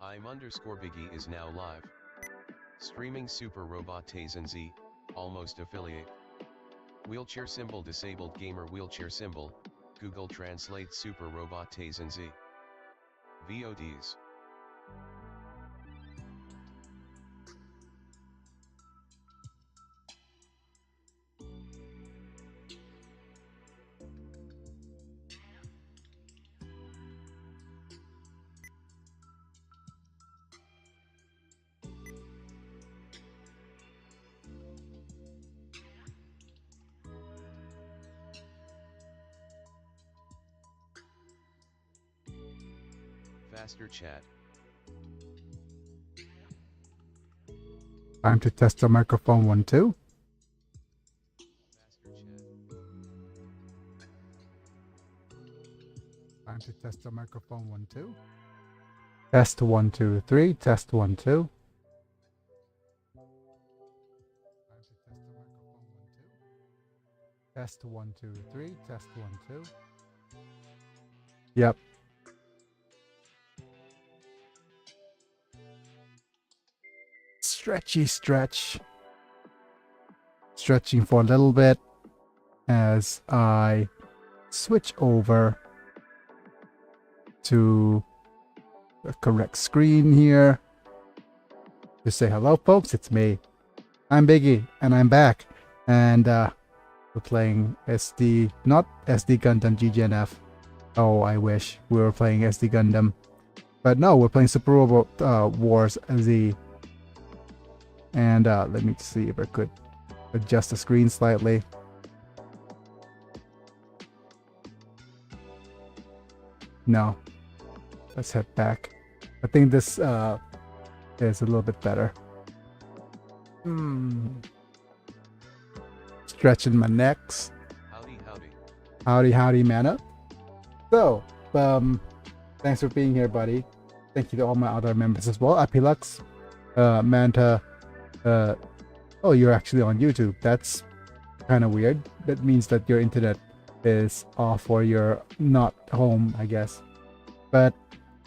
I'm_Biggie is now live. Streaming Super Robot Taisen Z, almost affiliate. Wheelchair symbol disabled gamer wheelchair symbol, Google Translate Super Robot Taisen Z. VODs. Faster chat. Time to test the microphone 1, 2. Faster chat. Time to test the microphone 1, 2. Test 1, 2, 3. Test 1, 2. Test 1, 2, 3. Test 1, 2. Yep. Stretchy stretch. Stretching for a little bit as I switch over to the correct screen here. Just say hello, folks. It's me. I'm Biggie, and I'm back. And we're playing SD, not SD Gundam GGNF. Oh, I wish we were playing SD Gundam. But no, we're playing Super Robot Wars Z. And let me see if I could adjust the screen slightly. No. Let's head back. I think this is a little bit better. Stretching my necks. Howdy howdy. Howdy howdy, manna. So, thanks for being here, buddy. Thank you to all my other members as well. Apilux, Manta. Oh, you're actually on YouTube. That's kind of weird. That means that your internet is off or you're not home, I guess. But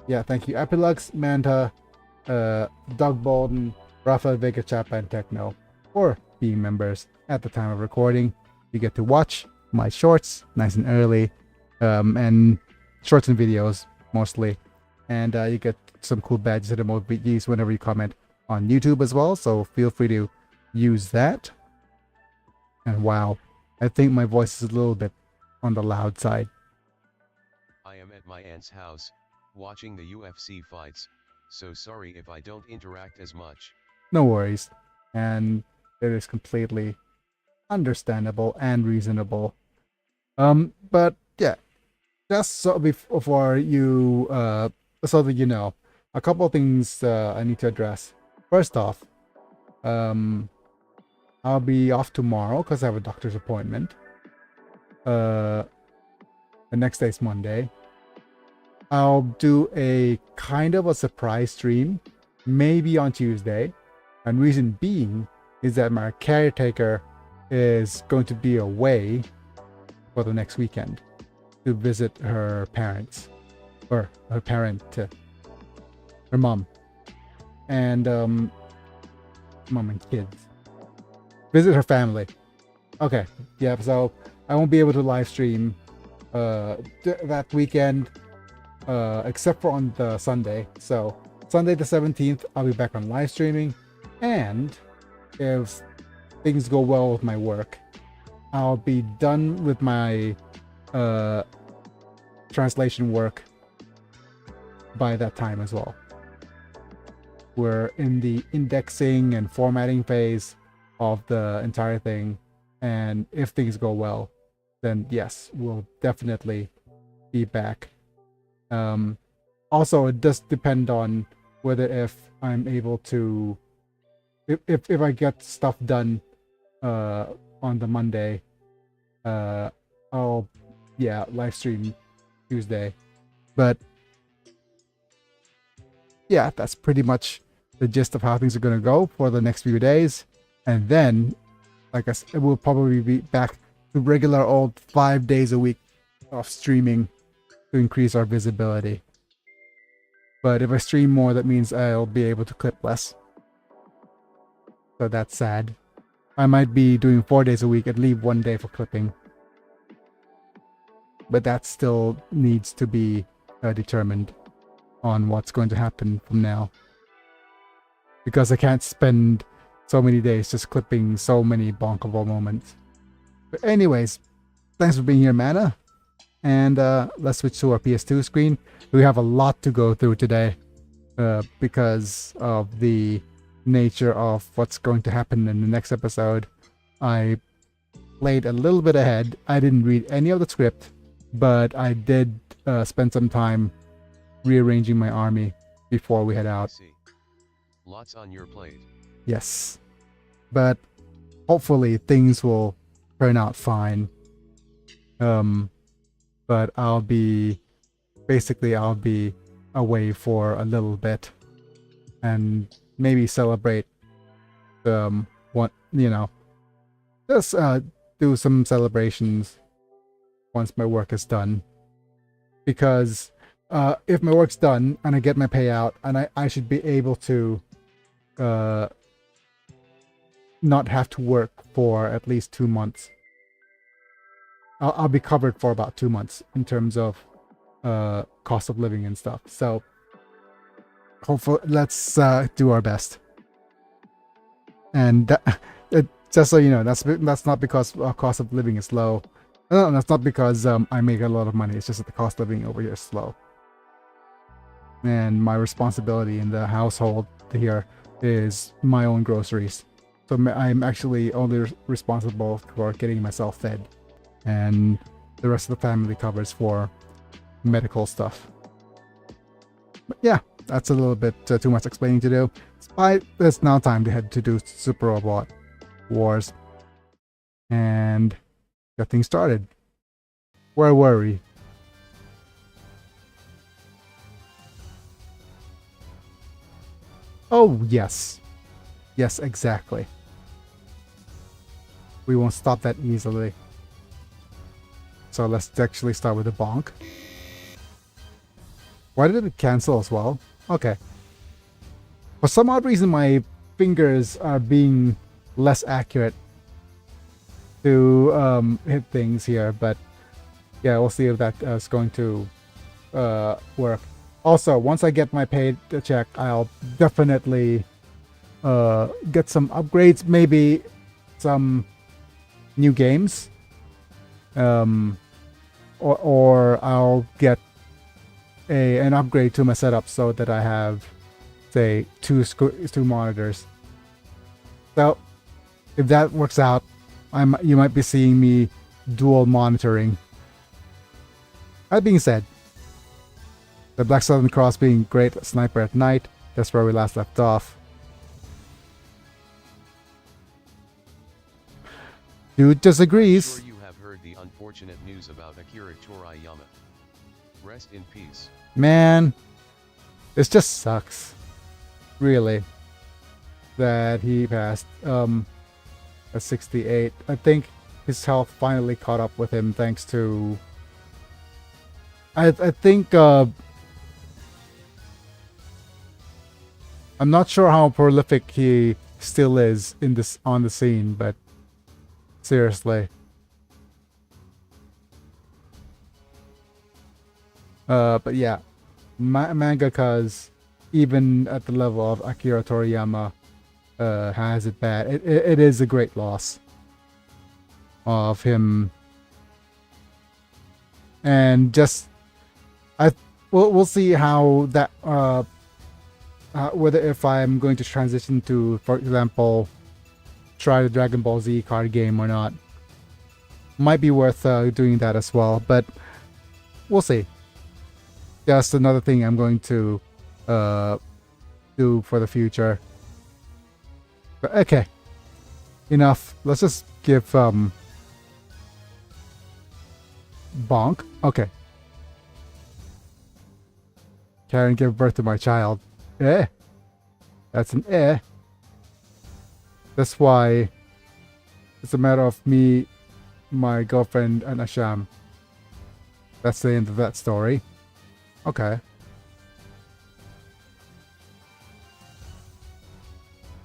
yeah, thank you, Apilux, Manta, Doug Bolden, Rafael Vega Chapa, and Techno for being members at the time of recording. You get to watch my shorts nice and early, and shorts and videos mostly, and you get some cool badges and emojis whenever you comment on YouTube as well, so feel free to use that. And wow, I think my voice is a little bit on the loud side. I am at my aunt's house, watching the UFC fights, so sorry if I don't interact as much. No worries, and it is completely understandable and reasonable. But yeah, just so before you so that you know, a couple of things I need to address. First off, I'll be off tomorrow because I have a doctor's appointment. The next day is Monday. I'll do a kind of a surprise stream, maybe on Tuesday. And reason being is that my caretaker is going to be away for the next weekend to visit her parents, or her parent, her mom, and mom and kids. Visit her family. Okay, yeah. So I won't be able to live stream that weekend, except for on the Sunday. So Sunday the 17th, I'll be back on live streaming, and if things go well with my work, I'll be done with my translation work by that time as well. We're in the indexing and formatting phase of the entire thing, and if things go well, then yes, we'll definitely be back. Also, it does depend on whether if I'm able to, if I get stuff done on the Monday, I'll live stream Tuesday. But yeah, that's pretty much the gist of how things are going to go for the next few days. And then, like I said, we'll probably be back to regular old 5 days a week of streaming to increase our visibility. But if I stream more, that means I'll be able to clip less. So that's sad. I might be doing 4 days a week and leave 1 day for clipping. But that still needs to be determined on what's going to happen from now. Because I can't spend so many days just clipping so many bonkable moments. But anyways, thanks for being here, Mana. And let's switch to our PS2 screen. We have a lot to go through today because of the nature of what's going to happen in the next episode. I played a little bit ahead. I didn't read any of the script, but I did spend some time rearranging my army before we head I out. see. Lots on your plate. Yes. But hopefully things will turn out fine. But I'll be away for a little bit and maybe celebrate what, you know, just do some celebrations once my work is done. Because if my work's done and I get my payout, and I should be able to not have to work for at least 2 months. I'll be covered for about 2 months in terms of cost of living and stuff. So hopefully, let's do our best. And just so you know, that's not because cost of living is low. No, that's not because I make a lot of money. It's just that the cost of living over here is slow. And my responsibility in the household here is my own groceries. So I'm actually only responsible for getting myself fed. And the rest of the family covers for medical stuff. But yeah, that's a little bit too much explaining to do. It's now time to head to do Super Robot Wars and get things started. Where were we? Oh, yes. Yes, exactly. We won't stop that easily. So let's actually start with the bonk. Why did it cancel as well? Okay. For some odd reason, my fingers are being less accurate to hit things here, but yeah, we'll see if that is going to work. Also, once I get my paid check, I'll definitely get some upgrades, maybe some new games. Or I'll get an upgrade to my setup so that I have, say, two monitors. So if that works out, you might be seeing me dual monitoring. That being said, the Black Southern Cross being great sniper at night. That's where we last left off. Dude disagrees. I'm sure you have heard the unfortunate news about Akira Toriyama. Rest in peace. Man, this just sucks. Really. That he passed at 68. I think his health finally caught up with him thanks to I think I'm not sure how prolific he still is on the scene, but seriously. But yeah, mangakas, even at the level of Akira Toriyama, has it bad. It is a great loss of him, and just we'll see how that whether if I'm going to transition to, for example, try the Dragon Ball Z card game or not. Might be worth doing that as well, but we'll see. Just another thing I'm going to do for the future. But okay, enough. Let's just give bonk. Okay. Karen gave birth to my child. Eh. That's an eh. That's why it's a matter of me, my girlfriend, and Asham. That's the end of that story. Okay.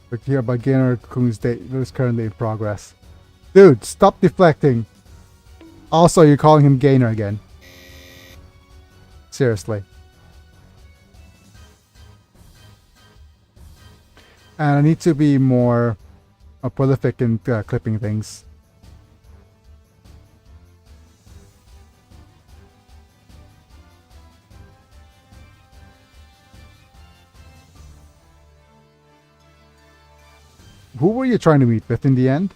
Click here about Gainer Kun's date that is currently in progress. Dude, stop deflecting. Also, you're calling him Gainer again. Seriously. And I need to be more prolific in clipping things. Who were you trying to meet with in the end?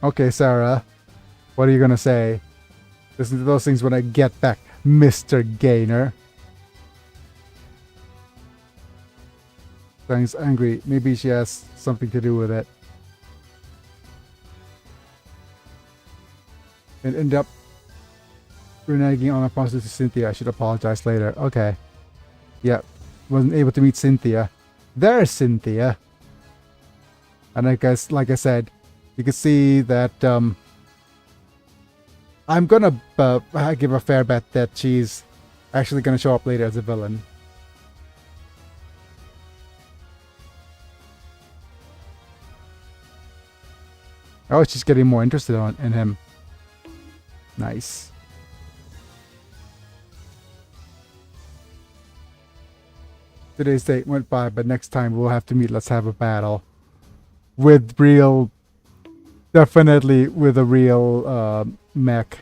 Okay, Sarah. What are you gonna say? Listen to those things when I get back, Mr. Gainer. Zhang's angry. Maybe she has something to do with it. And end up reneging on my promise to Cynthia. I should apologize later. Okay. Yep. Wasn't able to meet Cynthia. There's Cynthia. And I guess, like I said, you can see that I'm gonna give a fair bet that she's actually gonna show up later as a villain. Oh, she's getting more interested in him. Nice. Today's date went by, but next time we'll have to meet. Let's have a battle. With real... Definitely with a real mech.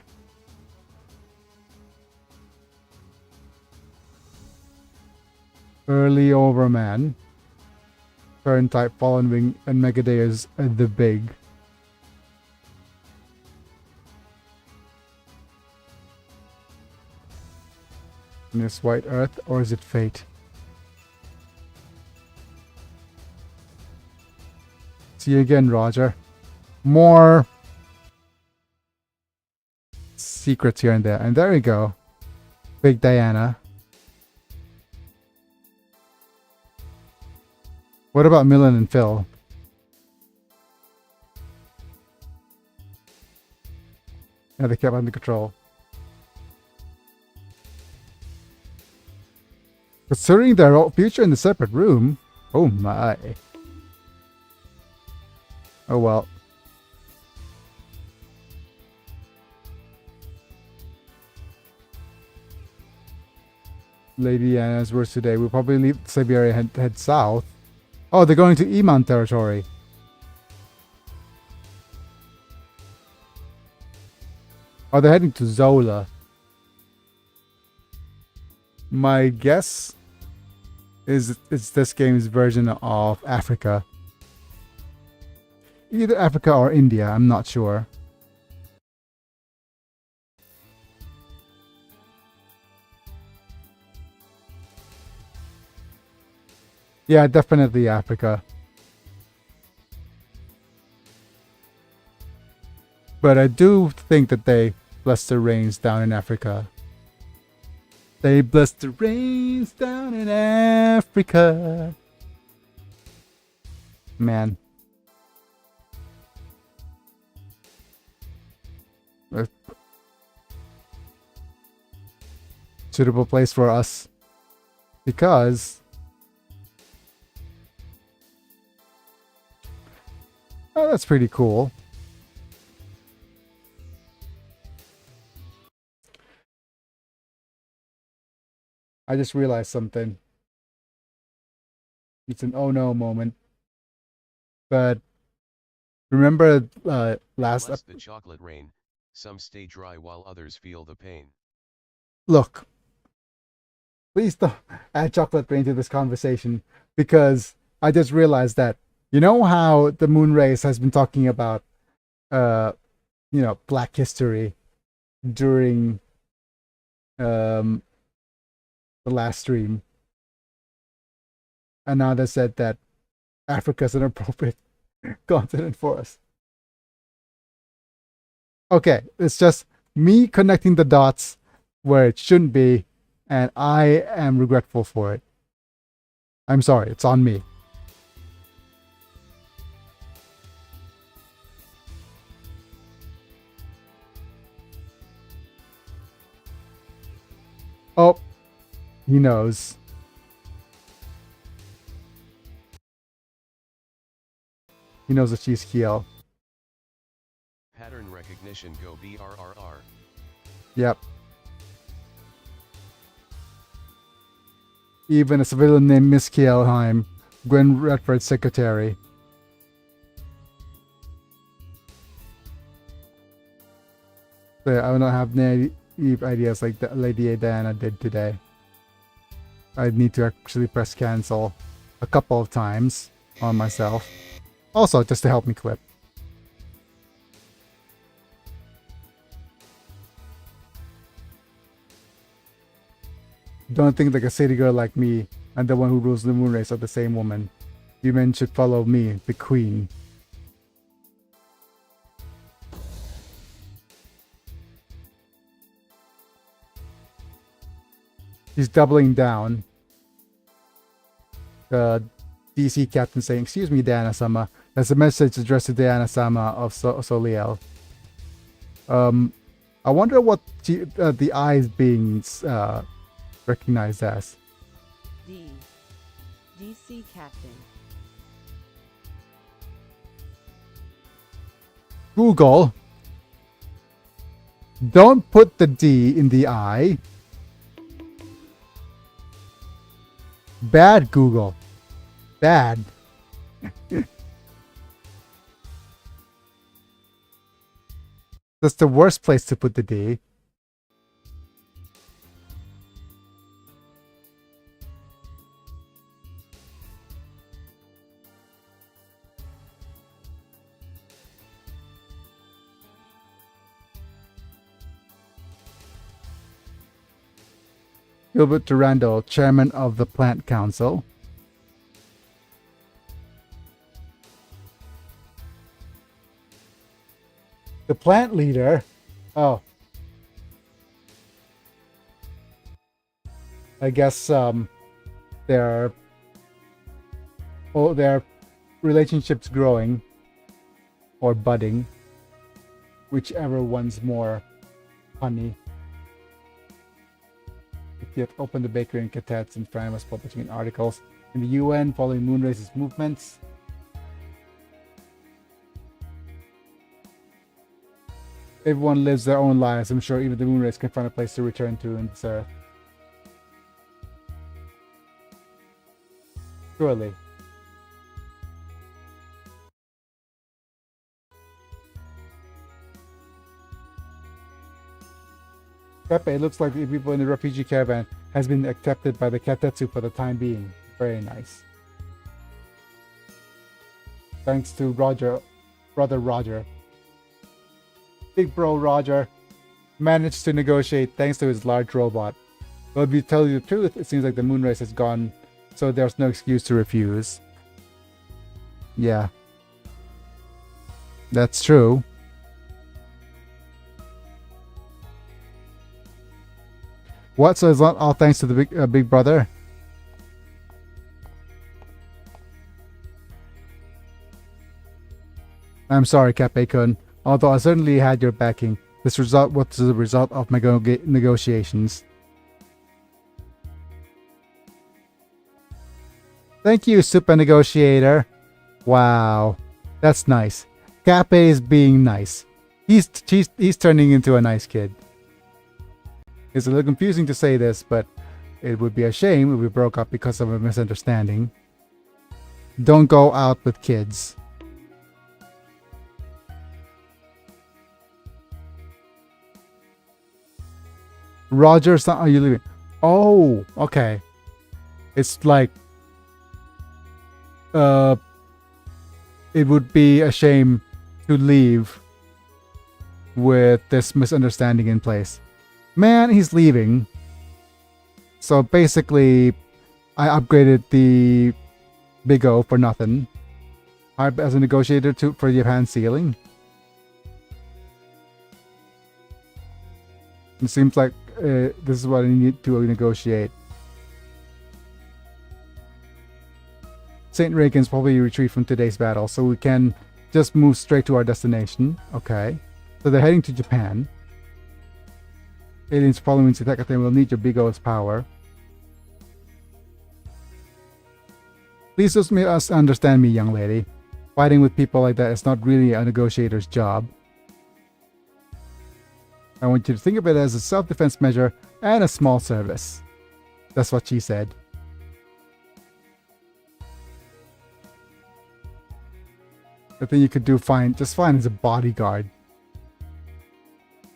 Early Overman. Turn type, Fallen Wing, and Megadeus the Big. And is White Earth or is it Fate? See you again, Roger. More secrets here and there. And there we go. Big Diana. What about Millen and Phil? Yeah, they kept under control. Considering their future in a separate room. Oh my. Oh well. Lady Anna's words today. We'll probably leave Siberia and head south. Oh, they're going to Iman territory. Oh, they're heading to Zola. My guess is it's this game's version of Africa. Either Africa or India, I'm not sure. Yeah, definitely Africa. But I do think that they bless the rains down in Africa. They bless the rains down in Africa. Man. A suitable place for us. Because... Oh, that's pretty cool. I just realized something. It's an oh no moment. But remember last Bless the chocolate rain, some stay dry while others feel the pain. Look. Please don't add chocolate rain to this conversation because I just realized that you know how the Moon Race has been talking about Black history during the last stream. And now they said that Africa is an appropriate continent for us. Okay, it's just me connecting the dots where it shouldn't be, and I am regretful for it. I'm sorry, it's on me. Oh, He knows. He knows that she's Kiel. Pattern recognition go BRRR. Yep. Even a civilian named Miss Kielheim, Gwen Redford's secretary. So I don't have any ideas like Lady Diana did today. I need to actually press cancel a couple of times on myself. Also, just to help me clip. Don't think like a city girl like me and the one who rules the moon race are the same woman. You men should follow me, the queen. He's doubling down. The DC captain saying, "Excuse me, Diana-sama. That's a message addressed to Diana-sama of Soliel." I wonder what the I is being recognized as. DC captain. Google. Don't put the D in the I. Bad Google. Bad. That's the worst place to put the D. Gilbert Durandal, chairman of the Plant Council. The plant leader. Oh. I guess their relationships growing or budding. Whichever one's more honey. Yet open the bakery in Katetz and Fran was split between articles in the UN following Moonrace's movements. Everyone lives their own lives. I'm sure even the Moonrace can find a place to return to in this earth. Surely. Pepe, it looks like the people in the refugee caravan has been accepted by the Katetsu for the time being. Very nice. Thanks to Roger, brother Roger. Big bro Roger managed to negotiate thanks to his large robot. But if you tell you the truth, it seems like the Moonrace has gone, so there's no excuse to refuse. Yeah. That's true. What? So it's not all thanks to the big brother? I'm sorry, Cape-kun. Although I certainly had your backing, this result was the result of my negotiations. Thank you, super negotiator. Wow, that's nice. Cape is being nice. He's turning into a nice kid. It's a little confusing to say this, but it would be a shame if we broke up because of a misunderstanding. Don't go out with kids. Roger, are you leaving? Oh, okay. It's like it would be a shame to leave with this misunderstanding in place. Man, he's leaving. So basically, I upgraded the Big O for nothing. As a negotiator for Japan sealing. It seems like this is what I need to negotiate. St. Reagan's probably retreat from today's battle, so we can just move straight to our destination. Okay. So they're heading to Japan. Aliens following Setekate will need your Big O's power. Please just understand me, young lady. Fighting with people like that is not really a negotiator's job. I want you to think of it as a self-defense measure and a small service. That's what she said. The thing you could do just fine as a bodyguard.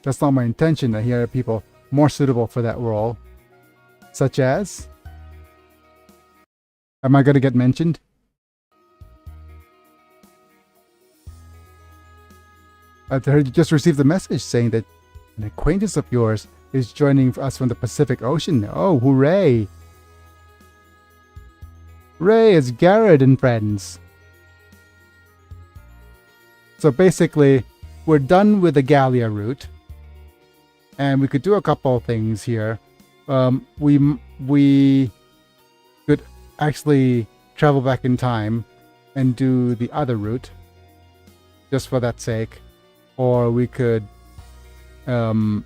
That's not my intention. Here are people more suitable for that role. Such as? Am I going to get mentioned? I heard you just received a message saying that an acquaintance of yours is joining us from the Pacific Ocean. Oh, hooray! Hooray, it's Garrett and friends. So basically, we're done with the Gallia route. And we could do a couple of things here. We could actually travel back in time and do the other route. Just for that sake. Or we could do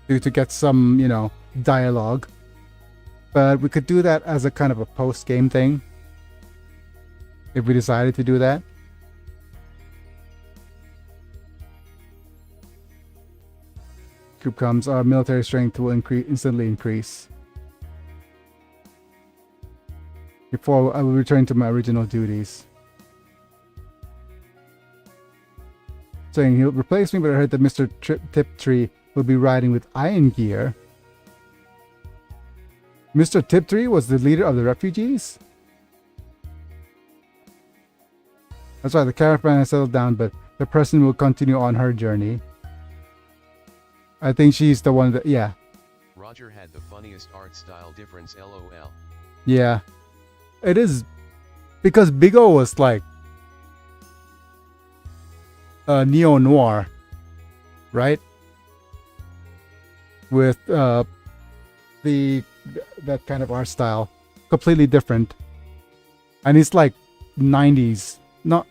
to get some, you know, dialogue. But we could do that as a kind of a post-game thing. If we decided to do that. Group comes, our military strength will instantly increase. Before I will return to my original duties. Saying he'll replace me, but I heard that Mr. Tiptree will be riding with Iron Gear. Mr. Tiptree was the leader of the refugees? That's right, the caravan has settled down, but the person will continue on her journey. I think she's the one that, yeah. Roger had the funniest art style difference, LOL. Yeah. It is, because Big O was like neo-noir, right? With that kind of art style, completely different. And it's like 90s, but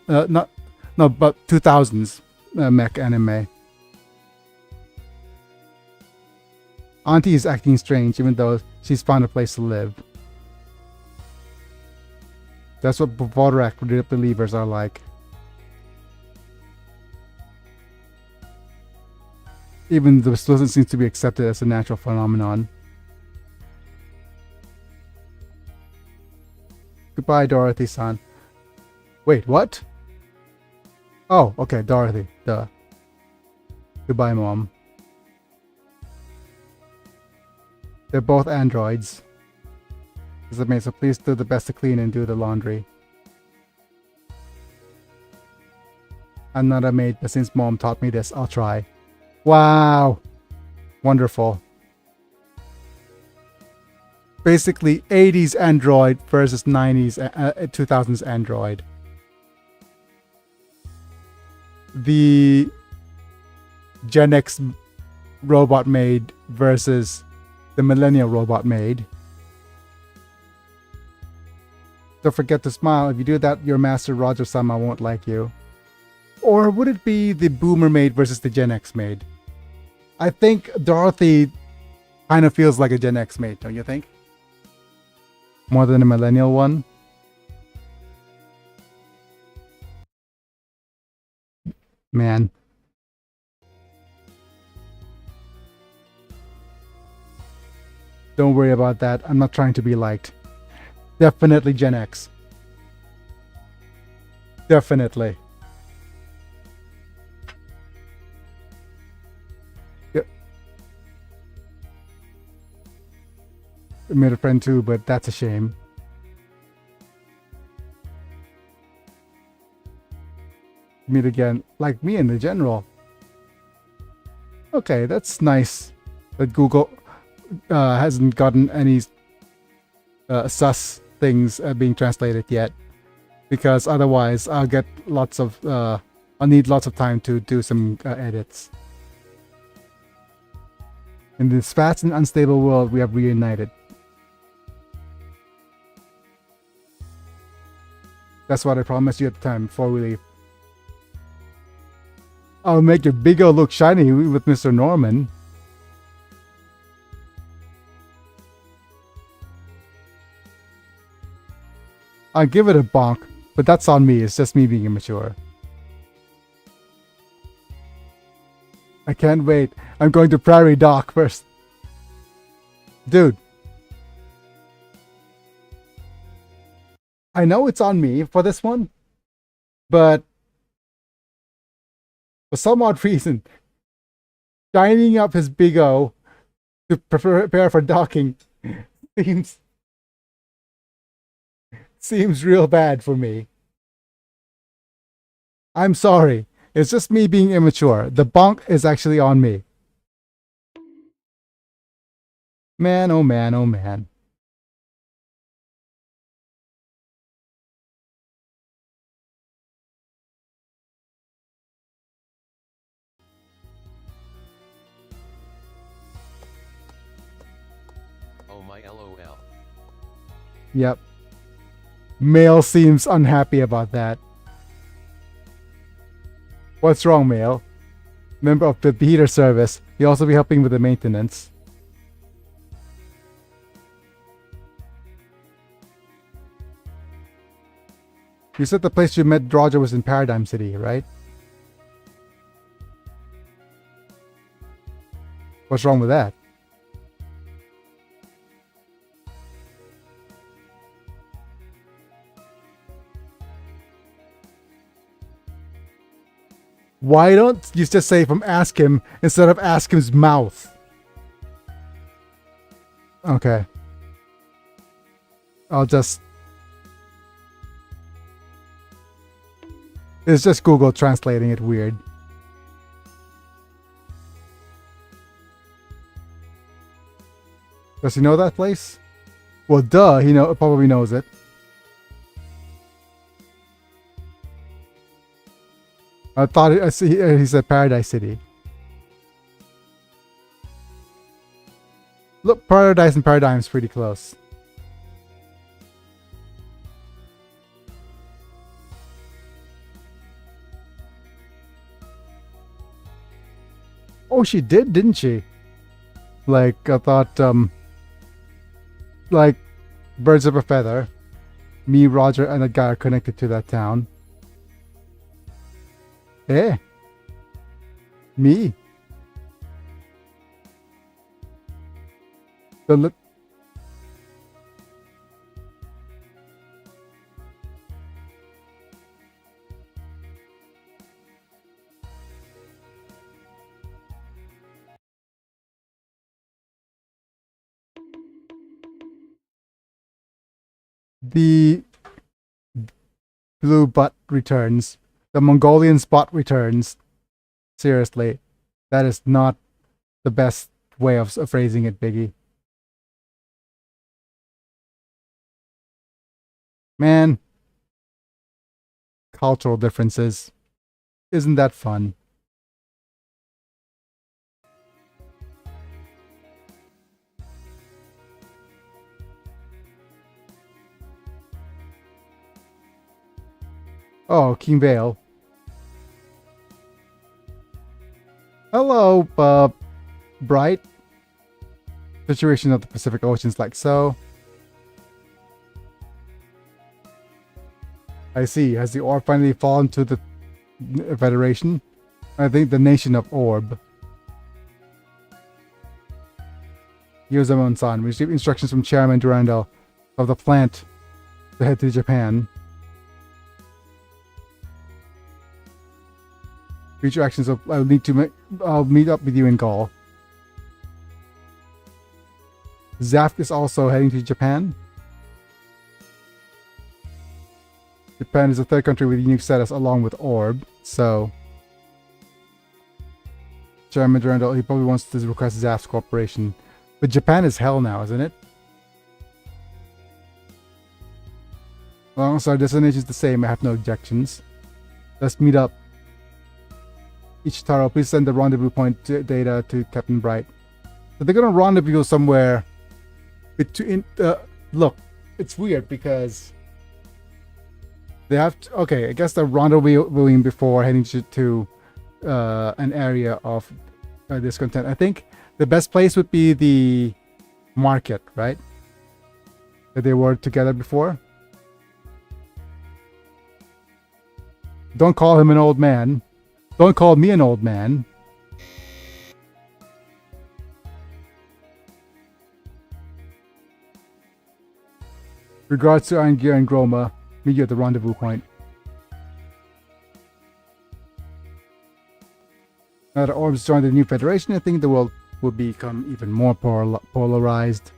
2000s mech anime. Auntie is acting strange, even though she's found a place to live. That's what Vodorak believers are like. Even though this doesn't seem to be accepted as a natural phenomenon. Goodbye, Dorothy-san. Wait, what? Oh, okay, Dorothy. Duh. Goodbye, Mom. They're both androids. So please do the best to clean and do the laundry. I'm not a maid, but since Mom taught me this, I'll try. Wow! Wonderful. Basically, 80s Android versus 90s, 2000s Android. The Gen X robot maid versus the millennial robot maid. Don't forget to smile. If you do that, your master Roger-sama won't like you. Or would it be the boomer maid versus the Gen X maid? I think Dorothy kind of feels like a Gen X maid, don't you think? More than a millennial one? Man. Don't worry about that. I'm not trying to be liked. Definitely Gen X. Definitely. Yep. I made a friend too, but that's a shame. Meet again. Like me in the general. Okay, that's nice that Google hasn't gotten any sus things being translated yet, because otherwise I'll get lots of I'll need lots of time to do some edits. In this fast and unstable world, we have reunited. That's what I promised you at the time before we leave. I'll make your big O look shiny with Mr. Norman. I'll give it a bonk, but that's on me. It's just me being immature. I can't wait. I'm going to Prairie Dock first. Dude. I know it's on me for this one, but for some odd reason, shining up his big O to prepare for docking seems real bad for me. I'm sorry. It's just me being immature. The bonk is actually on me. Man, oh man, oh man. Oh my LOL. Yep. Mail seems unhappy about that. What's wrong, Mail? Member of the heater service. You'll also be helping with the maintenance. You said the place you met Roger was in Paradigm City, right? What's wrong with that? Why don't you just say from ask him instead of ask him's mouth? Okay. I'll just... It's just Google translating it weird. Does he know that place? Well, duh, he probably knows it. I thought he said Paradise City. Look, Paradise and Paradigm's pretty close. Oh, she did, didn't she? Like, I thought, like, birds of a feather. Me, Roger, and a guy are connected to that town. Eh? Me? The blue butt returns. The Mongolian spot returns. Seriously, that is not the best way of phrasing it, Biggie. Man, cultural differences. Isn't that fun? Oh, King Vale. Hello, Bright. Situation of the Pacific Ocean's like so. I see. Has the orb finally fallen to the Federation? I think the nation of Orb. Yozamon-san, we received instructions from Chairman Durandal of the plant to head to Japan. Future actions, I'll meet up with you in Gaul. Zaft is also heading to Japan. Japan is the third country with unique status along with Orb, so... Chairman Durandal, he probably wants to request Zaft's cooperation. But Japan is hell now, isn't it? Well, so our destination is the same, I have no objections. Let's meet up. Ichitaro, please send the rendezvous point data to Captain Bright. So they're gonna rendezvous somewhere between. Look, it's weird because they have to. Okay, I guess they're rendezvousing before heading to an area of discontent. I think the best place would be the market, right? That they were together before. Don't call him an old man. Don't call me an old man. Regards to Iron Gear and Groma. Meet you at the rendezvous point. Now that Orbs joined the new federation, I think the world will become even more polarized.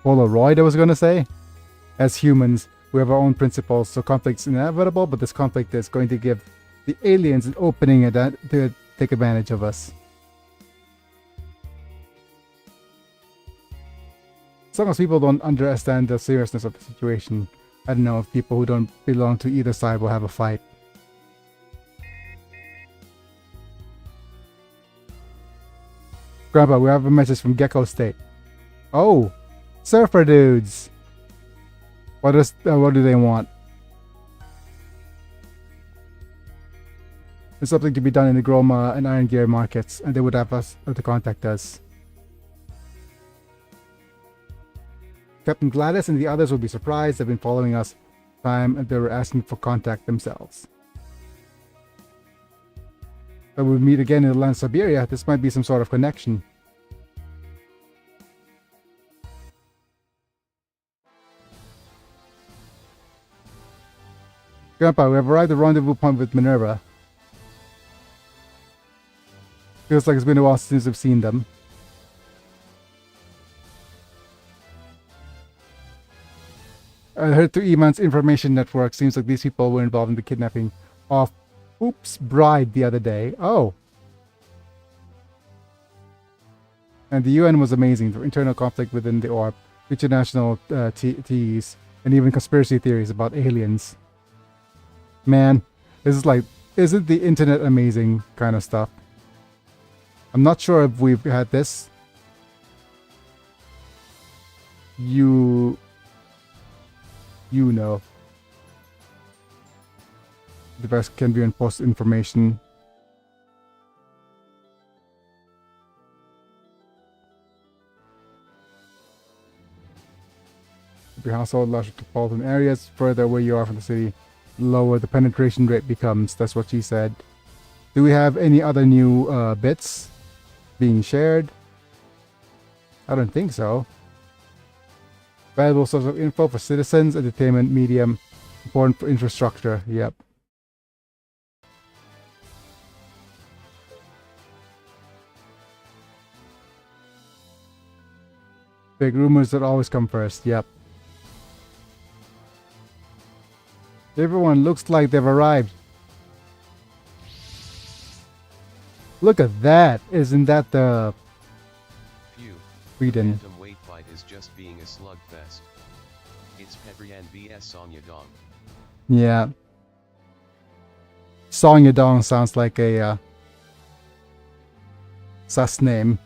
Polaroid, I was gonna say. As humans, we have our own principles, so conflict's inevitable, but this conflict is going to give the aliens an opening to take advantage of us. As long as people don't understand the seriousness of the situation, I don't know if people who don't belong to either side will have a fight. Grandpa, we have a message from Gecko State. Oh, surfer dudes. What do they want? There's something to be done in the Groma and Iron Gear markets, and they would have to contact us. Captain Gladys and the others will be surprised. They've been following us time, and they were asking for contact themselves. But we meet again in the land of Siberia. This might be some sort of connection. Grandpa, we have arrived at the rendezvous point with Minerva. Feels like it's been a while since I've seen them. I heard through Eman's information network, seems like these people were involved in the kidnapping of Oops Bride the other day. Oh. And the UN was amazing. The internal conflict within the orb, international teas, and even conspiracy theories about aliens. Man, this is like, isn't the internet amazing kind of stuff? I'm not sure if we've had this. You know. The best can be in post information. Your household large metropolitan areas, further away you are from the city, lower the penetration rate becomes. That's what she said. Do we have any other new bits being shared? I don't think so. Valuable source of info for citizens, entertainment, medium, important for infrastructure. Yep. Big rumors that always come first. Yep. Everyone looks like they've arrived. Look at that. Isn't that the Sweden? Phantom weight fight is just being a slugfest. It's Petrian vs Song Yadong. Yeah. Song Yadong sounds like a sus name.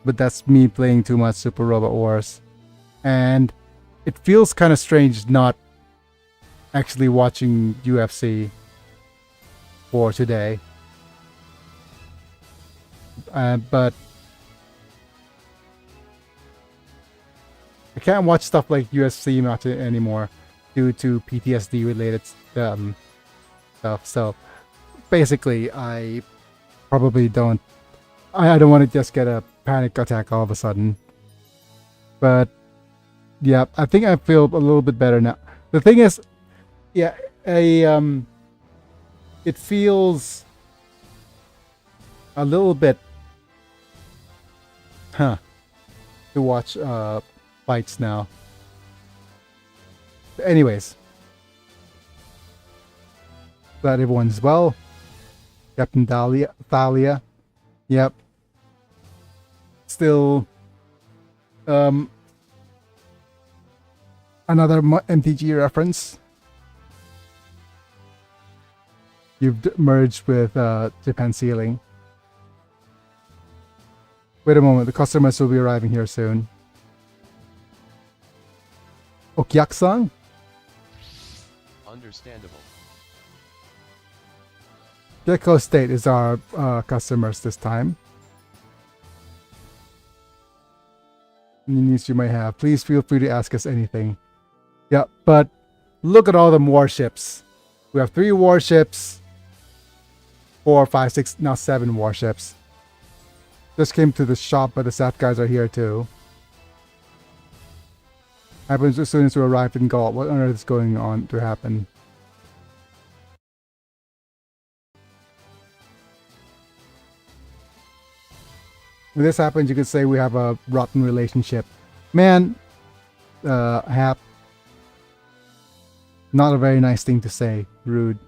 But that's me playing too much Super Robot Wars. And it feels kind of strange not actually watching UFC for today. But I can't watch stuff like UFC match anymore due to PTSD related stuff. So basically, I probably don't. I don't want to just get a panic attack all of a sudden. But yeah, I think I feel a little bit better now. The thing is, yeah, it feels a little bit, to watch fights now. But anyways, glad everyone's well. Captain Thalia. Yep. Still, another MTG reference. You've merged with Japan Sealing. Wait a moment, the customers will be arriving here soon. Okyak-san? Understandable. Gecko State is our customers this time. Any needs you may have, please feel free to ask us anything. Yeah, but look at all them warships. We have 3 warships, 4, 5, 6, now 7 warships. Just came to the shop, but the Sat guys are here too. Happens as soon as we arrived in Gaul. What on earth is going on to happen? When this happens, you could say we have a rotten relationship. Man, Hap. Not a very nice thing to say. Rude.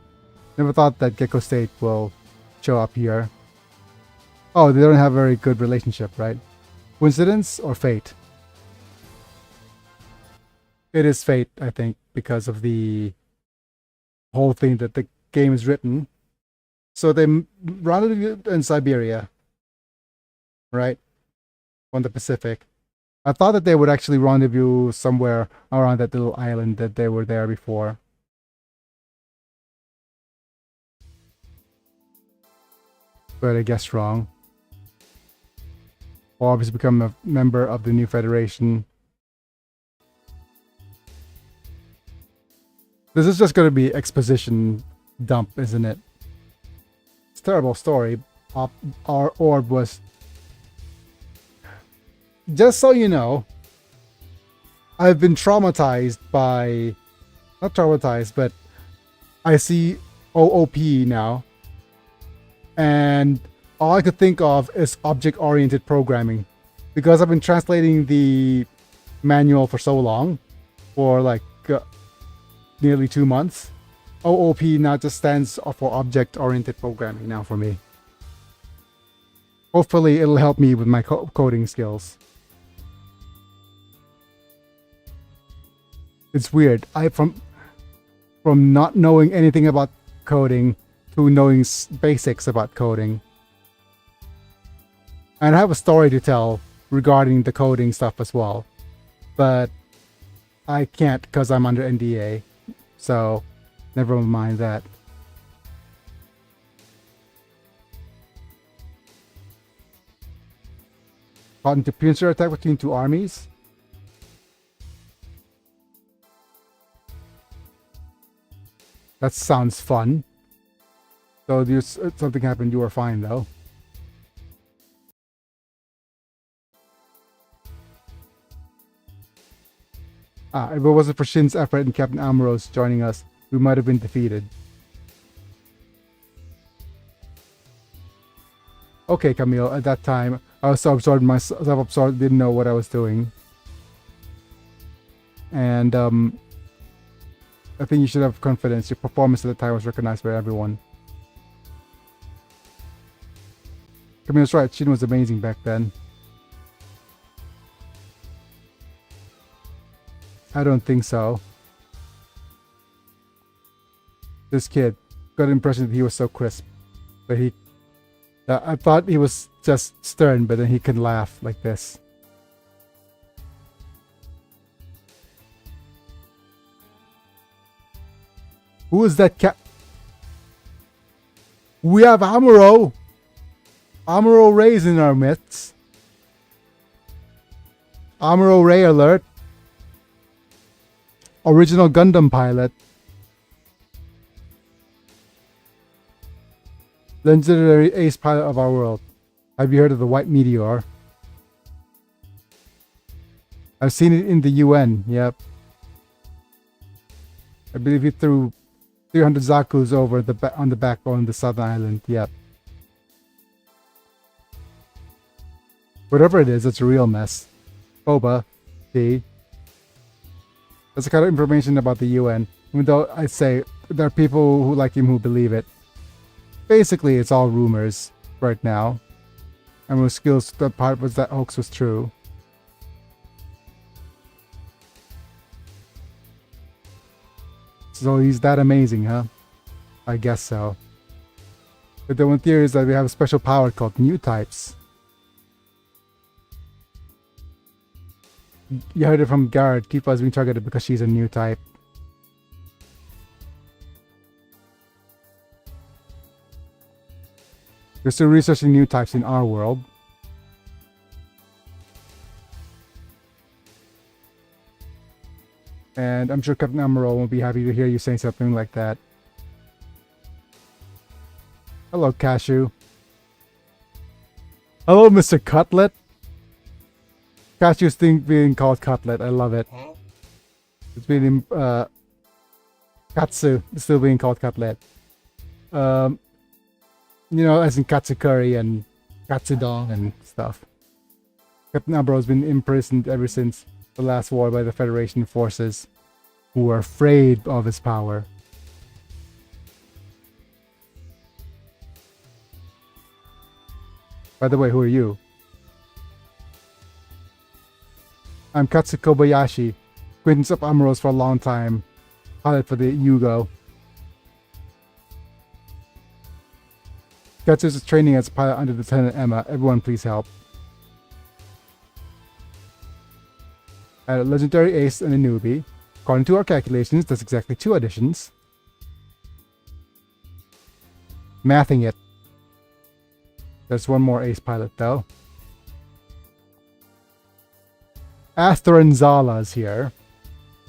Never thought that Gecko State will show up here. Oh, they don't have a very good relationship, right? Coincidence or fate? It is fate, I think, because of the whole thing that the game is written. So they rendezvous in Siberia, right? On the Pacific. I thought that they would actually rendezvous somewhere around that little island that they were there before. But I guess wrong. Or obviously become a member of the new federation. This is just going to be exposition dump, isn't it? It's a terrible story. Our orb was... Just so you know, I've been traumatized by... Not traumatized, but I see OOP now. And all I could think of is object-oriented programming. Because I've been translating the manual for so long. For like nearly 2 months. OOP now just stands for object-oriented programming now for me. Hopefully it'll help me with my coding skills. It's weird. From not knowing anything about coding to knowing basics about coding. And I have a story to tell regarding the coding stuff as well. But I can't because I'm under NDA. So, never mind that. Caught into pincer attack between 2 armies. That sounds fun. So something happened, you were fine though. If it wasn't for Shin's effort and Captain Ambrose joining us, we might have been defeated. Okay, Camille, at that time, I was so absorbed myself, didn't know what I was doing. And, I think you should have confidence. Your performance at the time was recognized by everyone. Camille's right, Shin was amazing back then. I don't think so. This kid got the impression that he was so crisp. But I thought he was just stern, but then he can laugh like this. Who is that cat? We have Amuro! Amuro Ray's in our midst. Amuro Ray alert. Original Gundam pilot. Legendary ace pilot of our world. Have you heard of the White Meteor? I've seen it in the UN, yep. I believe he threw 300 Zaku's over on the backbone of the southern island, yep. Whatever it is, it's a real mess. Boba, see? That's the kind of information about the UN. Even though I'd say there are people who like him who believe it. Basically, it's all rumors right now. And with skills, the part was that hoax was true. So he's that amazing, huh? I guess so. But the one theory is that we have a special power called new types. You heard it from Garrett. Tifa is being targeted because she's a new type. We're still researching new types in our world. And I'm sure Captain Amuro won't be happy to hear you saying something like that. Hello, Cashew. Hello, Mr. Cutlet. Cashew's thing being called Cutlet. I love it. It's being Katsu is still being called Cutlet. You know, as in Katsukuri and Katsudon and stuff. Captain Abro has been imprisoned ever since the last war by the Federation forces, who were afraid of his power. By the way, who are you? I'm Katsu Kobayashi, acquaintance of Amuro's for a long time, pilot for the Yugo. Katsu is training as a pilot under Lieutenant Emma. Everyone please help. A legendary ace and a newbie. According to our calculations, that's exactly 2 additions. Mathing it. There's one more ace pilot though. Asterin Zala is here.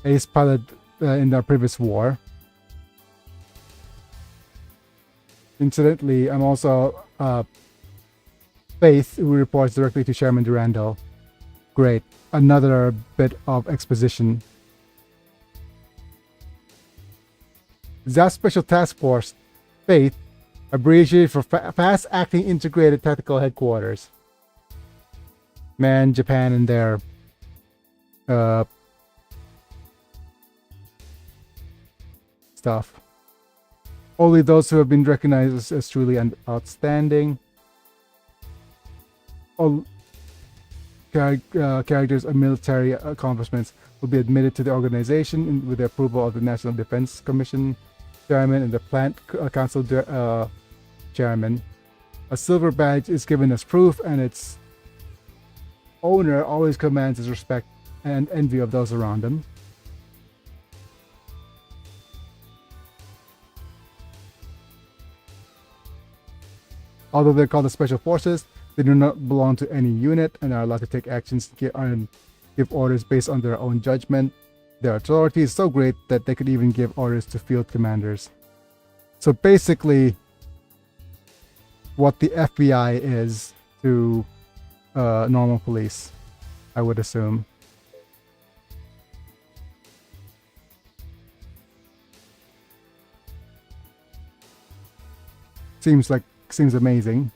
Ace pilot in our previous war. Incidentally, I'm also Faith, who reports directly to Chairman Durandal. Great. Another bit of exposition. ZAP Special Task Force, Faith, abbreviated for Fast Acting Integrated Tactical Headquarters. Man, Japan and their stuff. Only those who have been recognized as truly outstanding. All characters of military accomplishments will be admitted to the organization with the approval of the National Defense Commission Chairman and the Plant Council Chairman. A silver badge is given as proof, and its owner always commands his respect and envy of those around him. Although they're called the Special Forces, they do not belong to any unit and are allowed to take actions and give orders based on their own judgment. Their authority is so great that they could even give orders to field commanders. So basically, what the FBI is to normal police, I would assume. Seems amazing.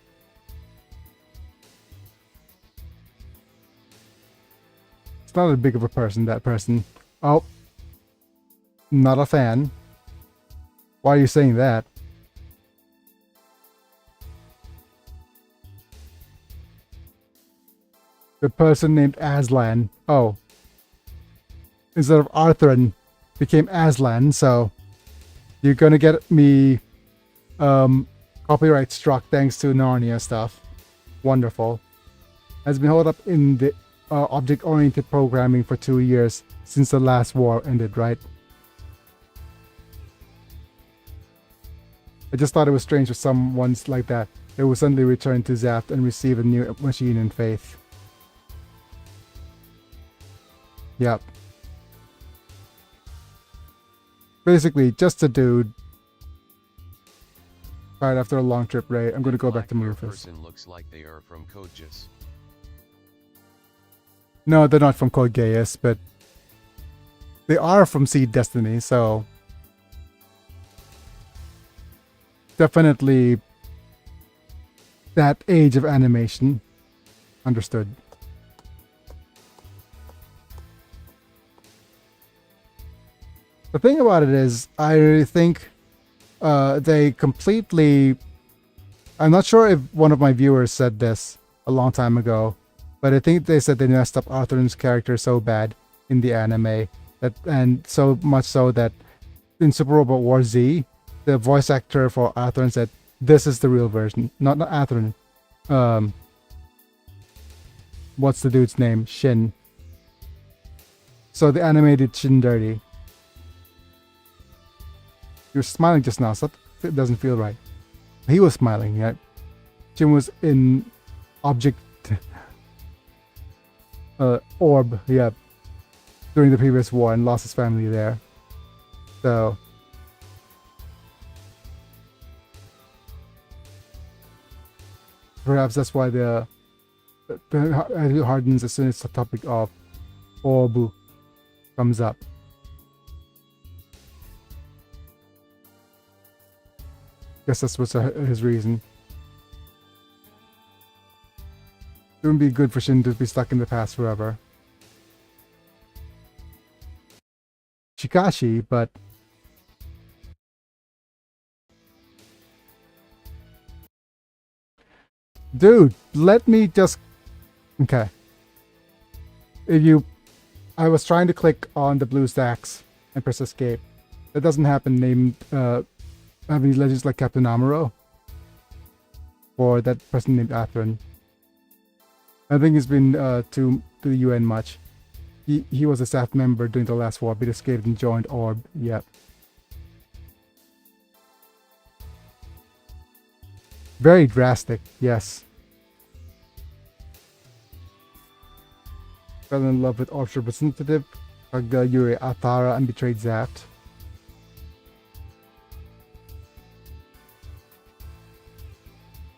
It's not a big of a person, that person. Oh, not a fan. Why are you saying that? The person named Aslan. Oh. Instead of Arthur, became Aslan, so you're gonna get me copyright struck thanks to Narnia stuff. Wonderful. Has been held up in the object-oriented programming for 2 years since the last war ended, right? I just thought it was strange for someone's like that. They will suddenly return to Zaft and receive a new machine in Faith. Yep. Basically, just a dude. Alright, after a long trip, Ray, I'm gonna go back to Murphys. Person looks like they are from Code Geass. No, they're not from Code Geass, but they are from Seed Destiny, so definitely that age of animation. Understood. The thing about it is, I really think they completely... I'm not sure if one of my viewers said this a long time ago, but I think they said they messed up Arthur's character so bad in the anime, that, and so much so that in Super Robot War Z, the voice actor for Arthur said, this is the real version. Not Arthur. What's the dude's name? Shin. So the anime did Shin dirty. You're smiling just now, so it doesn't feel right. He was smiling, yeah. Jim was in object orb, yeah, during the previous war and lost his family there. So Perhaps that's why the hardens as soon as the topic of Obu comes up. Guess that's what's his reason. It wouldn't be good for Shin to be stuck in the past forever. Chikashi, but dude, let me just okay. I was trying to click on the blue stacks and press escape. That doesn't happen named having legends like Captain Amuro or that person named Atherin. I think he's been to the UN much. He was a staff member during the last war, but escaped and joined Orb. Yep. Very drastic, yes. Fell in love with Orb's representative, Yuri Atara, and betrayed Zaft.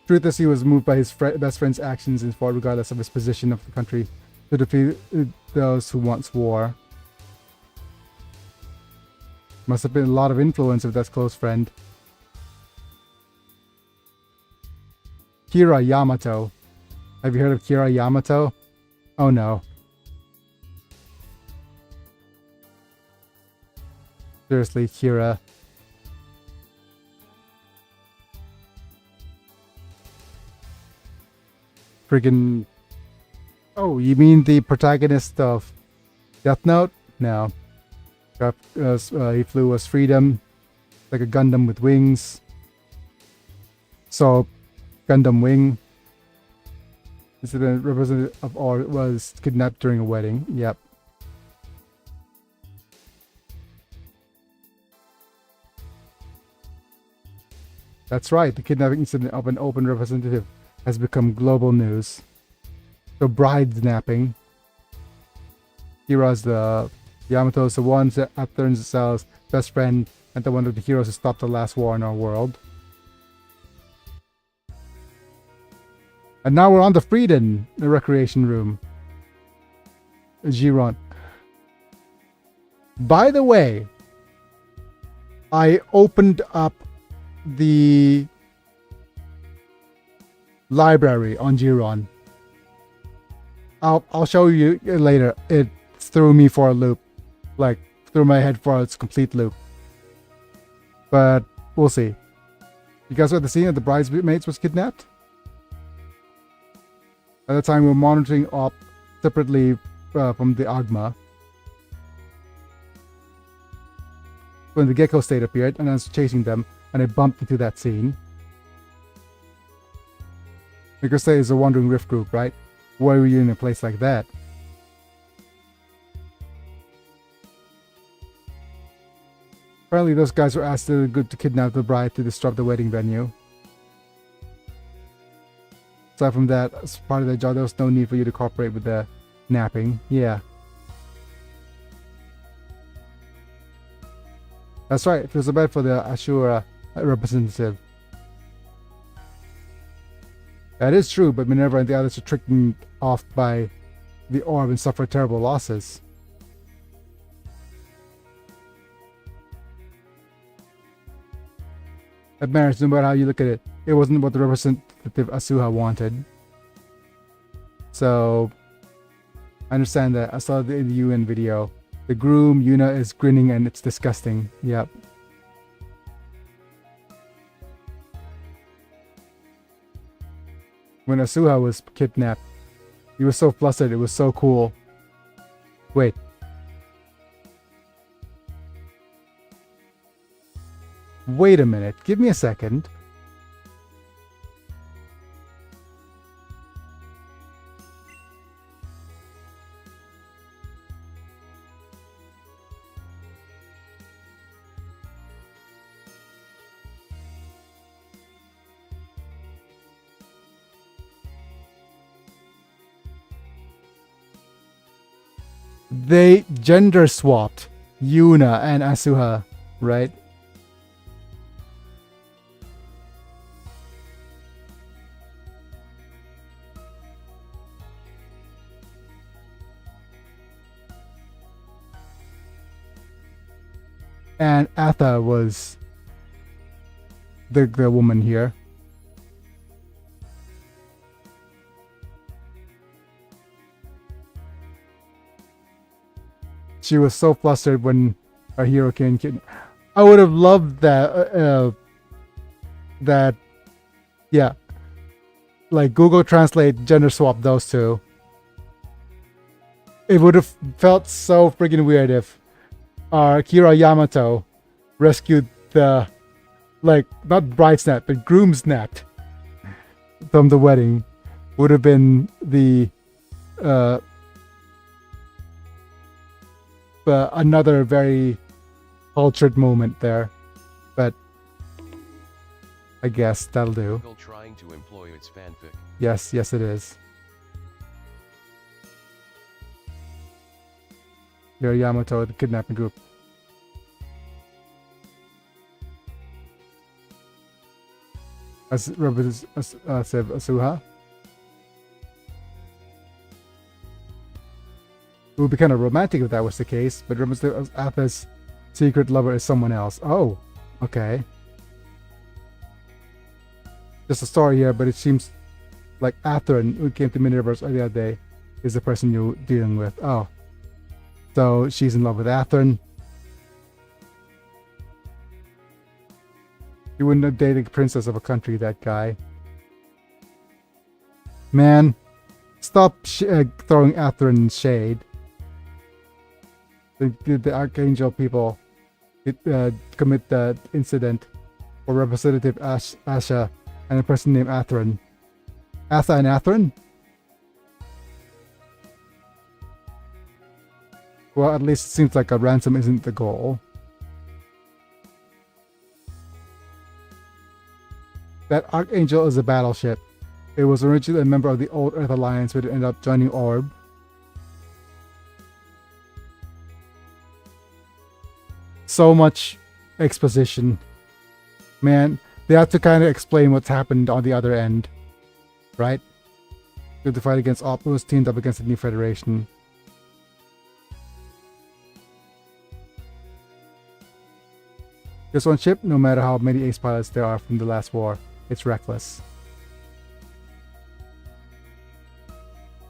Truth is, he was moved by his best friend's actions and fought regardless of his position of the country to defeat those who wants war. Must have been a lot of influence of that close friend. Kira Yamato. Have you heard of Kira Yamato? Oh no. Seriously, Kira. Friggin'... Oh, you mean the protagonist of Death Note? No. He flew as Freedom, like a Gundam with wings. So, Gundam Wing. This is a representative of or was kidnapped during a wedding. Yep. That's right, the kidnapping incident of an open representative has become global news. So bride napping. Kira's the Yamato's the one that turns Cell's best friend and the one of the heroes who stopped the last war in our world. And now we're on the Frieden, the recreation room. Giron. By the way, I opened up the library on Giron. I'll show you later. It threw me for a loop, like threw my head for its complete loop. But we'll see. You guys saw the scene that the bridesmaids was kidnapped? At the time, we were monitoring up separately from the Agma. When the Gecko state appeared, and I was chasing them, and I bumped into that scene. Because they is a Wandering Rift group, right? Why were you in a place like that? Apparently those guys were asked to kidnap the bride to disrupt the wedding venue. Aside from that, as part of their job, there was no need for you to cooperate with the napping. Yeah. That's right, it was bad for the Ashura representative. That is true, but Minerva and the others are tricked off by the orb and suffer terrible losses. That marriage, no matter how you look at it, it wasn't what the representative Asuha wanted. So, I understand that. I saw in the UN video. The groom, Yuna, is grinning and it's disgusting. Yep. When Asuha was kidnapped, he was so flustered, it was so cool. Wait. Wait a minute, give me a second. They gender swapped Yuna and Asuha, right? And Atha was the woman here. She was so flustered when our hero came. I would have loved that. Yeah, like Google Translate gender swap those two. It would have felt so freaking weird if Kira Yamato rescued the, like, not bride's net, but groom's net from the wedding. Would have been the another very cultured moment there, but I guess that'll do. Google trying to employ its fanfic. Yes, it is. Your Yamato, the kidnapping group. As represents Asuha. It would be kind of romantic if that was the case, but remember, Atha's secret lover is someone else. Oh, okay. Just a story here, but it seems like Atherin, who came to Miniverse the other day, is the person you're dealing with. Oh. So she's in love with Atherin. You wouldn't have dated a princess of a country, that guy. Man, stop throwing Atherin shade. The Archangel people commit the incident for Representative Asha and a person named Atherin. Atha and Atherin? Well, at least it seems like a ransom isn't the goal. That Archangel is a battleship. It was originally a member of the Old Earth Alliance, but it ended up joining Orb. So much exposition. Man, they have to kind of explain what's happened on the other end. Right? To the fight against Optimus teamed up against the New Federation. Just one ship, no matter how many ace pilots there are from the last war. It's reckless.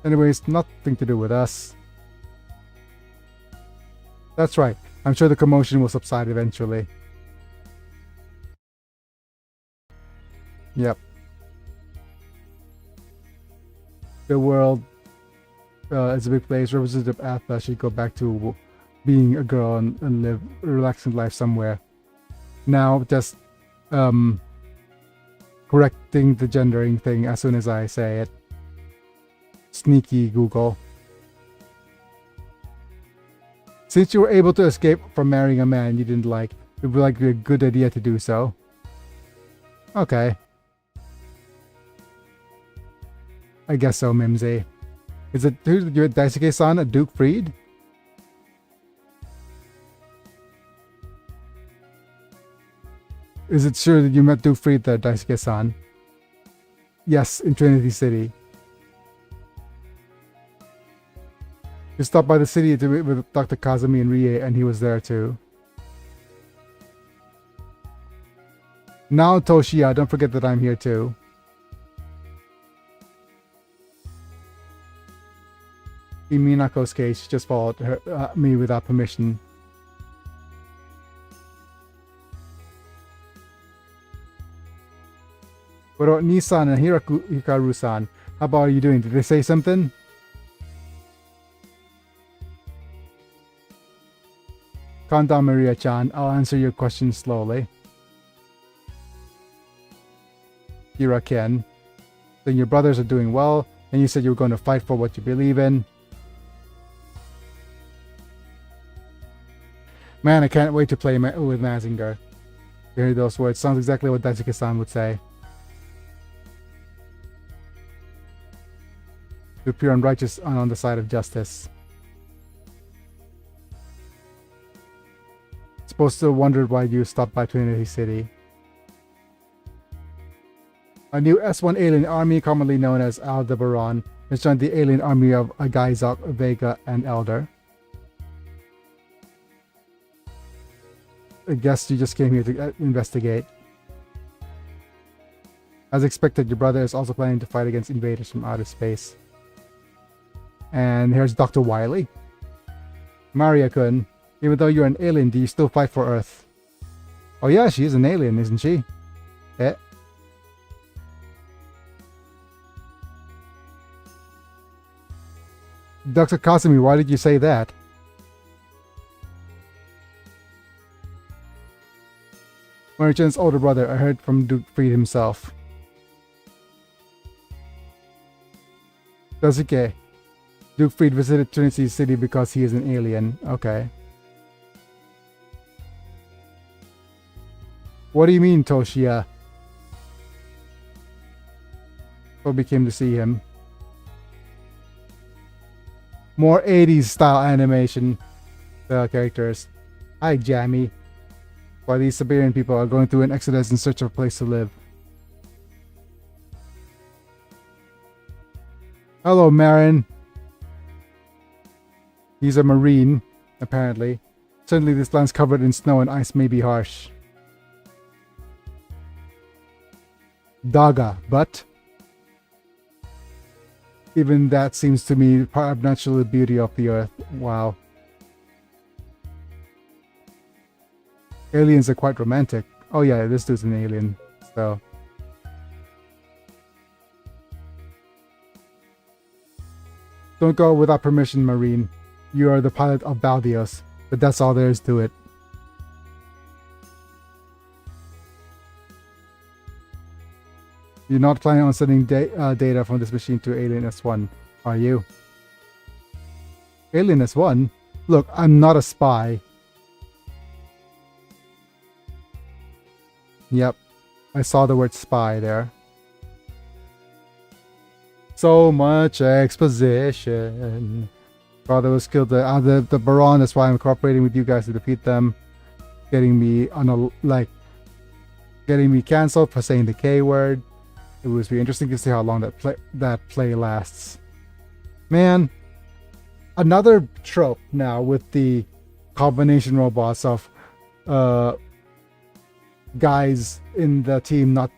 Anyways, nothing to do with us. That's right. I'm sure the commotion will subside eventually. Yep. The world is a big place. Representative Atha should go back to being a girl and live a relaxing life somewhere. Now, just correcting the gendering thing as soon as I say it. Sneaky Google. Since you were able to escape from marrying a man you didn't like, it would like be a good idea to do so. Okay. I guess so, Mimsy. Is it your Daisuke-san, a Duke Freed? Is it sure that you met Duke Freed there, Daisuke-san? Yes, in Trinity City. You stopped by the city with Dr. Kazumi and Rie, and he was there too. Now, Toshiya, don't forget that I'm here too. In Minako's case, she just followed me without permission. What about Nissan and Hikaru-san? How about you doing? Did they say something? Calm down, Maria-chan. I'll answer your question slowly. Kira-ken. Then your brothers are doing well, and you said you were going to fight for what you believe in. Man, I can't wait to play with Mazinger. You hear those words? Sounds exactly what Daisuke-san would say. To appear unrighteous and on the side of justice. Supposed to have wondered why you stopped by Trinity City. A new S1 alien army, commonly known as Aldebaran, has joined the alien army of Agaizok, Vega, and Elder. I guess you just came here to investigate. As expected, your brother is also planning to fight against invaders from outer space. And here's Dr. Wily. Maria-kun, even though you're an alien, do you still fight for Earth? Oh yeah, she is an alien, isn't she? Eh? Dr. Kasumi, why did you say that? Maria-chan's older brother, I heard from Duke Freed himself. Dosuke. Duke Freed visited Trinity City because he is an alien. Okay. What do you mean, Toshiya? Toby came to see him. More 80s style animation characters. Hi, Jamie. While these Siberian people are going through an exodus in search of a place to live. Hello, Marin. He's a Marine, apparently. Certainly this land's covered in snow and ice may be harsh. Daga, but even that seems to me part of natural beauty of the earth. Wow. Aliens are quite romantic. Oh yeah, this dude's an alien, so. Don't go without permission, Marine. You are the pilot of Baldios, but that's all there is to it. You're not planning on sending data from this machine to Alien S1, are you? Alien S1? Look, I'm not a spy. Yep, I saw the word spy there. So much exposition. Father was killed. The Baron. That's why I'm cooperating with you guys to defeat them. Getting me on a getting me cancelled for saying the K word. It was be interesting to see how long that play lasts. Man, another trope now with the combination robots of guys in the team not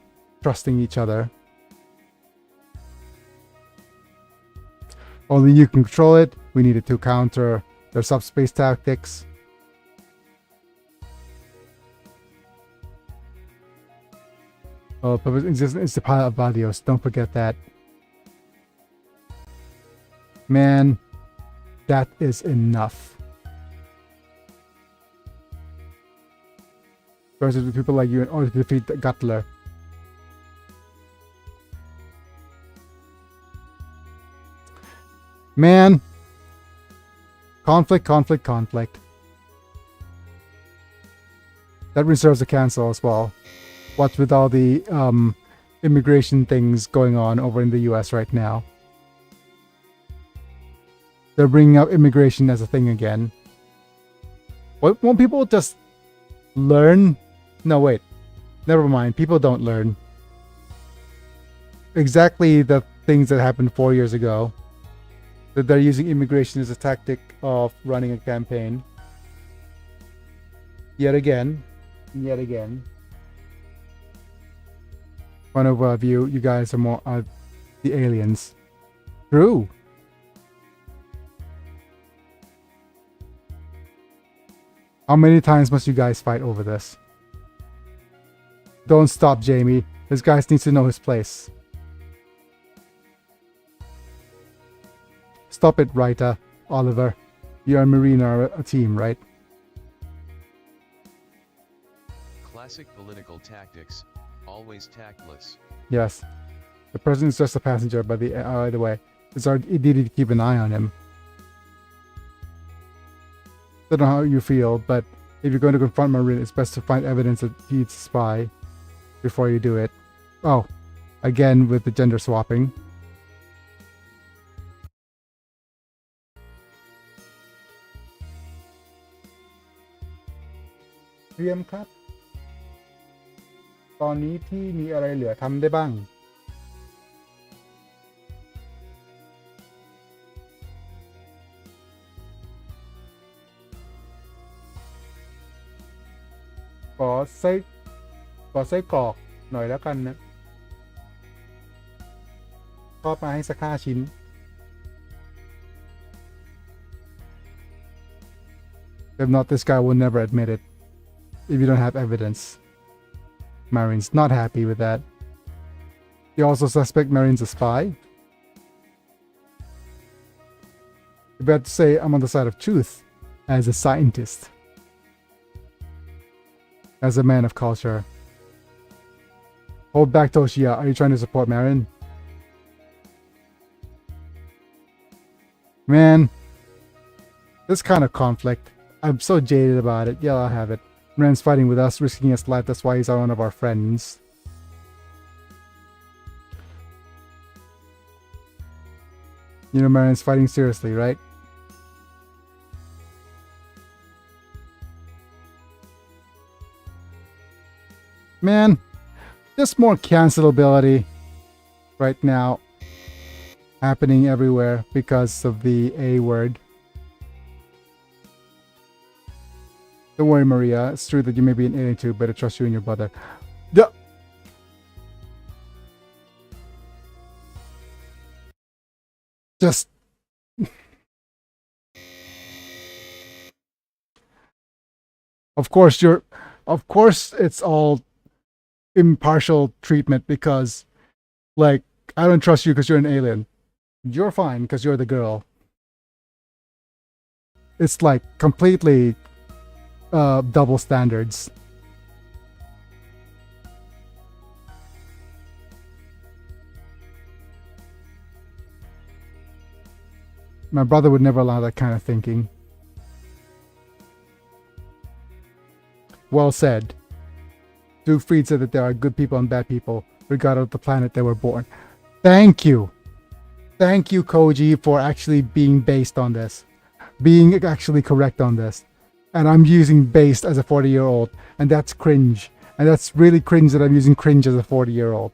trusting each other. Only you can control it. We needed to counter their subspace tactics. Oh, purpose existence is the pilot of Baldios. Don't forget that. Man, that is enough. Versus people like you in order to defeat the Guttler. Man. Conflict. That reserves a cancel as well. What's with all the immigration things going on over in the US right now? They're bringing up immigration as a thing again. Won't people just learn? No, wait. Never mind. People don't learn. Exactly the things that happened 4 years ago. That they're using immigration as a tactic of running a campaign. Yet again. Point of view, you guys are more the aliens. True. How many times must you guys fight over this? Don't stop, Jamie. This guy needs to know his place. Stop it, Rita. Oliver. You and Marina are a team, right? Classic political tactics. Always tactless. Yes. The president is just a passenger, but either way, it's our duty to keep an eye on him. I don't know how you feel, but if you're going to confront Marin, it's best to find evidence that he's a spy before you do it. Oh, again with the gender swapping. PM ครับ ตอนนี้ที่มีอะไรเหลือทำได้บ้าง ผ ขอไส้ขอไส้กรอกหน่อยแล้วกันนะทอดมาให้สัก5 ชิ้น If not, this guy will never admit it. If you don't have evidence. Marin's not happy with that. You also suspect Marin's a spy? You better say I'm on the side of truth as a scientist. As a man of culture. Hold back, Toshia. Are you trying to support Marin? Man, this kind of conflict. I'm so jaded about it. Yeah, I'll have it. Marin's fighting with us, risking his life. That's why he's one of our friends. You know Marin's fighting seriously, right? Man, there's more cancelability right now happening everywhere because of the A word. Don't worry, Maria. It's true that you may be an alien too, but I trust you and your brother. Duh. Just... Of course, it's all impartial treatment because, like, I don't trust you because you're an alien. You're fine because you're the girl. It's like completely double standards. My brother would never allow that kind of thinking. Well said. Duke Fried said that there are good people and bad people, regardless of the planet they were born. Thank you. Thank you, Koji, for actually being based on this. Being actually correct on this. And I'm using based as a 40-year-old. And that's cringe. And that's really cringe that I'm using cringe as a 40-year-old.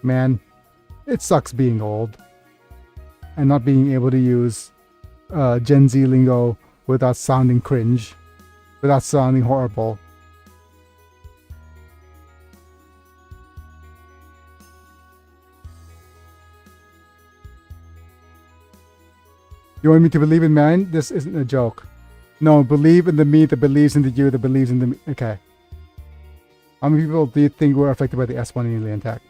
Man, it sucks being old. And not being able to use Gen Z lingo without sounding cringe. Without sounding horrible. You want me to believe in man? This isn't a joke. No, believe in the me that believes in the you that believes in the me. Okay. How many people do you think were affected by the S1 alien attack?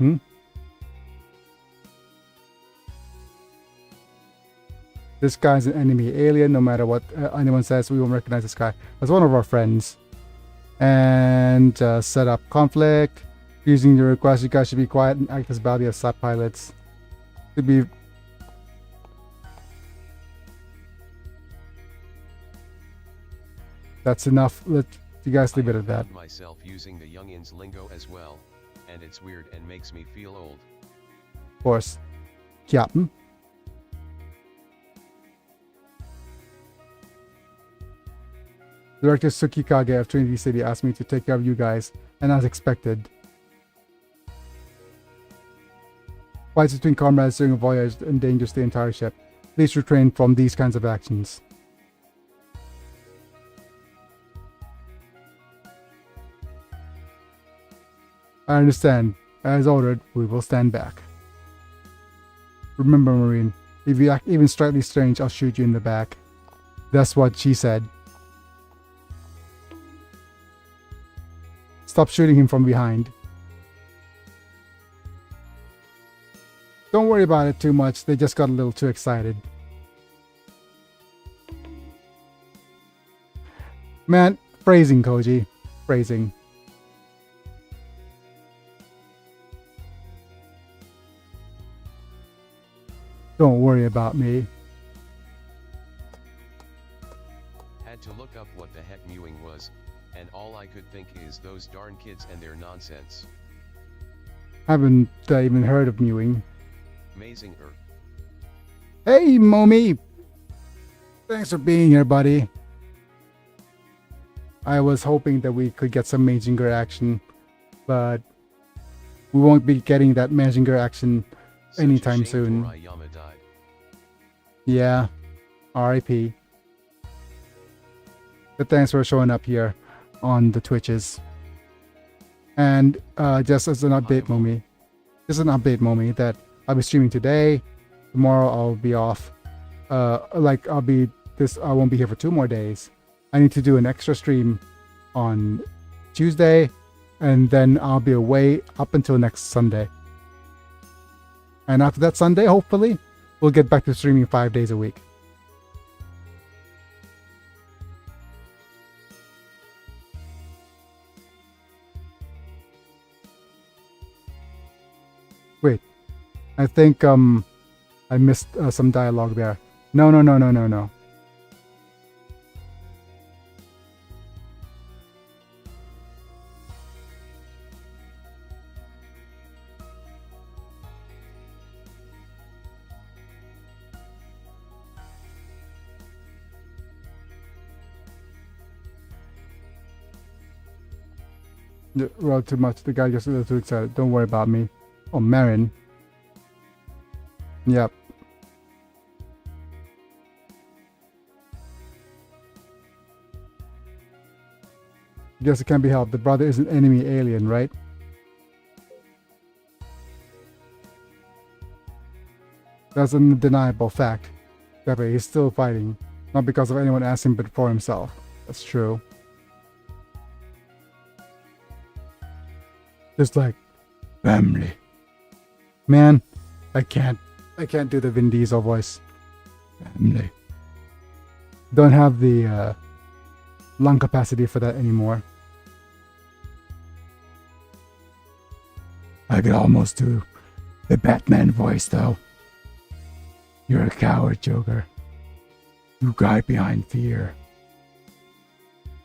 This guy's an enemy alien. No matter what anyone says, we won't recognize this guy as one of our friends. And set up conflict. Using your request, you guys should be quiet and act as badly as sub pilots. To be... That's enough. Let you guys leave it at that. Myself using the youngins lingo as well, and it's weird and makes me feel old. Of course. Captain. Director Tsukikage of Trinity City asked me to take care of you guys, and as expected. Fights between comrades during a voyage endangers the entire ship. Please refrain from these kinds of actions. I understand. As ordered, we will stand back. Remember, Marine, if you act even slightly strange, I'll shoot you in the back. That's what she said. Stop shooting him from behind. Don't worry about it too much, they just got a little too excited. Man, phrasing, Koji. Phrasing. Don't worry about me. Had to look up what the heck mewing was, and all I could think is those darn kids and their nonsense. Haven't even heard of mewing. Amazing. Hey, Momi! Thanks for being here, buddy. I was hoping that we could get some Mazinger action, but we won't be getting that Mazinger action anytime soon. Yeah, R.I.P. But thanks for showing up here on the Twitches. And just as an update, Momi. Just an update, Momi, that I'll be streaming today. Tomorrow I'll be off. I won't be here for 2 more days. I need to do an extra stream on Tuesday, and then I'll be away up until next Sunday. And after that Sunday, hopefully, we'll get back to streaming 5 days a week. Wait, I think I missed some dialogue there. No. Well, too much. The guy gets a little too excited. Don't worry about me. Oh, Marin. Yep. Guess it can't be helped. The brother is an enemy alien, right? That's an undeniable fact. That way, he's still fighting. Not because of anyone asking, but for himself. That's true. Just like family. Man, I can't do the Vin Diesel voice. Family. Don't have the lung capacity for that anymore. I could almost do the Batman voice though. You're a coward, Joker. You guide behind fear.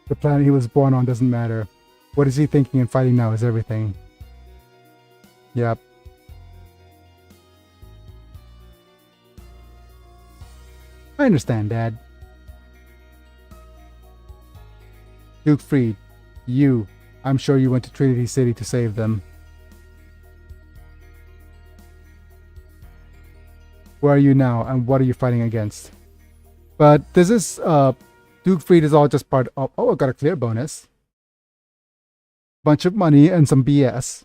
The planet he was born on doesn't matter. What is he thinking and fighting now is everything. Yep. I understand, Dad. Duke Freed, I'm sure you went to Trinity City to save them. Where are you now, and what are you fighting against? But this is, Duke Freed is all just part of, oh, I got a clear bonus. Bunch of money and some BS.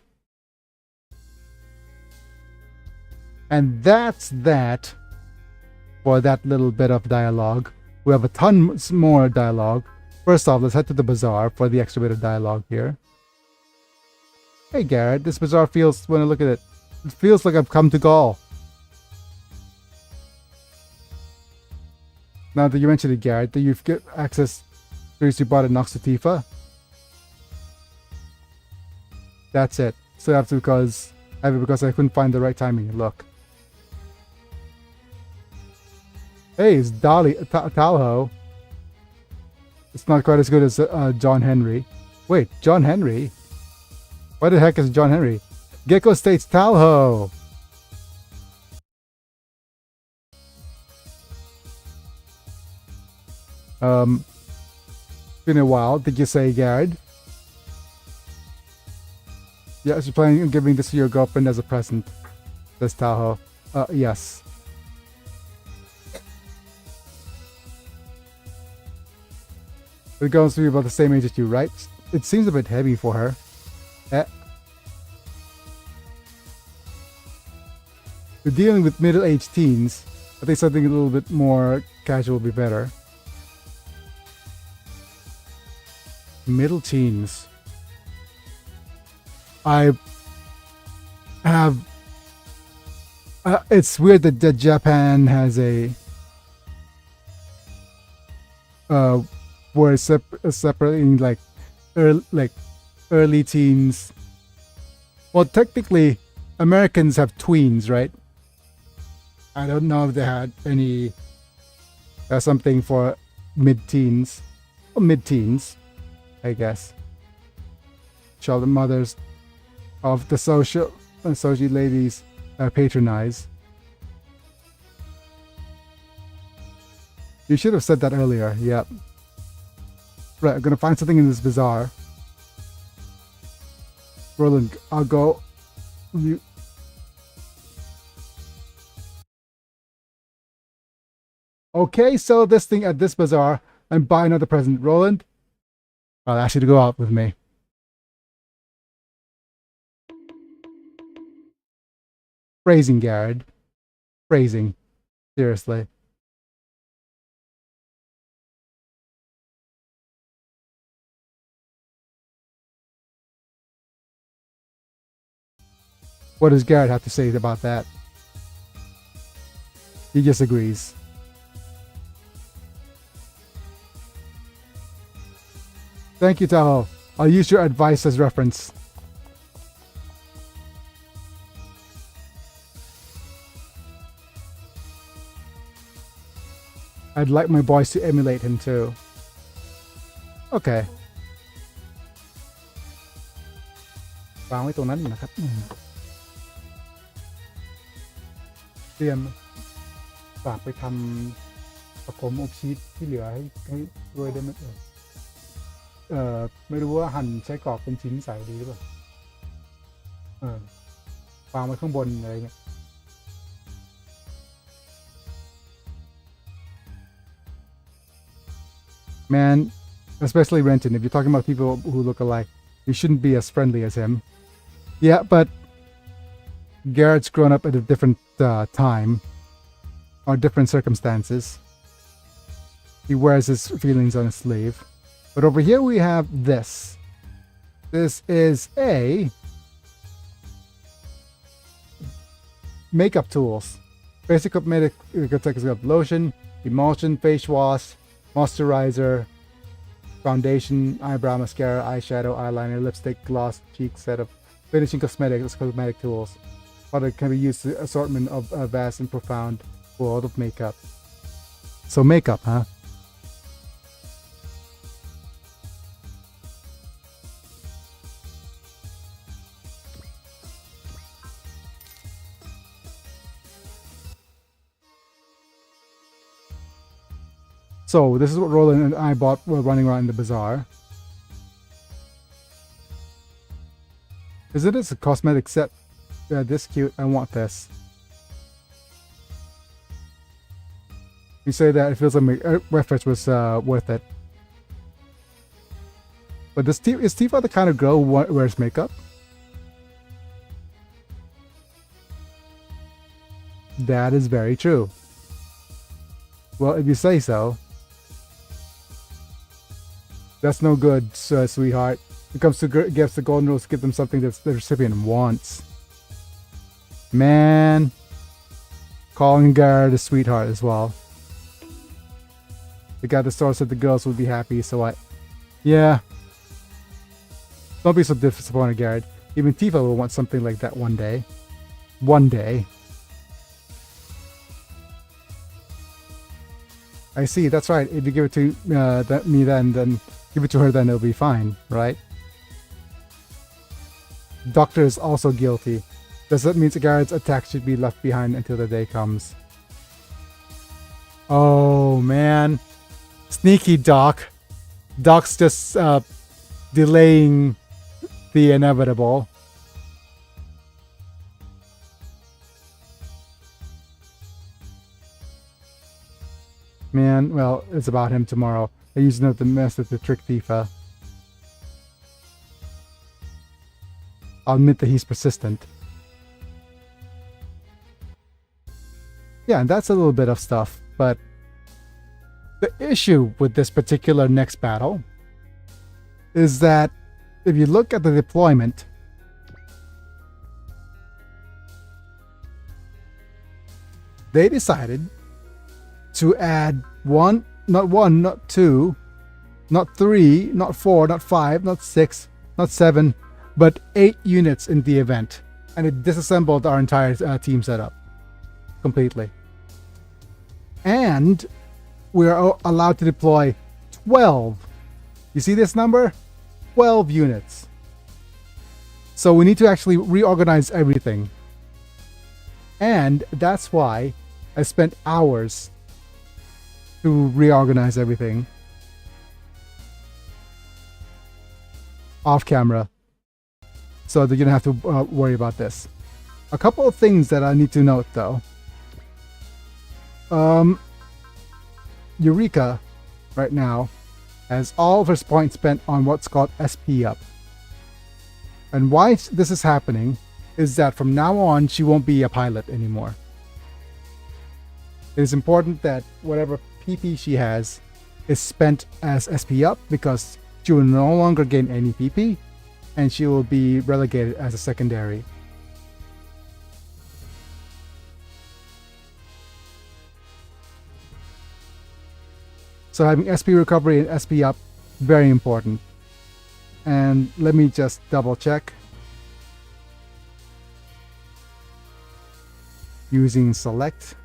And that's that for that little bit of dialogue. We have a ton more dialogue. First off, let's head to the bazaar for the extra bit of dialogue here. Hey Garrett, this bazaar feels, when I look at it, it feels like I've come to Gaul. Now that you mentioned it, Garrett, that you've got access to you bought at Nox Tifa. That's it. So I have to because I couldn't find the right timing. Look. Hey, it's Talho. It's not quite as good as John Henry. Wait, John Henry? What the heck is John Henry? Gecko State's Talho! Been a while, did you say, Garrett? Yes, you're planning on giving this to your girlfriend as a present. Says Talho. Yes. The girl's to be about the same age as you, right? It seems a bit heavy for her. We're dealing with middle-aged teens. I think something a little bit more casual would be better. Middle teens. I have... it's weird that Japan has a... where separating like early teens. Well, technically, Americans have tweens, right? I don't know if they had any something for mid-teens or mid-teens, I guess. Shall the mothers of the social ladies patronize? You should have said that earlier. Yep. Right, I'm gonna find something in this bazaar. Roland, I'll go. You. Okay, so this thing at this bazaar and buy another present. Roland, I'll ask you to go out with me. Phrasing, Garrett. Phrasing. Seriously. What does Garrett have to say about that? He disagrees. Thank you, Tahoe. I'll use your advice as reference. I'd like my boys to emulate him too. Okay. วางไว้ตรงนั้นนะครับเตรียมฝากไปทำประกมอบชีสที่เหลือให้ด้วยได้ไหมไม่รู้ว่าหั่นใช้กรอบเป็นชิ้นใส่ดีหรือเปล่าวางไว้ข้างบนอะไรเงี้ย Man, especially Renton, if you're talking about people who look alike, you shouldn't be as friendly as him. Yeah, but Garrett's grown up at a different time or different circumstances. He wears his feelings on his sleeve. But over here we have this. This is a makeup tools. Basic cosmetic lotion, emulsion, face wash, moisturizer, foundation, eyebrow, mascara, eyeshadow, eyeliner, lipstick, gloss, cheek setup, finishing cosmetics, cosmetic tools. Product can be used to assortment of a vast and profound world of makeup. So makeup, huh? So this is what Roland and I bought while running around in the bazaar. Isn't this a cosmetic set? Yeah, this cute. I want this. You say that it feels like my reference was worth it. But is Tifa the kind of girl who wears makeup? That is very true. Well, if you say so. That's no good, sweetheart. When it comes to gifts, the golden rules give them something that the recipient wants. Man. Calling Garrett a sweetheart as well. The guy at the store said the girls would be happy, so I... Yeah. Don't be so disappointed, Garrett. Even Tifa will want something like that one day. One day. I see, that's right. If you give it to me then give it to her, then it'll be fine, right? Doctor is also guilty. Does that mean Garrett's attack should be left behind until the day comes? Oh, man. Sneaky Doc. Doc's just delaying the inevitable. Man, well, it's about him tomorrow. I used the method to trick Tifa. I'll admit that he's persistent. Yeah, and that's a little bit of stuff, but the issue with this particular next battle is that if you look at the deployment, they decided to add not one, not two, not three, not four, not five, not six, not seven, but 8 units in the event. And it disassembled our entire team setup completely. And we are allowed to deploy 12. You see this number? 12 units. So we need to actually reorganize everything. And that's why I spent hours to reorganize everything off camera, so that you don't have to worry about this. A couple of things that I need to note though. Eureka, right now has all of his points spent on what's called SP up. And why this is happening is that from now on, she won't be a pilot anymore. It is important that whatever PP she has is spent as SP up, because she will no longer gain any PP and she will be relegated as a secondary. So having SP recovery and SP up, very important. And let me just double check. Using select.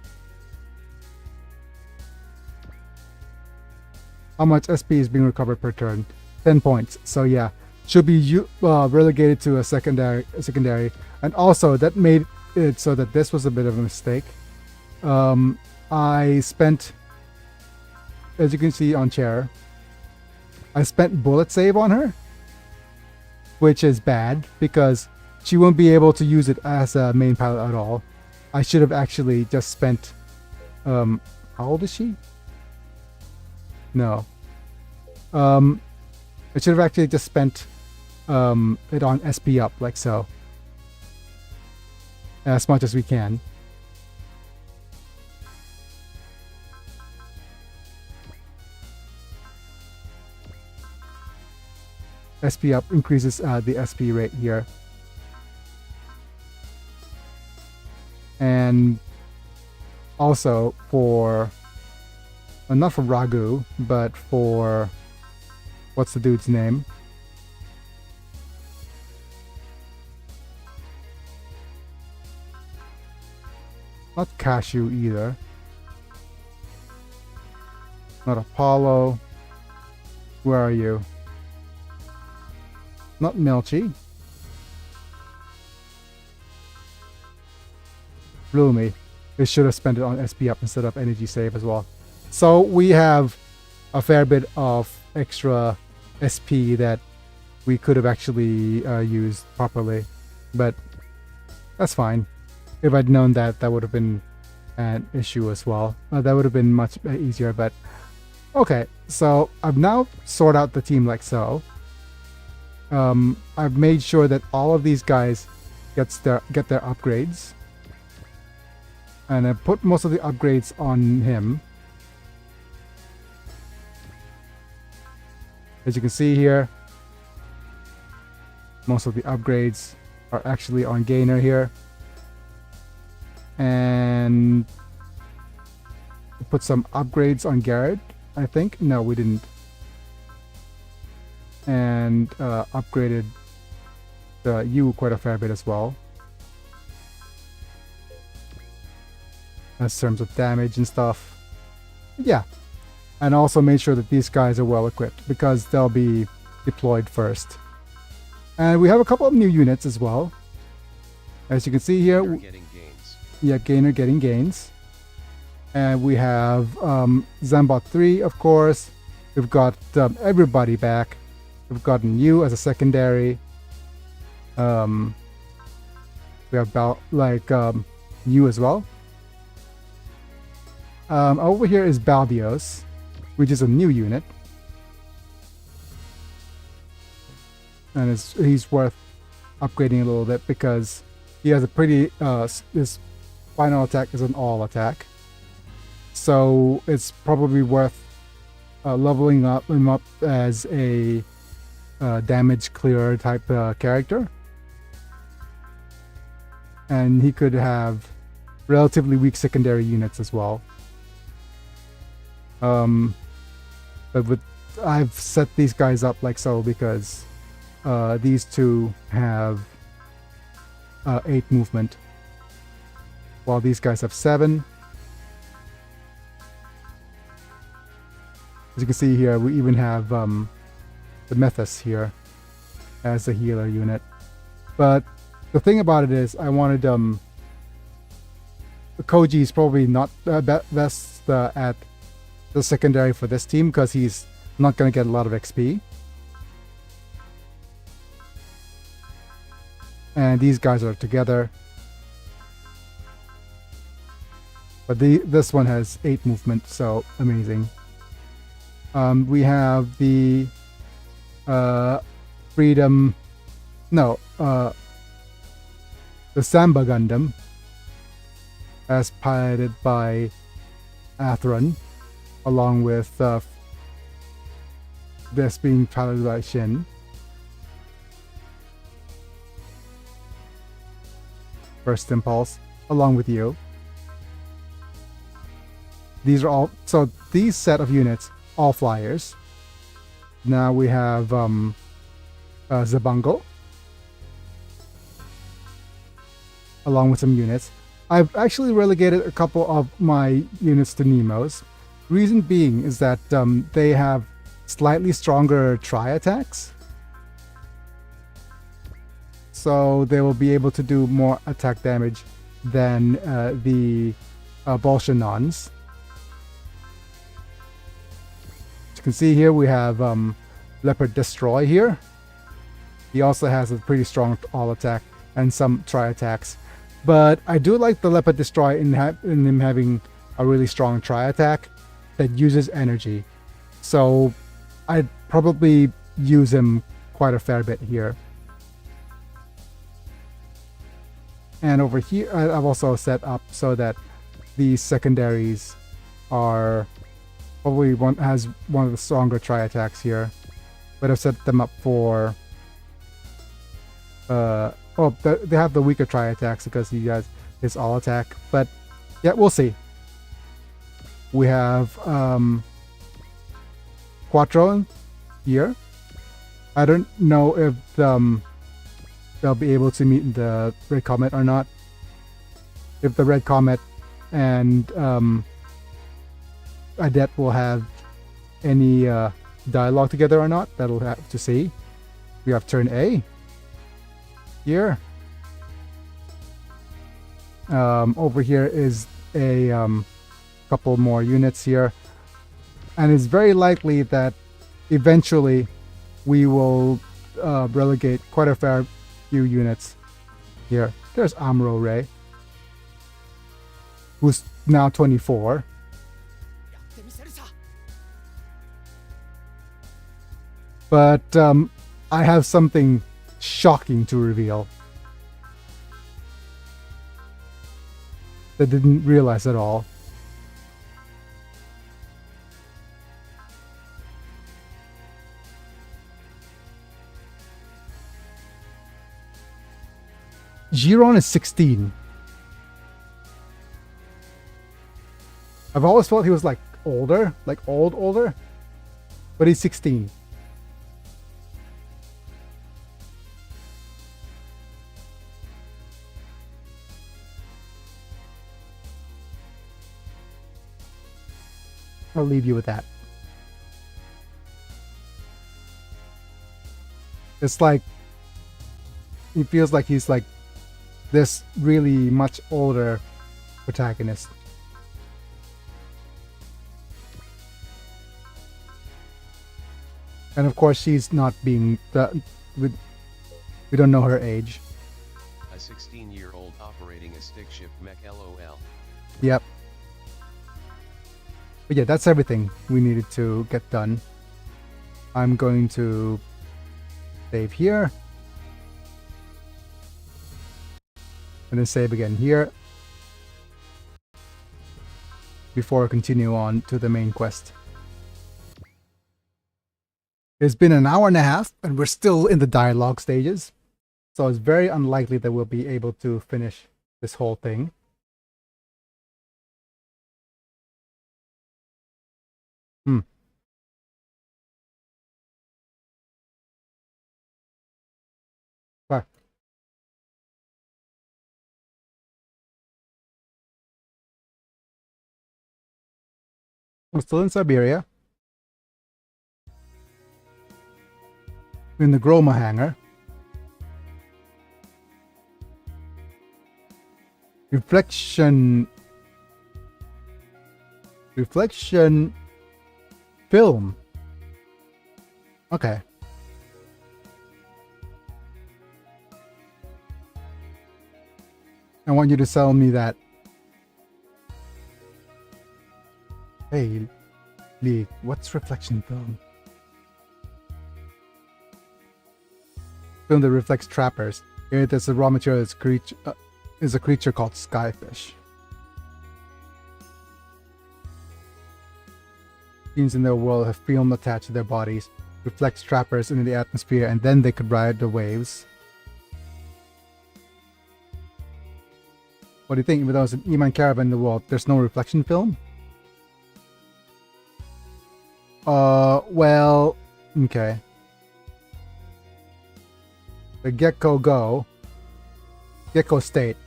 How much SP is being recovered per turn? 10 points. So yeah, should be relegated to a secondary. And also that made it so that this was a bit of a mistake. I spent, as you can see on chair, I spent bullet save on her, which is bad because she won't be able to use it as a main pilot at all. I should have actually just spent, how old is she? No. I should have actually just spent it on SP up, like so. As much as we can. SP up increases the SP rate here. And also for, not for Ragu, but for, what's the dude's name? Not Cashew either. Not Apollo. Where are you? Not Melchi. Bloomy. They should have spent it on SP up instead of energy save as well. So we have a fair bit of extra SP that we could have actually used properly, but that's fine. If I'd known that, that would have been an issue as well. That would have been much easier, but okay. So I've now sorted out the team like so. I've made sure that all of these guys get their upgrades, and I put most of the upgrades on him. As you can see here, most of the upgrades are actually on Gainer here. And put some upgrades on Garrett, I think. No, we didn't. And upgraded the U quite a fair bit as well. As terms of damage and stuff. Yeah. And also made sure that these guys are well equipped because they'll be deployed first. And we have a couple of new units as well. As you can see here, Gainer getting gains. And we have Zambot 3, of course. We've got everybody back. We've gotten you as a secondary. We have you as well. Over here is Balbios, which is a new unit. And he's worth upgrading a little bit because he has a pretty, his final attack is an all attack. So it's probably worth leveling him up as a damage clearer type character. And he could have relatively weak secondary units as well. But I've set these guys up like so because these two have 8 movement, while these guys have 7. As you can see here, we even have the Methus here as a healer unit. But the thing about it is, I wanted Koji is probably not best at the secondary for this team because he's not going to get a lot of XP. And these guys are together. But this one has 8 movement, so amazing. We have the Freedom, no, the Samba Gundam, as piloted by Atheron, along with this being piloted by Shin. First Impulse, along with you. These are all, so these set of units, all flyers. Now we have Zabungo, along with some units. I've actually relegated a couple of my units to Nemos. Reason being is that they have slightly stronger tri-attacks. So they will be able to do more attack damage than the Bolshanons. As you can see here, we have Leopard Destroy here. He also has a pretty strong all attack and some tri-attacks. But I do like the Leopard Destroy in him having a really strong tri-attack that uses energy. So I'd probably use him quite a fair bit here. And over here, I've also set up so that the secondaries are probably has one of the stronger tri-attacks here. But I've set them up for they have the weaker tri-attacks because he has his all attack. But yeah, we'll see. We have Quattro here. I don't know if they'll be able to meet the Red Comet or not. If the Red Comet and Adet will have any dialogue together or not, that'll have to see. We have turn A here. Over here is a couple more units here, and it's very likely that eventually we will relegate quite a fair few units here. There's Amuro Ray, who's now 24. But I have something shocking to reveal that I didn't realize at all. Giron is 16. I've always thought he was like older, like older, but he's 16. I'll leave you with that. It's like he feels like he's like this really much older protagonist. And of course, she's not being we don't know her age. A 16-year-old operating a stick shift mech, LOL. Yep. But yeah, that's everything we needed to get done. I'm going to save here. And then save again here. Before I continue on to the main quest. It's been an hour and a half and we're still in the dialogue stages. So it's very unlikely that we'll be able to finish this whole thing. Fuck. I'm still in Siberia. In the Groma hangar. Reflection film. Okay. I want you to sell me that. Hey, League. What's reflection film? Film that reflects trappers. Here there's a raw material is a creature called Skyfish. Beings in their world have film attached to their bodies, reflects trappers in the atmosphere, and then they could ride the waves. What do you think? Even though it's an Iman caravan in the world, there's no reflection film? Well, okay. The Gecko State.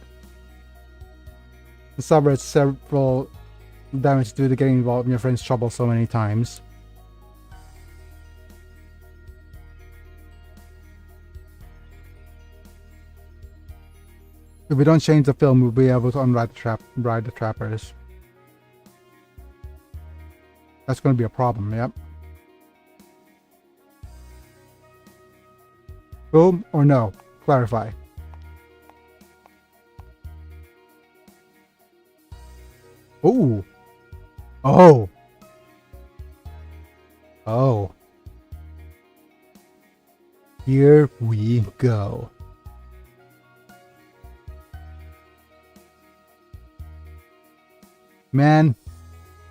The suffered several damage due to getting involved in your friend's trouble so many times. If we don't change the film, we'll be able to unride the trappers. That's going to be a problem, yep. Boom or no? Clarify. Ooh. Oh. Oh. Here we go. Man,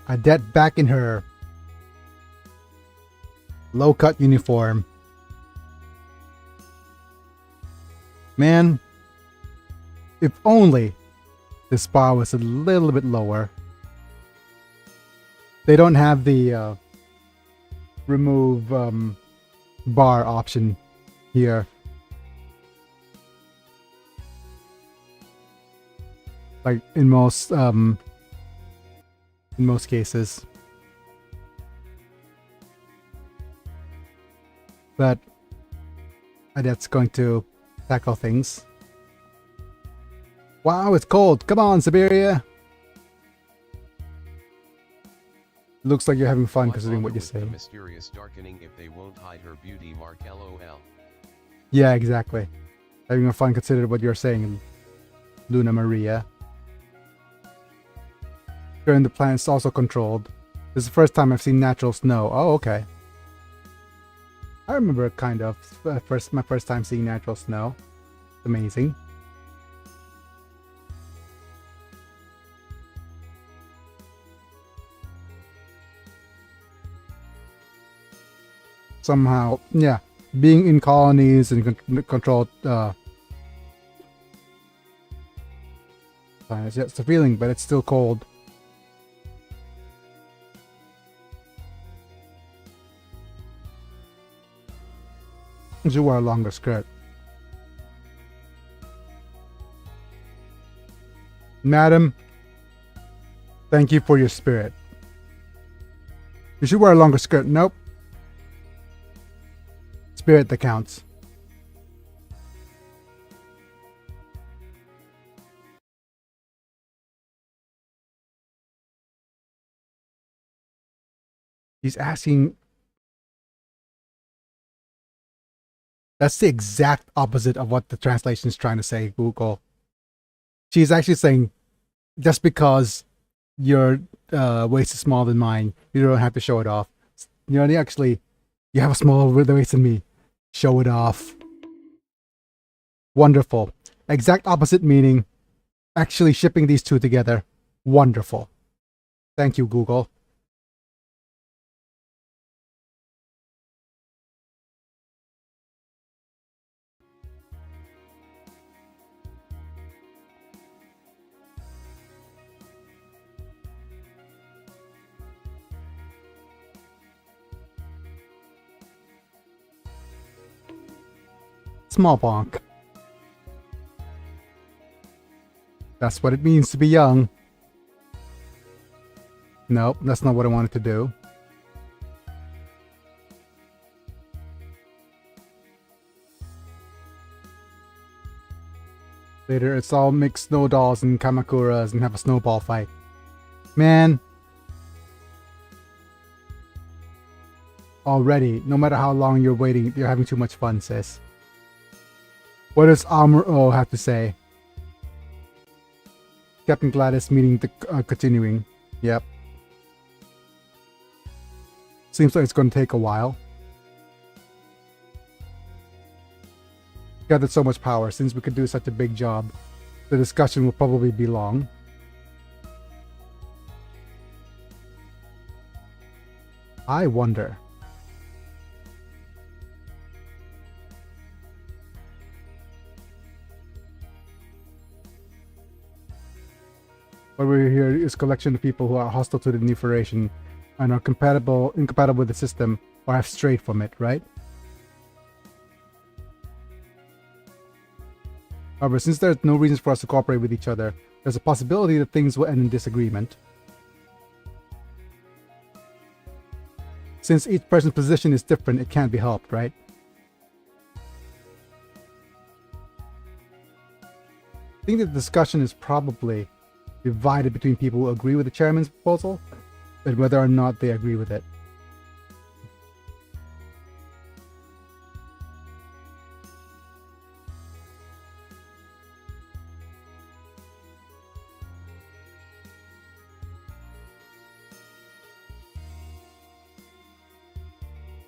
Adet back in her low-cut uniform. Man, if only this bar was a little bit lower. They don't have the remove bar option here. Like in most cases. But that's going to tackle things. Wow, it's cold. Come on, Siberia. Looks like you're having fun considering what you say. The mysterious darkening if they won't hide her beauty mark LOL. Yeah, exactly. Having fun considering what you're saying, Luna Maria. During the planet's also controlled. This is the first time I've seen natural snow. Oh, okay. I remember kind of my first time seeing natural snow. It's amazing. Somehow, yeah, being in colonies and controlled planets. Yeah, it's a feeling, but it's still cold. You should wear a longer skirt. Madam, thank you for your spirit. You should wear a longer skirt. Nope. Spirit that counts. He's asking. That's the exact opposite of what the translation is trying to say, Google. She's actually saying, just because your waist is smaller than mine, you don't have to show it off. You know, you have a smaller waist than me. Show it off. Wonderful. Exact opposite meaning. Actually shipping these two together. Wonderful. Thank you, Google. Small bonk. That's what it means to be young. Nope, that's not what I wanted to do. Later, it's all mixed snow dolls and kamakuras and have a snowball fight. Man. Already, no matter how long you're waiting, you're having too much fun, sis. What does Amuro have to say? Captain Gladys meeting the continuing. Yep. Seems like it's going to take a while. Gathered so much power. Since we could do such a big job, the discussion will probably be long. I wonder. What we hear is a collection of people who are hostile to the new federation and are incompatible with the system or have strayed from it, right? However, since there's no reasons for us to cooperate with each other, there's a possibility that things will end in disagreement. Since each person's position is different, it can't be helped, right? I think the discussion is probably divided between people who agree with the chairman's proposal and whether or not they agree with it.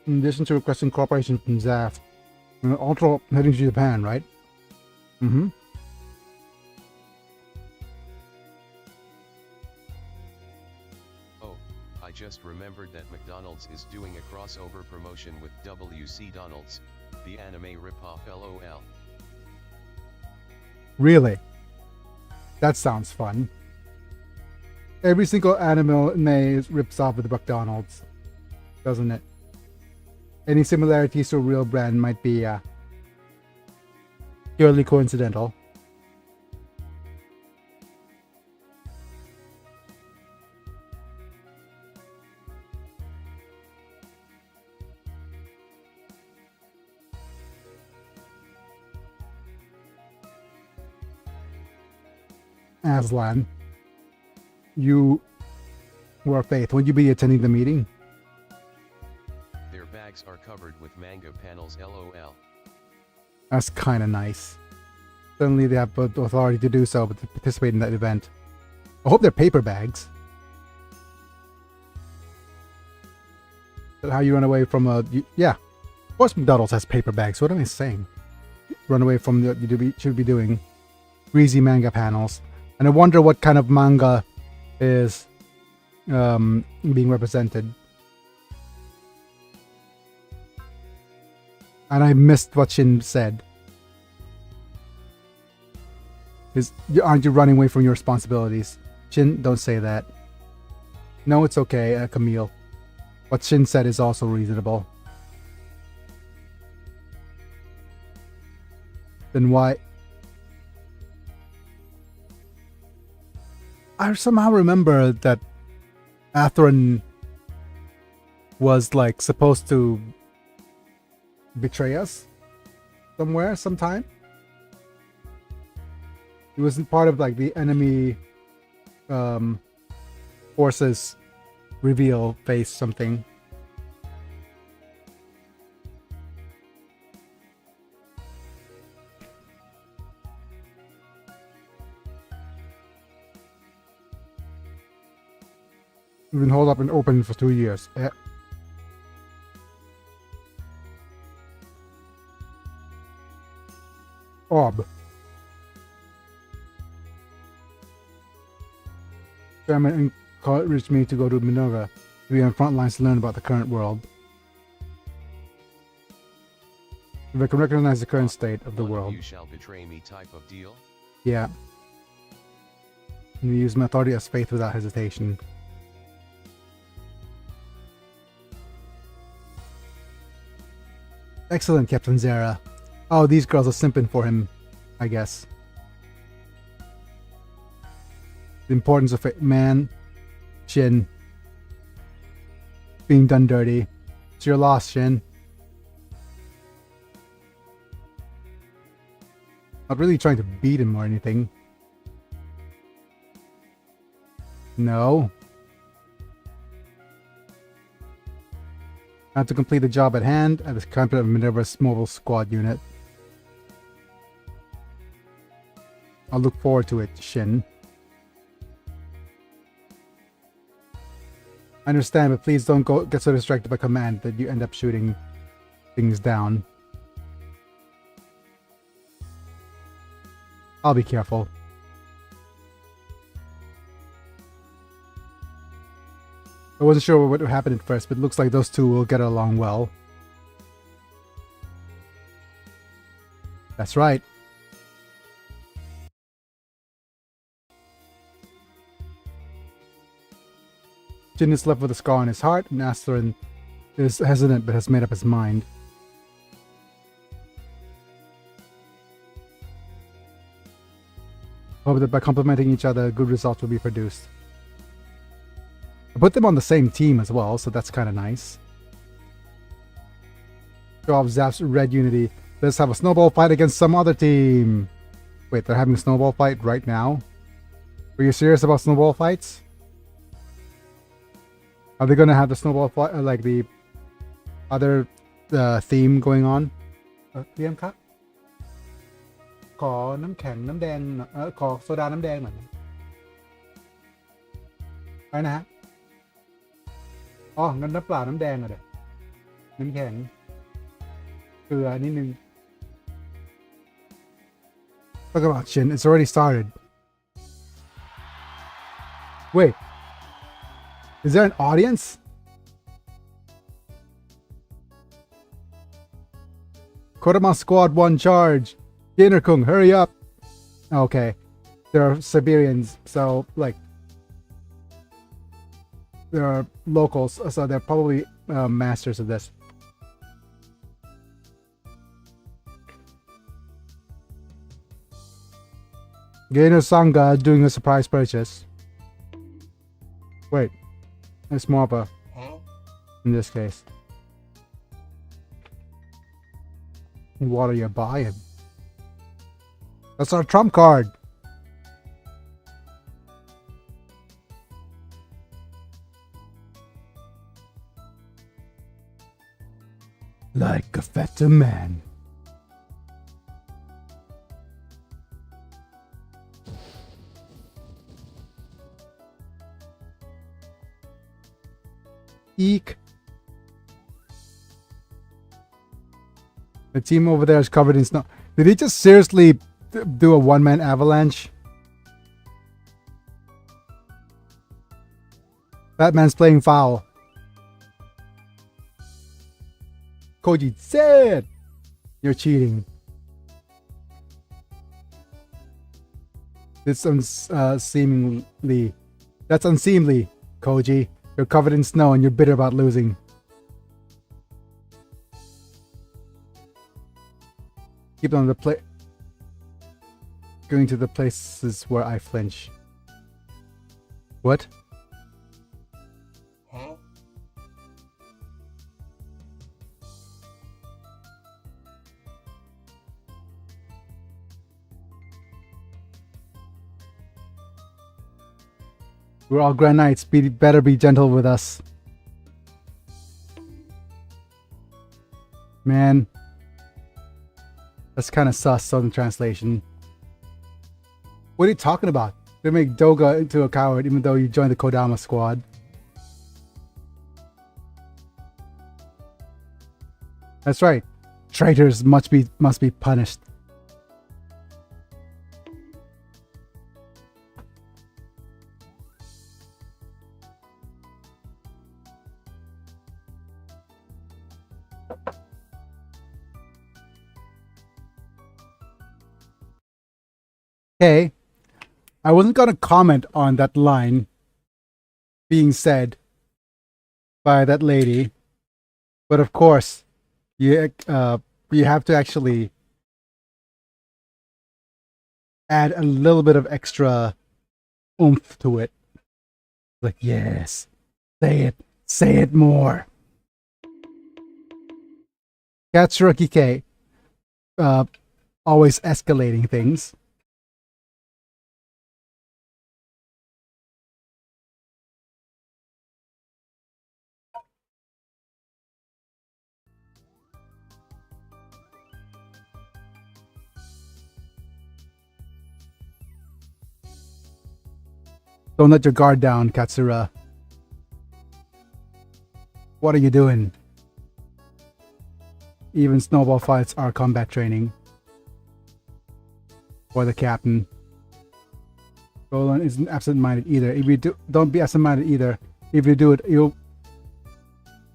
In addition to requesting cooperation from Zaft, also heading to Japan, right? Mm-hmm. Oh, I just remembered that McDonald's is doing a crossover promotion with WC Donald's, the anime ripoff LOL. Really? That sounds fun. Every single anime rips off with McDonald's, doesn't it? Any similarities to a real brand might be purely coincidental. Aslan, you were Faith. Would you be attending the meeting? Their bags are covered with manga panels LOL. That's kind of nice. Suddenly they have the authority to do so, but to participate in that event. I hope they're paper bags. But how you run away from a... yeah. Of course McDonald's has paper bags. What am I saying? Run away from what you should be doing. Greasy manga panels. And I wonder what kind of manga is being represented. And I missed what Shin said. Aren't you running away from your responsibilities? Shin, don't say that. No, it's okay, Camille. What Shin said is also reasonable. Then why? I somehow remember that Atheron was like supposed to betray us somewhere, sometime. He wasn't part of like the enemy forces reveal face something. We've been holed up and open for 2 years. Orb. Chairman encouraged me to go to Minerva to be on front lines to learn about the current world. If I can recognize the current state of the world. You shall betray me type of deal? Yeah. And we use my authority as faith without hesitation. Excellent, Captain Zara. Oh, these girls are simping for him, I guess. The importance of it. Man, Shin. Being done dirty. It's your loss, Shin. Not really trying to beat him or anything. No. I have to complete the job at hand at the captain of Minerva's mobile squad unit. I'll look forward to it, Shin. I understand, but please don't get so distracted by command that you end up shooting things down. I'll be careful. I wasn't sure what would happen at first, but it looks like those two will get along well. That's right. Jin is left with a scar on his heart, and Asterin is hesitant but has made up his mind. Hope that by complementing each other, good results will be produced. I put them on the same team as well, so that's kind of nice. Show off Zap's red unity. Let's have a snowball fight against some other team. Wait, they're having a snowball fight right now? Are you serious about snowball fights? Are they gonna have the snowball fight, like the other theme going on? เตรียมครับ ขอน้ำแข็งน้ำแดงขอโซดาน้ำแดงหน่อยไปนะฮะอ๋องั้นน้ำเปล่าน้ำแดงอ่ะเดี๋ยวน้ำแข็งเกลือนิดนึง Talk about Shin, it's already started. Wait, is there an audience? Kodama Squad 1 charge. Gainer-kun, hurry up. Okay, they're Siberians, so like they're locals, so they're probably masters of this. Gainer Sangha doing a surprise purchase. Wait, it's Marpa in this case. What are you buying? That's our trump card. Like a fatter man. Eek. The team over there is covered in snow. Did he just seriously do a one-man avalanche? Batman's playing foul. Koji said you're cheating. That's unseemly, Koji. You're covered in snow and you're bitter about losing. Keep on the going to the places where I flinch. What? Huh? We're all Grand Knights. Better be gentle with us. Man. That's kind of sus on the translation. What are you talking about? They make Doga into a coward even though you joined the Kodama squad. That's right. Traitors must be punished. Okay, I wasn't going to comment on that line being said by that lady, but of course, you have to actually add a little bit of extra oomph to it. Like, yes, say it more. Katsuragi K, always escalating things. Don't let your guard down, Katsura. What are you doing? Even snowball fights are combat training. For the captain. Roland isn't absent-minded either. If you don't be absent-minded either. If you do it, you'll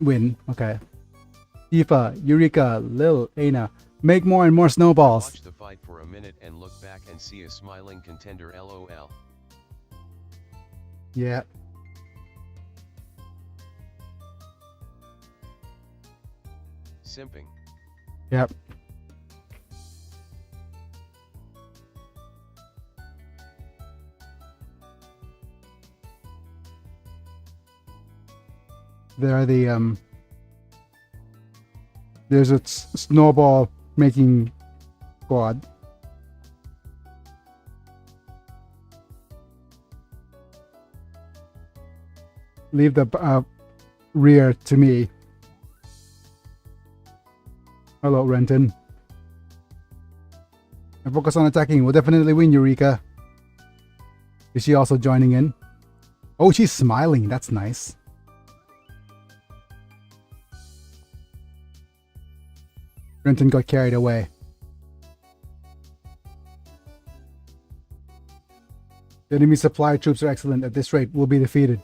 win. Okay. Tifa, Eureka, Lil, Aina. Make more and more snowballs. Watch the fight for a minute and look back and see a smiling contender LOL. Yeah. Simping. Yep. There are the there's a snowball making squad. Leave the rear to me. Hello, Renton. And focus on attacking. We'll definitely win, Eureka. Is she also joining in? Oh, she's smiling. That's nice. Renton got carried away. The enemy supply troops are excellent. At this rate, we'll be defeated.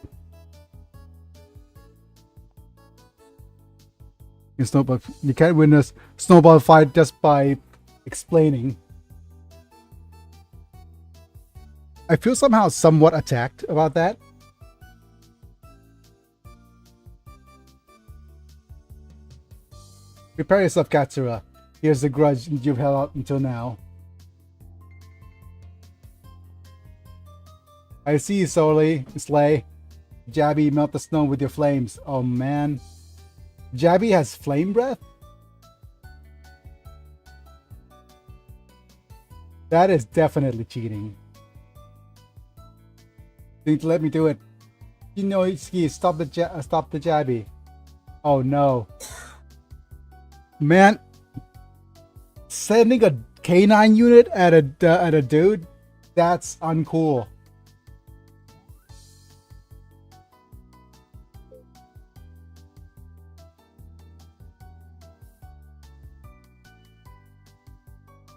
You can't win a snowball fight just by explaining. I feel somehow somewhat attacked about that. Prepare yourself, Katsura. Here's the grudge you've held out until now. I see you, Slay. Jabby, melt the snow with your flames. Oh man. Jabby has flame breath? That is definitely cheating. Think let me do it. You know, Itsuki, stop the Jabby. Oh no. Man, sending a K9 unit at a dude, that's uncool.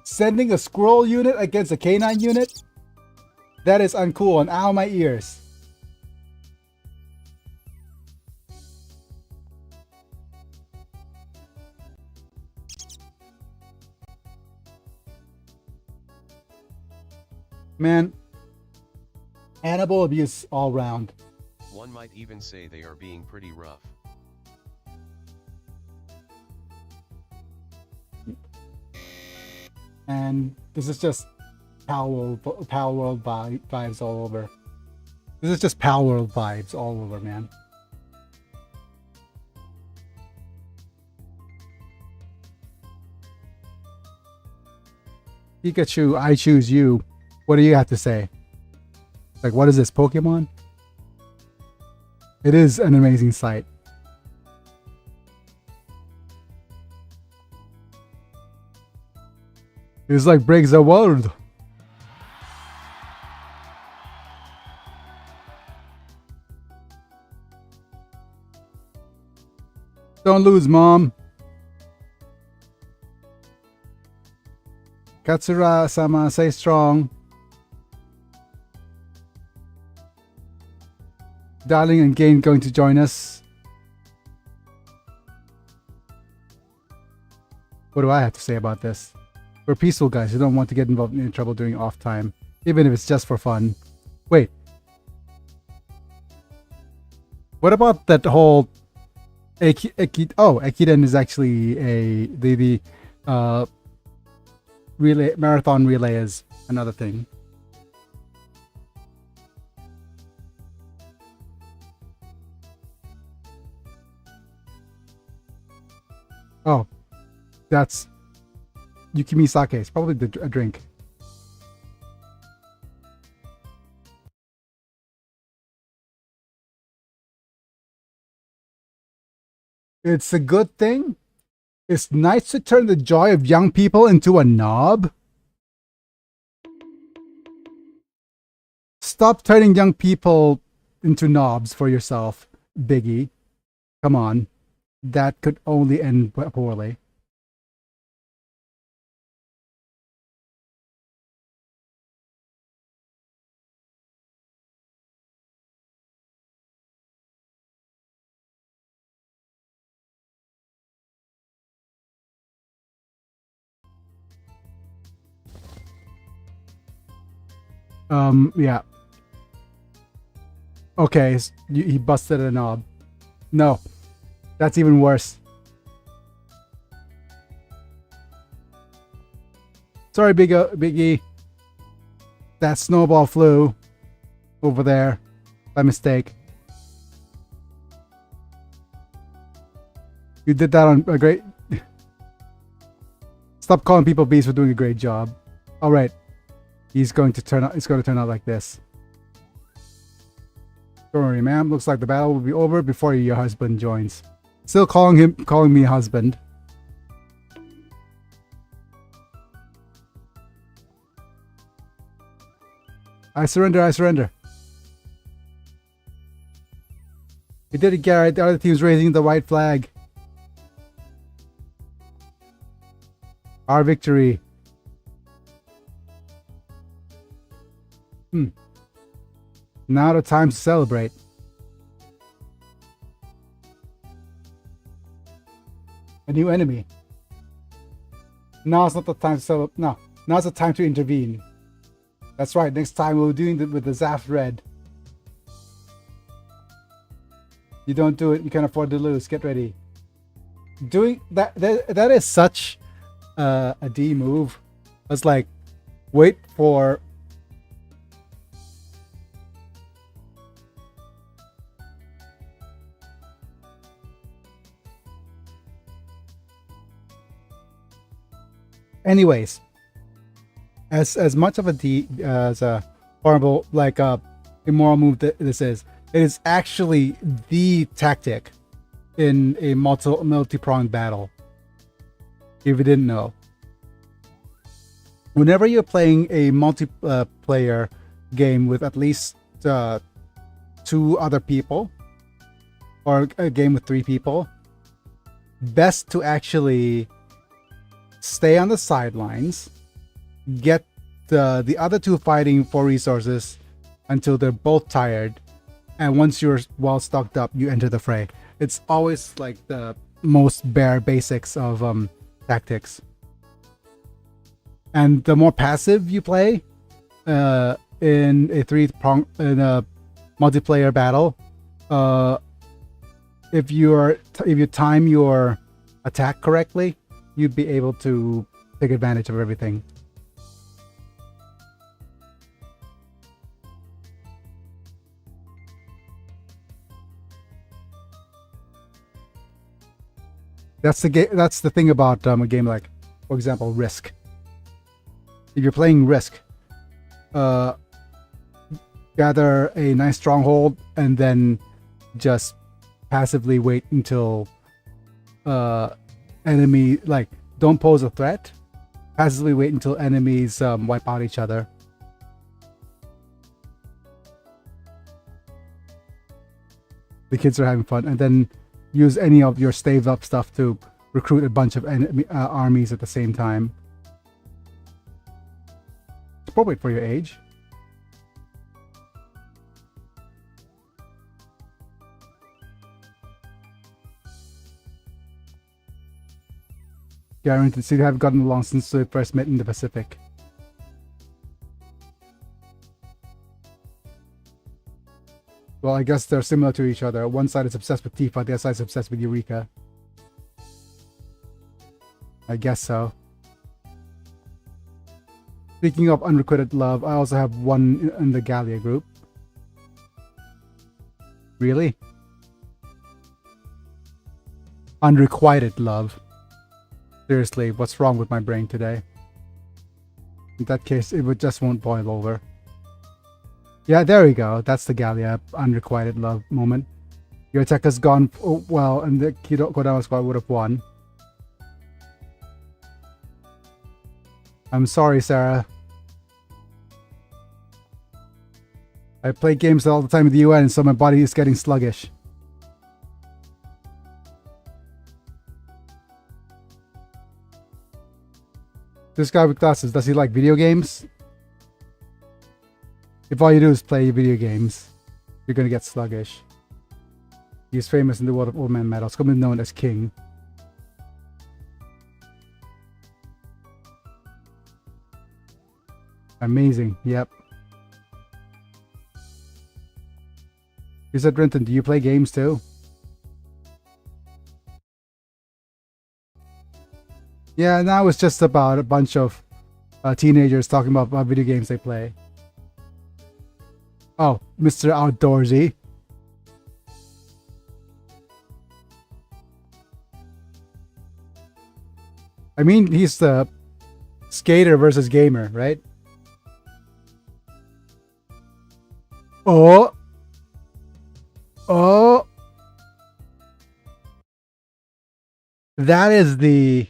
Sending a squirrel unit against a K9 unit? That is uncool and ow my ears. Man, animal abuse all round. One might even say they are being pretty rough. And this is just Power World vibes all over. This is just Power World vibes all over, man. Pikachu, I choose you. What do you have to say? Like, what is this, Pokemon? It is an amazing sight. It's like breaks the world. Don't lose, Mom. Katsura-sama, stay strong. Darling and Gain going to join us. What do I have to say about this? We're peaceful guys who don't want to get involved in trouble during off time, even if it's just for fun. Wait. What about that whole Ekiden is actually the relay, marathon relay is another thing. Oh, that's Yukimi Sake. It's probably a drink. It's a good thing. It's nice to turn the joy of young people into a knob. Stop turning young people into knobs for yourself, Biggie. Come on. That could only end poorly. Yeah. Okay, he busted a knob. No, that's even worse. Sorry, Big E. That snowball flew over there by mistake. You did that on a great... Stop calling people bees for doing a great job. All right. It's going to turn out like this. Don't worry, ma'am. Looks like the battle will be over before your husband joins. Still calling me husband. I surrender, I surrender. You did it, Garrett. The other team's raising the white flag. Our victory. Now the time to celebrate. A new enemy. Now's not the time to celebrate. No, now's the time to intervene. That's right. Next time we'll be doing it with the Zaft Red. You don't do it, you can afford to lose. Get ready. Doing that is such a D move. It's like, wait for... Anyways, as much of a D as a horrible, like immoral move that this is, it is actually the tactic in a multi-pronged battle. If you didn't know, whenever you're playing a multiplayer game with at least 2 other people, or a game with 3 people, best to actually stay on the sidelines, get the other 2 fighting for resources until they're both tired, and once you're well stocked up, you enter the fray. It's always like the most bare basics of tactics. And the more passive you play in a multiplayer battle, if you time your attack correctly, you'd be able to take advantage of everything. That's the thing about a game like, for example, Risk. If you're playing Risk, gather a nice stronghold and then just passively wait until enemy, like, don't pose a threat. Passively wait until enemies wipe out each other. The kids are having fun, and then use any of your staved up stuff to recruit a bunch of enemy armies at the same time. It's appropriate for your age. Guaranteed to have gotten along since we first met in the Pacific. Well, I guess they're similar to each other. One side is obsessed with Tifa, the other side is obsessed with Eureka. I guess so. Speaking of unrequited love, I also have one in the Gallia group. Really? Unrequited love. Seriously, what's wrong with my brain today? In that case, it just won't boil over. Yeah, there we go. That's the Gallia unrequited love moment. Your attack has gone well, and the Kodama squad would have won. I'm sorry, Sarah. I play games all the time with the UN, so my body is getting sluggish. This guy with glasses, does he like video games? If all you do is play video games, you're gonna get sluggish. He's famous in the world of old man medals, commonly known as King. Amazing, yep. You said, Renton, do you play games too? Yeah, now it's just about a bunch of teenagers talking about what video games they play. Oh, Mr. Outdoorsy. I mean, he's the skater versus gamer, right? Oh. Oh. That is the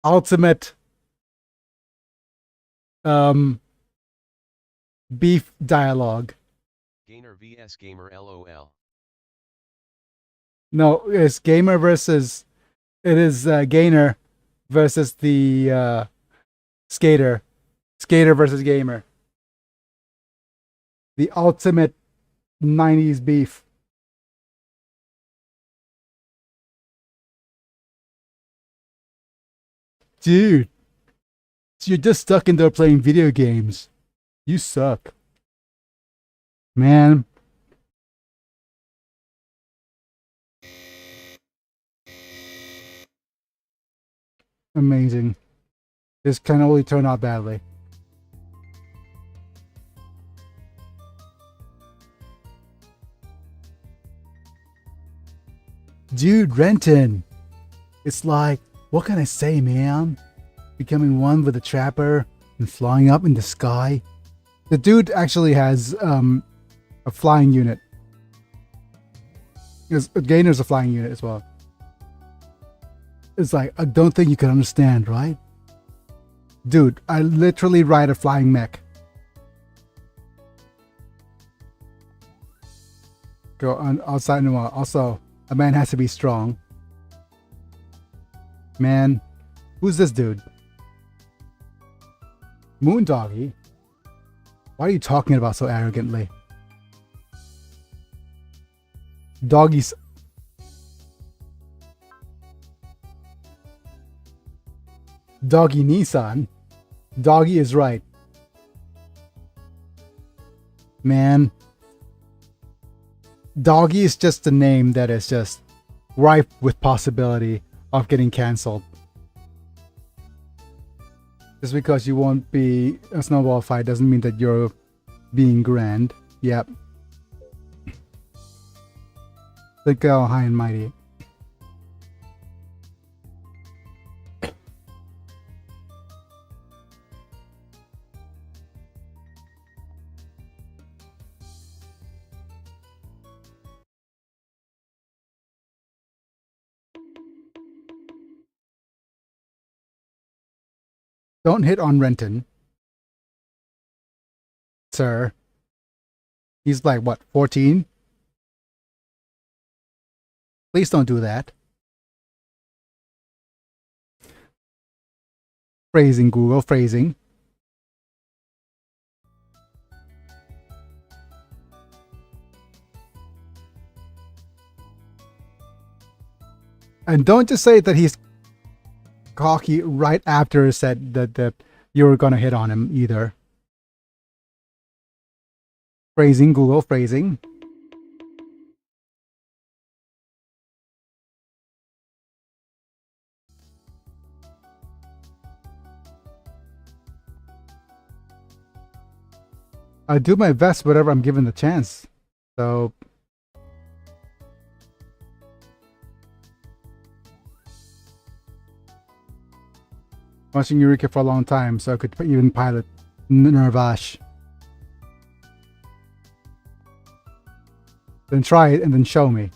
ultimate beef dialogue. Gainer vs gamer LOL. No, it's gamer versus gainer versus the skater. Skater versus gamer. The ultimate 90s beef. Dude, you're just stuck in there playing video games. You suck. Man. Amazing. This can only turn out badly. Dude, Renton. It's like, what can I say, man? Becoming one with the trapper and flying up in the sky. The dude actually has a flying unit. Gainer's a flying unit as well. It's like, I don't think you can understand, right? Dude, I literally ride a flying mech. Go on outside in a while. Also, a man has to be strong. Man, who's this dude? Moondoggy? Why are you talking about so arrogantly? Doggy's... Doggy Nissan? Doggy is right. Man. Doggy is just a name that is just ripe with possibility of getting cancelled. Just because you won't be a snowball fight doesn't mean that you're being grand. Yep. Think how high and mighty. Don't hit on Renton. Sir. He's like, what, 14? Please don't do that. Phrasing, Google, phrasing. And don't just say that he's cocky right after he said that you were gonna hit on him either. Phrasing, Google, phrasing. I do my best whenever I'm given the chance. So watching Eureka for a long time, so I could even pilot Nervash. Then try it and then show me.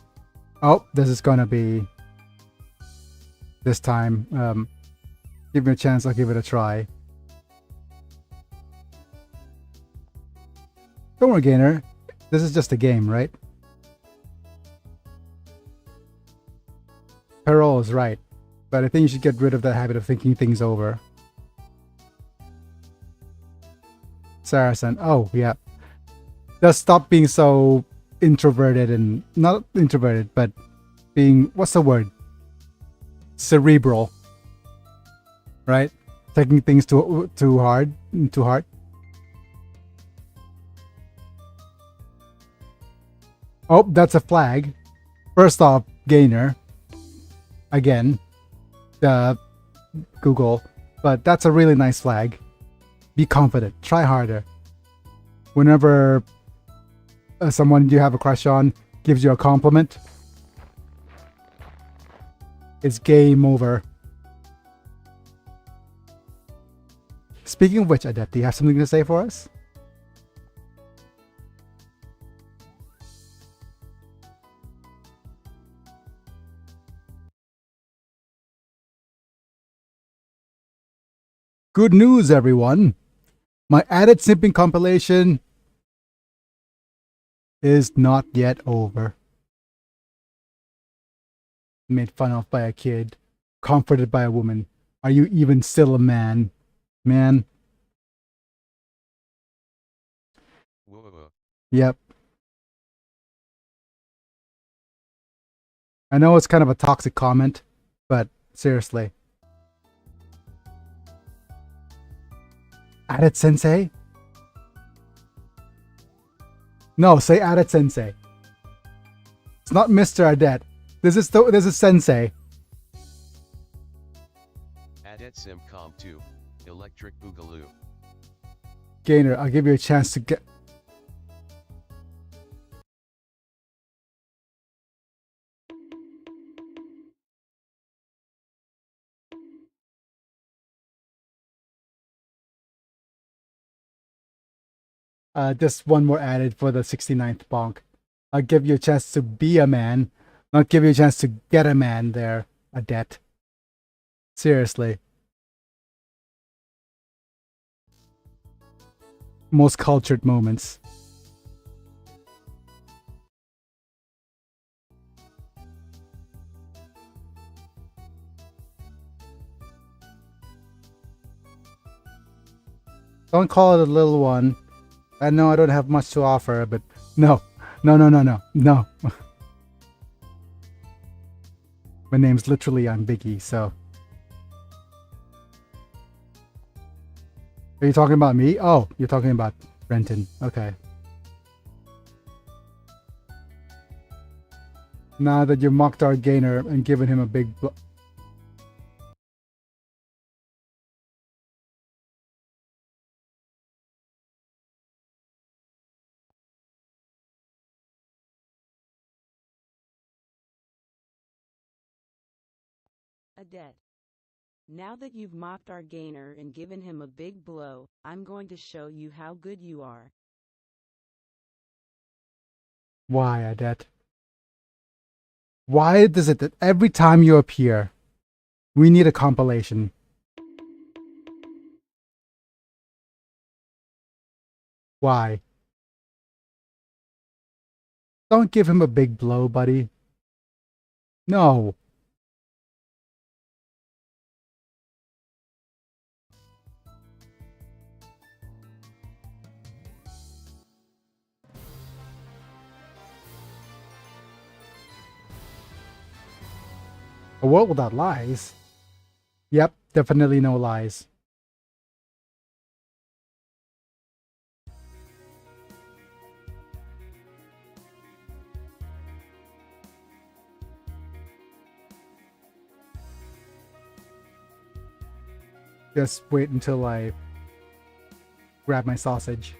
Oh, this is gonna be this time. Give me a chance, I'll give it a try. Don't worry, Gainer. This is just a game, right? Perol is right. But I think you should get rid of that habit of thinking things over. Saracen. Oh, yeah. Just stop being so introverted and not introverted, but being, what's the word? Cerebral. Right? Taking things too hard, too hard. Oh, that's a flag. First off, Gainer. Again. Google. But that's a really nice flag. Be confident. Try harder. Whenever someone you have a crush on gives you a compliment, it's game over. Speaking of which, Adept, do you have something to say for us? Good news, everyone! My added simping compilation is not yet over. Made fun of by a kid, comforted by a woman. Are you even still a man? Man. Whoa. Yep. I know it's kind of a toxic comment, but seriously. Added Sensei? No, say Added Sensei. It's not Mr. Adet. This is Sensei. Adet Sim Comp 2, Electric Boogaloo. Gainer, I'll give you a chance to get... just one more added for the 69th bonk. I'll give you a chance to be a man, not give you a chance to get a man there, Adet. Seriously. Most cultured moments. Don't call it a little one. I know I don't have much to offer, but no. No. My name's literally I'm Biggie, so. Are you talking about me? Oh, you're talking about Renton. Okay. Now that you mocked our Gainer and given him a big Adet. Now that you've mocked our Gainer and given him a big blow, I'm going to show you how good you are. Why, Adet? Why does it that every time you appear, we need a compilation? Why? Don't give him a big blow, buddy. No. A world without lies? Yep, definitely no lies. Just wait until I grab my sausage.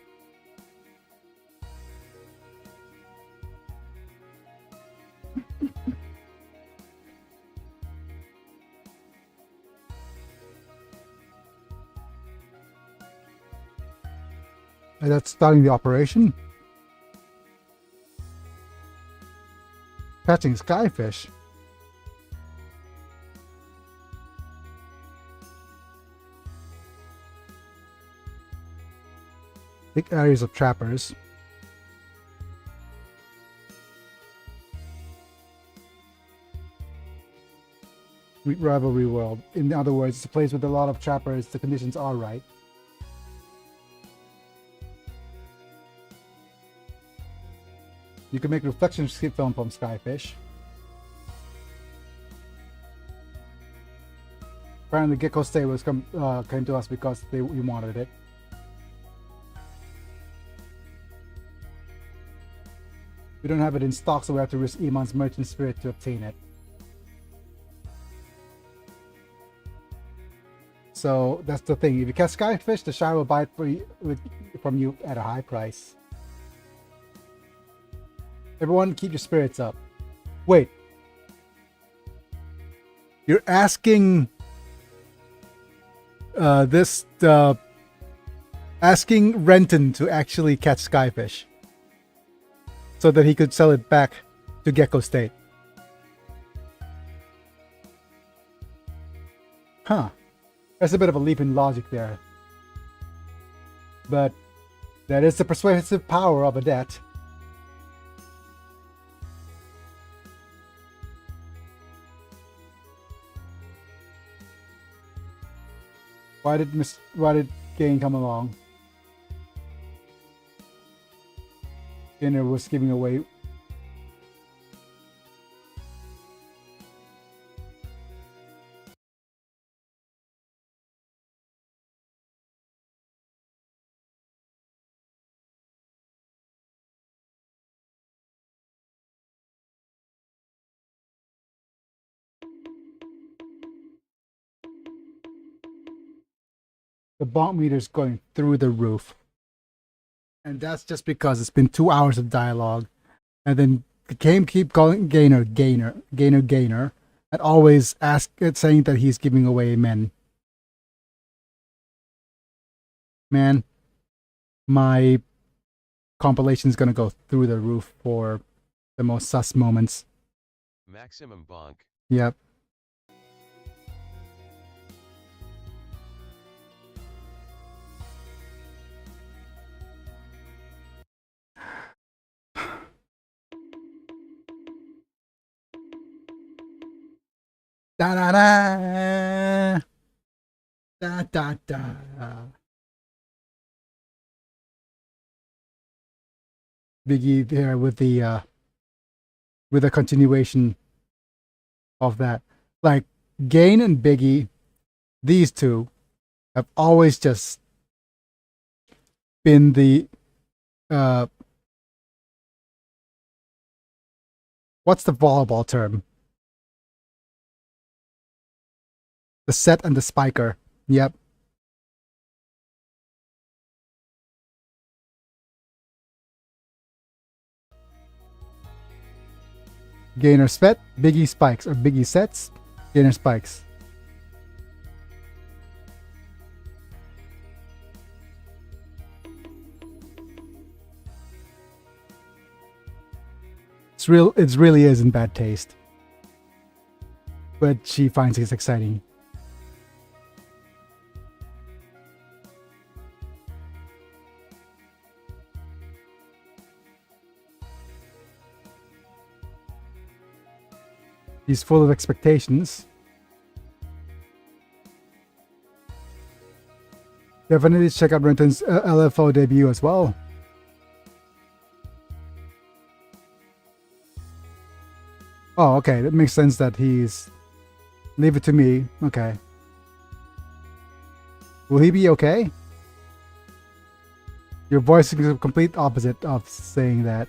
And that's starting the operation. Catching skyfish. Big areas of trappers. Rivalry World. In other words, it's a place with a lot of trappers. The conditions are right. You can make reflection skip film from Skyfish. Apparently, Gecko Stay was came to us because we wanted it. We don't have it in stock, so we have to risk Iman's Merchant Spirit to obtain it. So that's the thing. If you catch Skyfish, the Shire will buy it from you at a high price. Everyone, keep your spirits up. Wait. You're asking asking Renton to actually catch Skyfish so that he could sell it back to Gecko State. Huh. That's a bit of a leap in logic there. But that is the persuasive power of a debt. Why did Gain come along? Gainer was giving away. The bonk meter's going through the roof. And that's just because it's been 2 hours of dialogue. And then the game keep calling Gainer, and always saying that he's giving away men. Man, my compilation is gonna go through the roof for the most sus moments. Maximum bonk. Yep. Da da da da da da. Biggie there with the continuation of that. Like Gain and Biggie, these two have always just been the what's the volleyball term? The set and the spiker. Yep. Gainer set, Biggie spikes, or Biggie sets, Gainer spikes. It really is in bad taste. But she finds it exciting. He's full of expectations. Definitely check out Renton's LFO debut as well. Oh, okay. That makes sense that he's... Leave it to me. Okay. Will he be okay? Your voice is the complete opposite of saying that.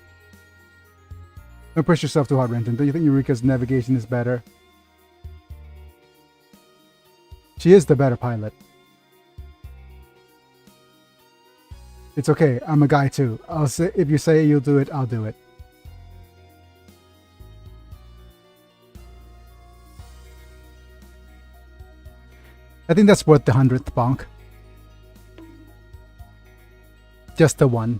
Don't push yourself too hard, Renton. Don't you think Eureka's navigation is better? She is the better pilot. It's okay. I'm a guy too. I'll say if you say you'll do it, I'll do it. I think that's worth the 100th bonk. Just the one.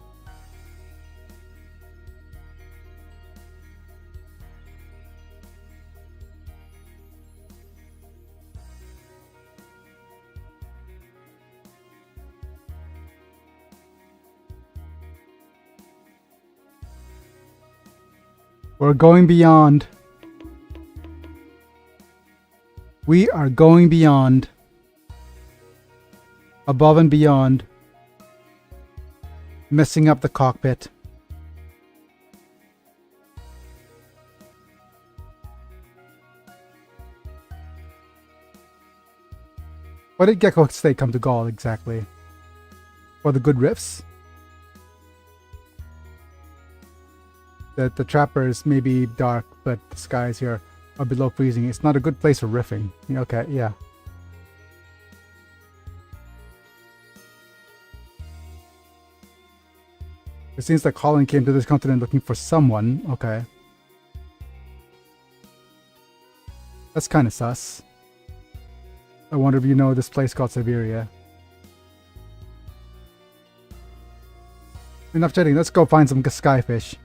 We're going beyond. We are going beyond. Above and beyond. Messing up the cockpit. Why did Gecko State come to Gaul exactly? For the good riffs? That the trappers may be dark, but the skies here are below freezing. It's not a good place for riffing. Okay, yeah. It seems like Holland came to this continent looking for someone. Okay. That's kind of sus. I wonder if you know this place called Siberia. Enough chatting, let's go find some skyfish.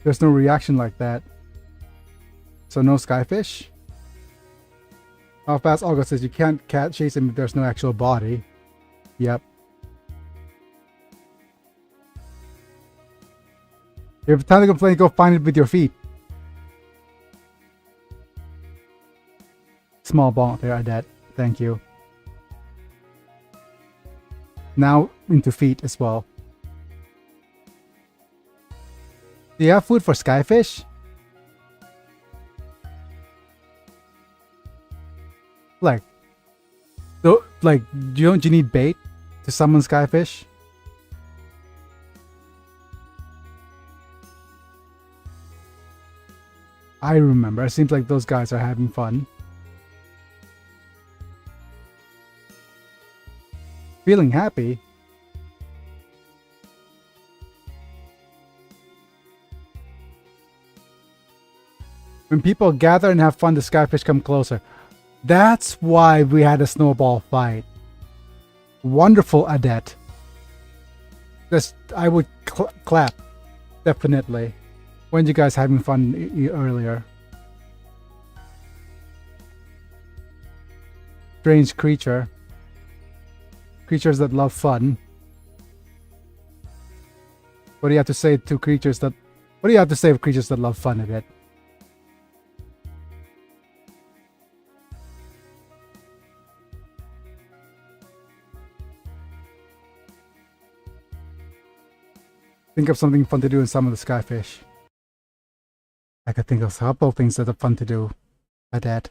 There's no reaction like that. So no skyfish? How fast August says you can't chase him if there's no actual body. Yep. If you have time to complain, go find it with your feet. Small bonk there, Adet. Thank you. Now into feet as well. Do you have food for skyfish? Don't you need bait to summon skyfish? I remember. It seems like those guys are having fun. Feeling happy? When people gather and have fun, the skyfish come closer. That's why we had a snowball fight. Wonderful, Adet. I would clap. Definitely. When you guys having fun earlier? Strange creature. Creatures that love fun. What do you have to say to creatures that... What do you have to say of creatures that love fun, Adet? Think of something fun to do in some of the skyfish. I could think of a couple of things that are fun to do. Adet.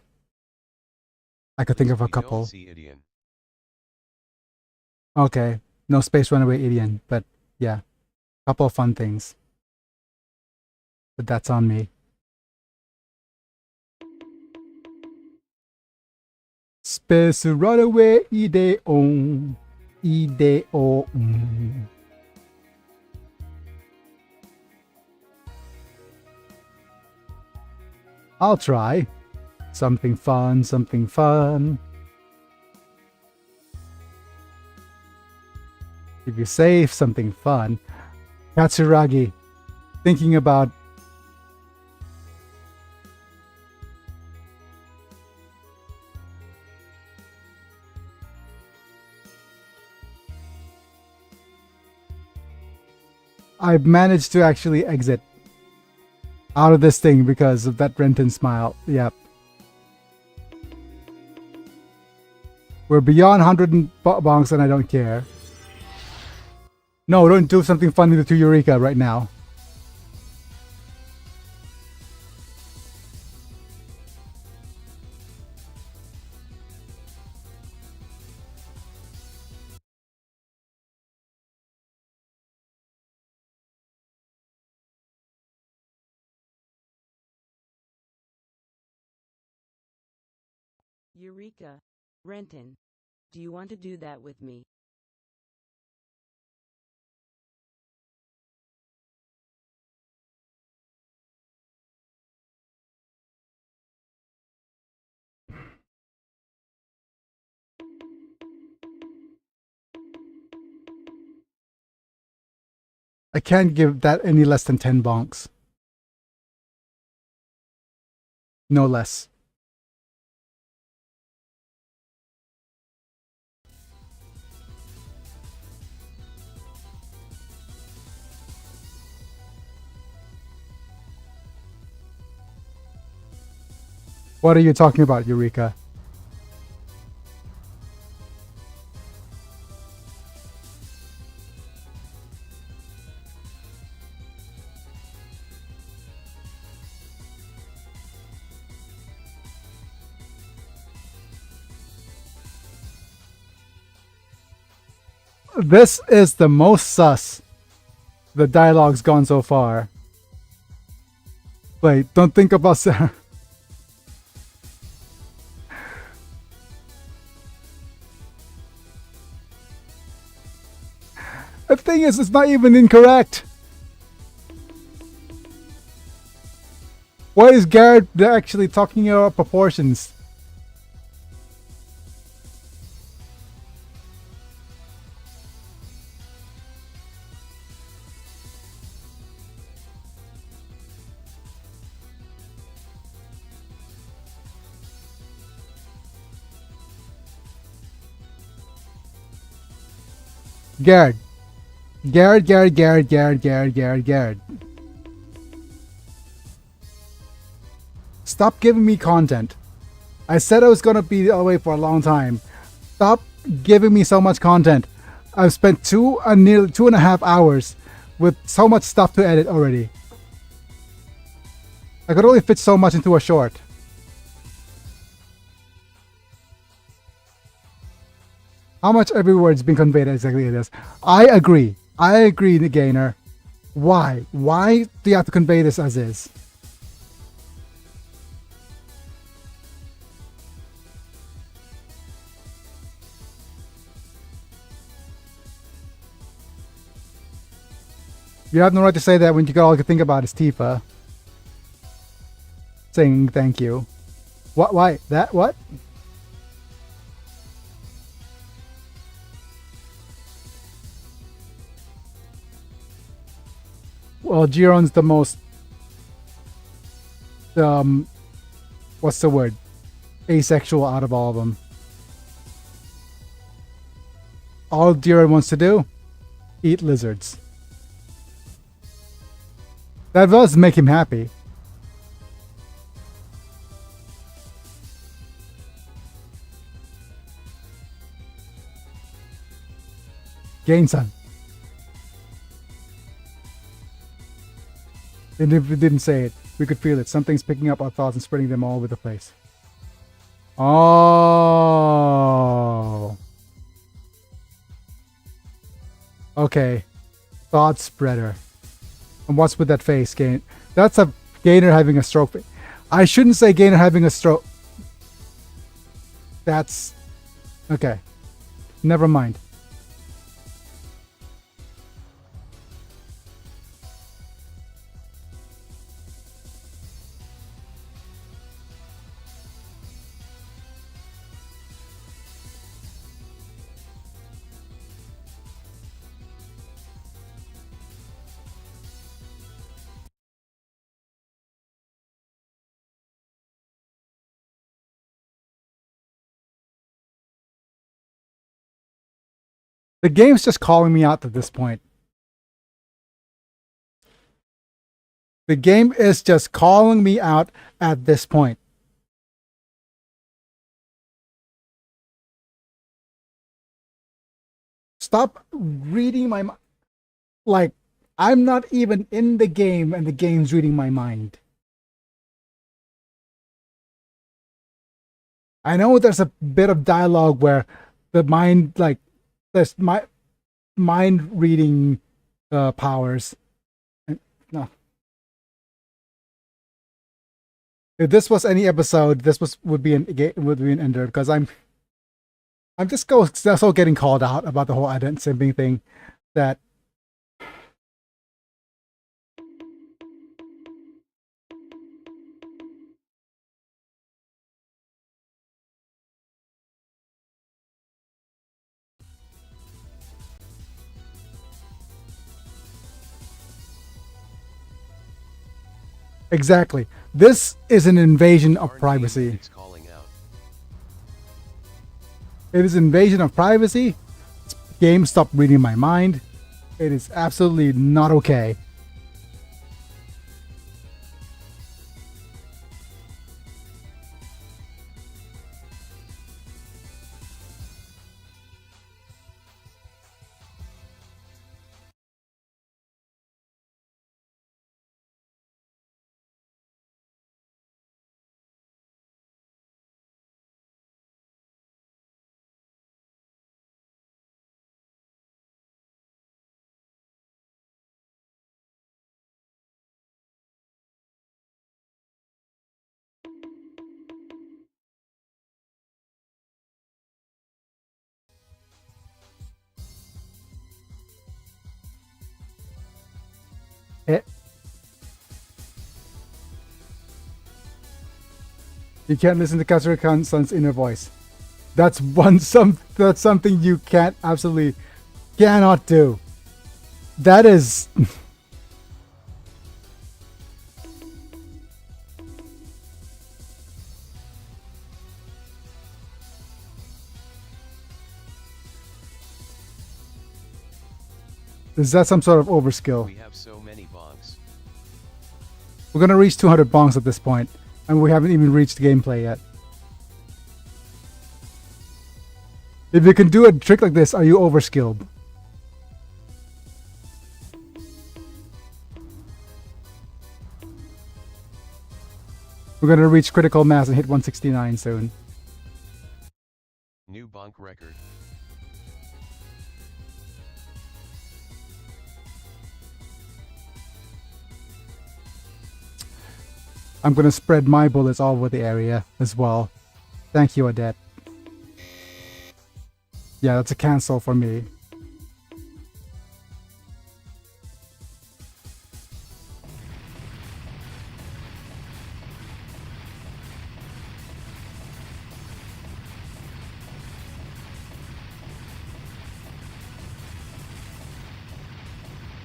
I could think of a couple. Okay. No Space Runaway Idian, but yeah. Couple of fun things. But that's on me. Space Runaway Ideon. Ideon. I'll try. Something fun, something fun. Keep you safe, something fun. Katsuragi, thinking about... I've managed to actually exit out of this thing because of that Renton smile. Yep. We're beyond 100 bonks and I don't care. No, don't do something funny to Eureka right now. Eureka. Renton. Do you want to do that with me? I can't give that any less than 10 bonks. No less. What are you talking about, Eureka? This is the most sus the dialogue's gone so far. Wait, don't think about Sarah. The thing is, it's not even incorrect. Why is Garrett actually talking about proportions? Garrett. Garrett. Stop giving me content. I said I was gonna be away for a long time. Stop giving me so much content. I've spent nearly 2.5 hours with so much stuff to edit already. I could only fit so much into a short. How much every word's been conveyed exactly this? I agree, the Gainer. Why? Why do you have to convey this as is? You have no right to say that when all you can think about is Tifa saying thank you. What? Why? That? What? Well, Jiron's the most what's the word? Asexual out of all of them. All Jiron wants to do? Eat lizards. That does make him happy. Gain-san. And if we didn't say it, we could feel it. Something's picking up our thoughts and spreading them all over the place. Oh. Okay. Thought spreader. And what's with that face, Gain? That's a Gainer having a stroke. I shouldn't say Gainer having a stroke. That's... Okay. Never mind. The game's just calling me out at this point. The game is just calling me out at this point. Stop reading my mind. Like, I'm not even in the game and the game's reading my mind. I know there's a bit of dialogue where the mind, like, there's my mind reading powers. No. If this was any episode, would be an ender, because I'm just so getting called out about the whole ident simping thing that exactly. This is an invasion of privacy. It is invasion of privacy. Game, stop reading my mind. It is absolutely not okay. Eh. You can't listen to Katsura-san's inner voice. That's something you cannot do. That is Is that some sort of overskill? We have so many bongs. We're gonna reach 200 bongs at this point, and we haven't even reached gameplay yet. If you can do a trick like this, are you overskilled? We're gonna reach critical mass and hit 169 soon. New bonk record. I'm gonna spread my bullets all over the area as well. Thank you, Odette. Yeah, that's a cancel for me.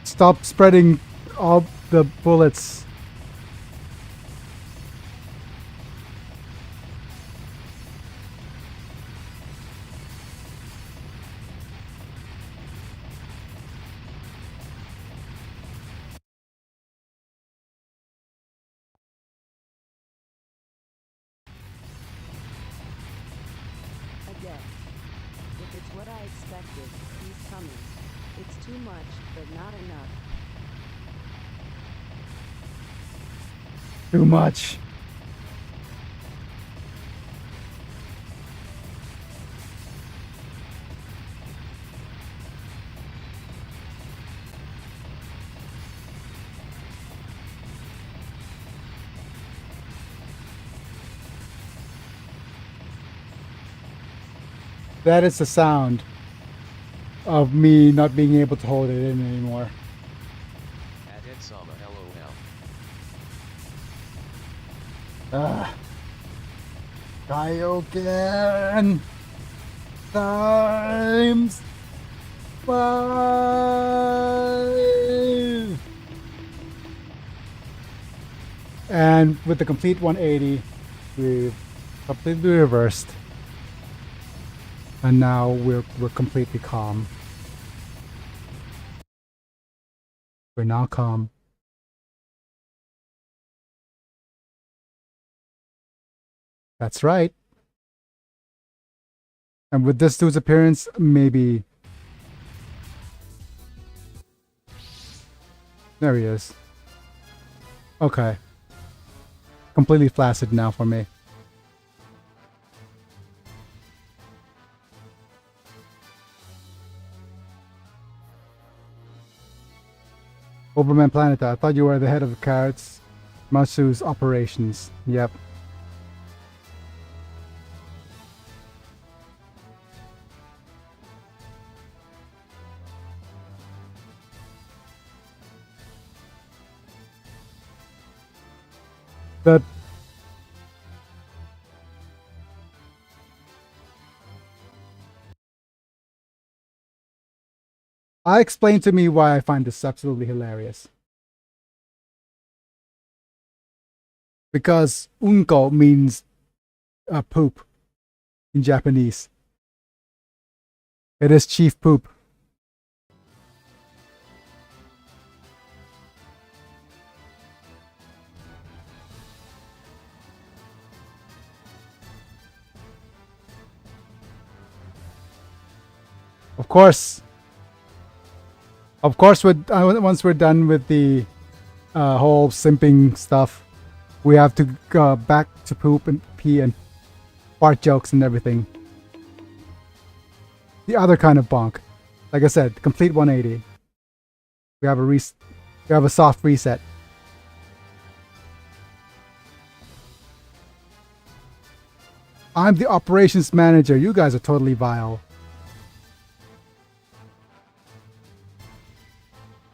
Stop spreading all the bullets. Again. If it's what I expected, he's coming. It's too much, but not enough. Too much. That is the sound of me not being able to hold it in anymore. Adet Sama LOL. Kaioken times 5. And with the complete 180, we've completely reversed. And now we're completely calm. We're now calm. That's right. And with this dude's appearance, maybe... There he is. Okay. Completely flaccid now for me. Overman Planeta, I thought you were the head of Carrots Masu's operations. Yep. That explain to me why I find this absolutely hilarious. Because unko means poop in Japanese. It is chief poop. Of course, once we're done with the whole simping stuff, we have to go back to poop and pee and fart jokes and everything. The other kind of bonk. Like I said, complete 180. We have a soft reset. I'm the operations manager. You guys are totally vile.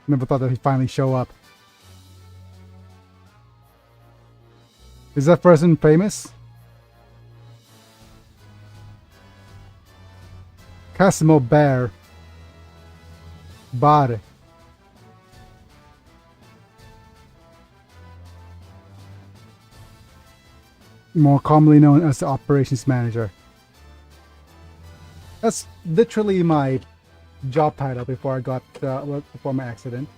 Never thought that he'd finally show up. Is that person famous? Cosmo Bear. Bar. More commonly known as the operations manager. That's literally my job title before I got before my accident.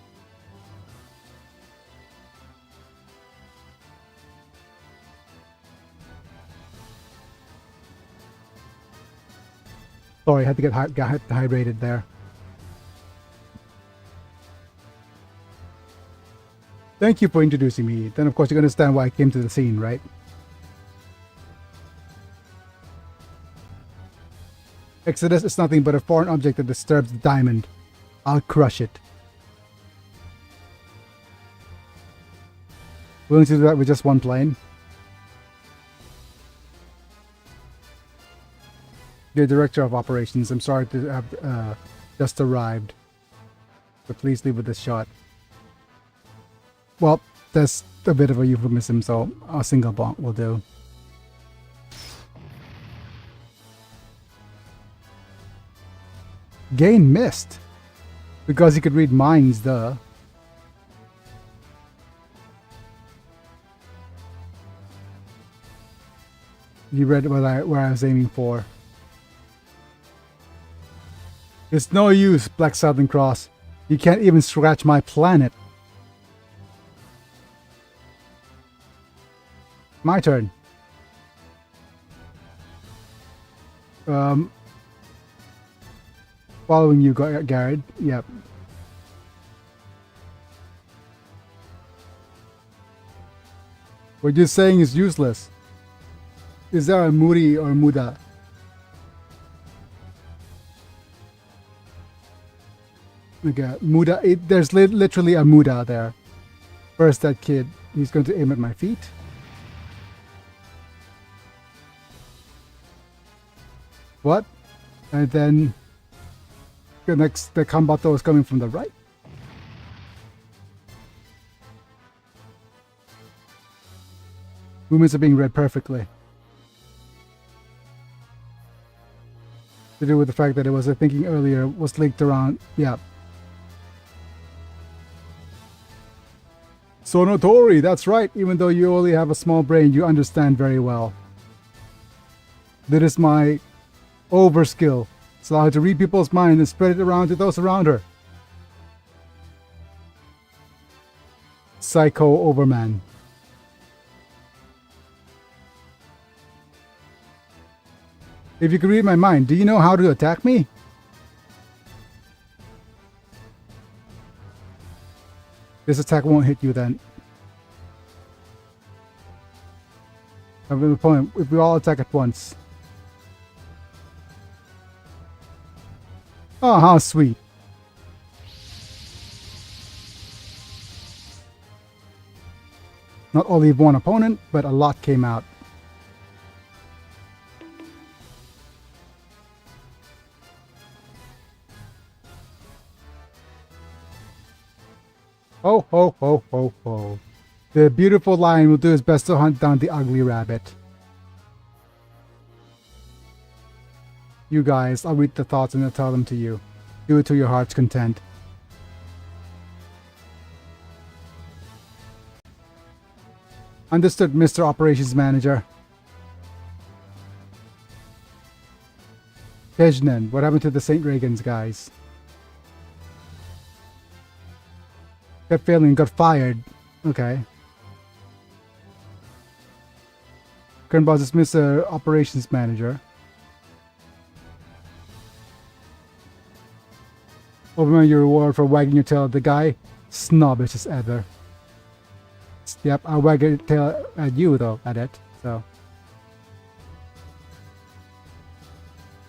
Sorry, I had to get hydrated there. Thank you for introducing me. Then, of course, you understand why I came to the scene, right? Exodus is nothing but a foreign object that disturbs the diamond. I'll crush it. Willing to do that with just one plane? Dear Director of Operations, I'm sorry to have just arrived, but please leave with this shot. Well, that's a bit of a euphemism, so a single bonk will do. Gain missed because he could read minds, duh. You read where I was aiming for. It's no use, Black Southern Cross. You can't even scratch my planet. My turn. Following you, Garrett. Yep. What you're saying is useless. Is there a Muri or Muda? Okay, Muda. There's literally a Muda there. First, that kid. He's going to aim at my feet. What? And then the next, the Kambato is coming from the right. Movements are being read perfectly. To do with the fact that it was, I thinking earlier, was linked around. Yeah. Sonotori, that's right. Even though you only have a small brain, you understand very well. That is my overskill. It's allowed to read people's minds and spread it around to those around her. Psycho Overman. If you could read my mind, do you know how to attack me? This attack won't hit you then. I have a point. If we all attack at once. Oh, how sweet. Not only one opponent, but a lot came out. Ho, ho, ho, ho, ho. The beautiful lion will do his best to hunt down the ugly rabbit. You guys, I'll read the thoughts and I'll tell them to you. Do it to your heart's content. Understood, Mr. Operations Manager. Kejnen, what happened to the St. Regan's guys? Kept failing, got fired. Okay. Current boss is Mr. Operations Manager. Overman your reward for wagging your tail at the guy. Snobbish as ever. Yep, I'll wag your tail at you though, at it. So.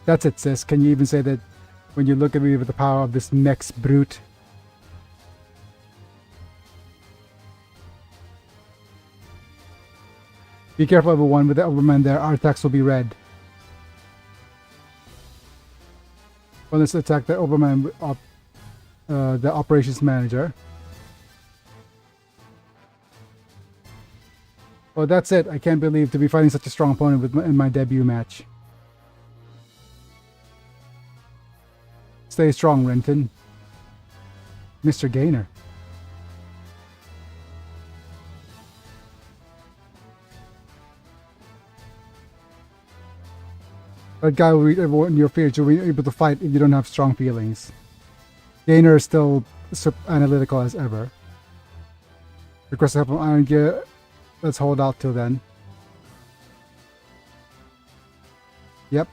That's it, sis. Can you even say that when you look at me with the power of this Mex brute? Be careful, everyone. With the Overman there, our attacks will be read. Well, let's attack the Overman, the Operations Manager. Well, that's it. I can't believe to be fighting such a strong opponent in my debut match. Stay strong, Renton. Mr. Gainer. That guy will read everyone your fears. You'll be able to fight if you don't have strong feelings. Gainer is still analytical as ever. Request help from Iron Gear. Let's hold out till then. Yep.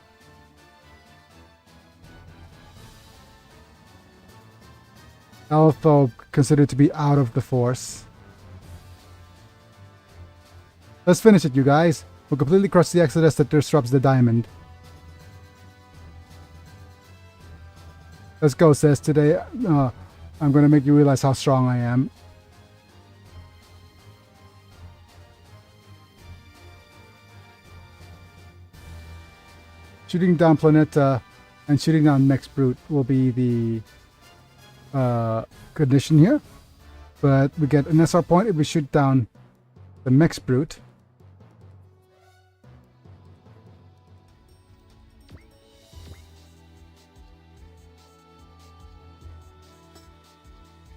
Alpha considered to be out of the force. Let's finish it, you guys. We'll completely crush the Exodus that disrupts the diamond. Let's go, sis. Today, I'm going to make you realize how strong I am. Shooting down Planeta and shooting down Next Brute will be the condition here. But we get an SR point if we shoot down the Next Brute.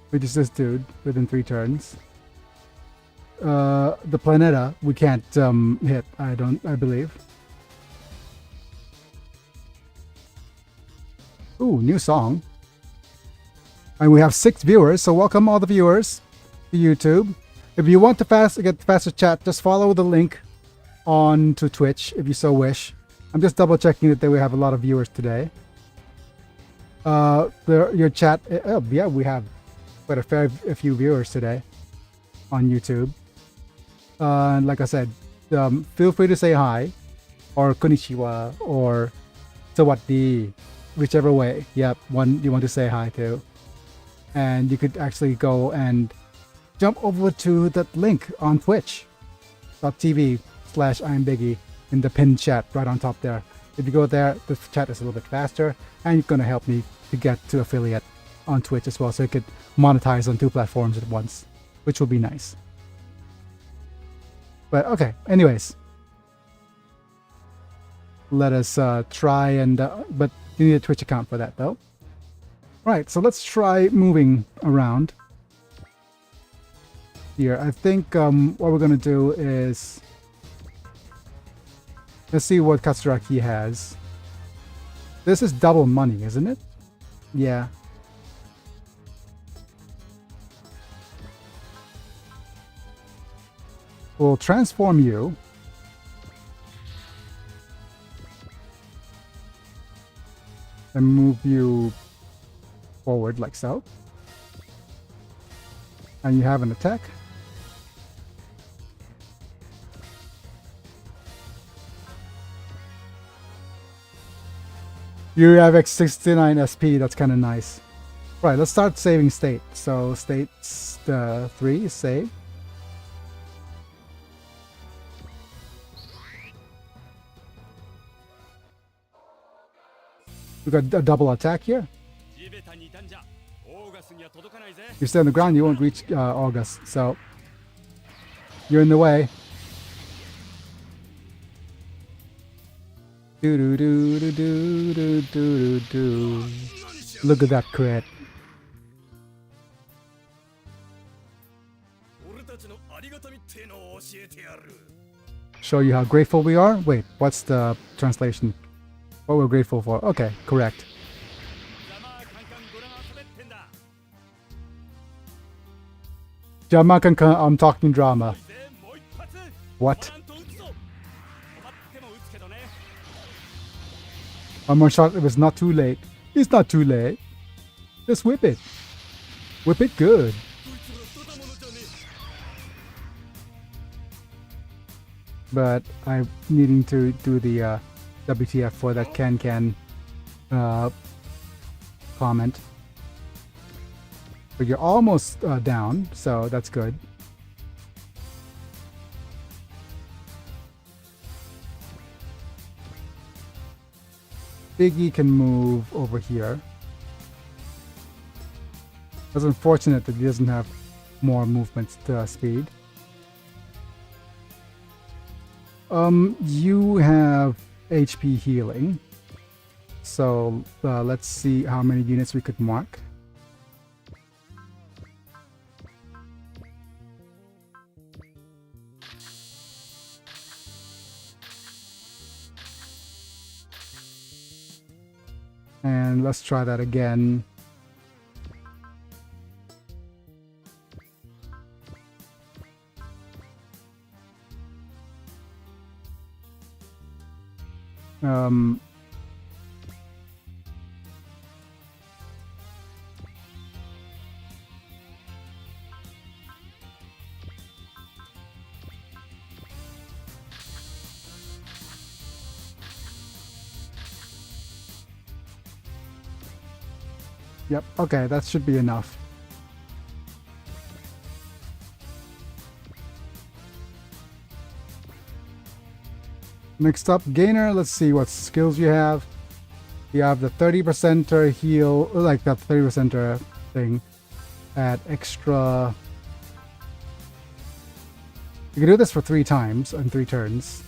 Which is this dude within 3 turns. The Planeta we can't hit, I believe. Ooh, new song. And we have 6 viewers, so welcome all the viewers to YouTube. If you want to get faster chat, just follow the link on to Twitch if you so wish. I'm just double checking that we have a lot of viewers today. Your chat, yeah, we have quite a few viewers today on YouTube. And like I said, feel free to say hi, or konnichiwa, or sawadee, whichever way. Yep, one you want to say hi to. And you could actually go and jump over to that link on twitch.tv/IamBiggie in the pinned chat right on top there. If you go there, the chat is a little bit faster, and you're going to help me to get to affiliate on Twitch as well, so you could monetize on 2 platforms at once, which will be nice. But okay, anyways, let us try and but you need a Twitch account for that though. Right, so let's try moving around here. I think what we're gonna do is let's see what Katsuragi has. This is double money, isn't it? Yeah. We'll transform you. And move you forward like so. And you have an attack. You have X69 SP, that's kind of nice. Right, let's start saving state. So states 3 is save. We got a double attack here. You stay on the ground, you won't reach August, so you're in the way. Do do do do do do do do. Look at that crit. Show you how grateful we are. Wait, what's the translation? What we're grateful for. Okay, correct. I'm talking drama. What? One more shot. It was not too late. It's not too late. Just whip it. Whip it good. But I'm needing to do the WTF for that can comment. But you're almost down, so that's good. Biggie can move over here. It's unfortunate that he doesn't have more movement speed. You have HP healing. So let's see how many units we could mark. And let's try that again. Um, Yep, okay, that should be enough. Next up, Gainer. Let's see what skills you have. You have the 30%er heal, like that 30%er thing. Add extra. You can do this for 3 times in 3 turns.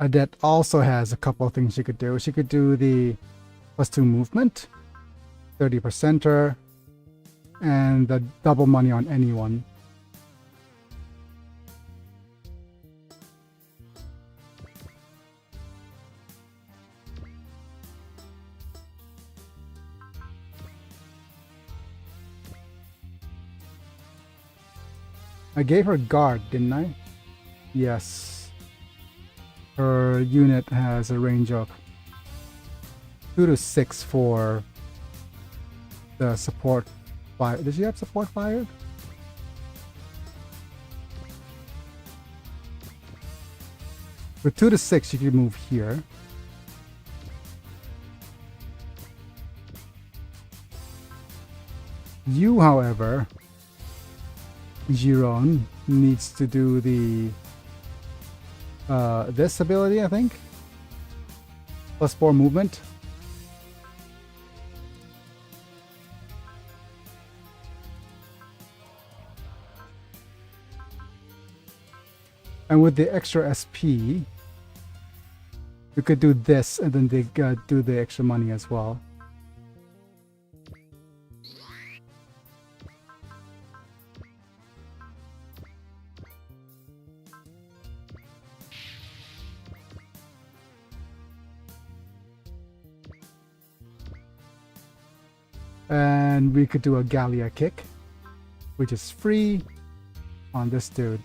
Adet also has a couple of things she could do. She could do the +2 movement, 30%er, and the double money on anyone. I gave her guard, didn't I? Yes. Her unit has a range of 2 to 6 for the support fire. Does she have support fire? With 2 to 6, you can move here. You, however, Giron, needs to do the this ability, I think. +4 movement. And with the extra SP, you could do this and then they do the extra money as well. And we could do a Gallia kick, which is free on this dude.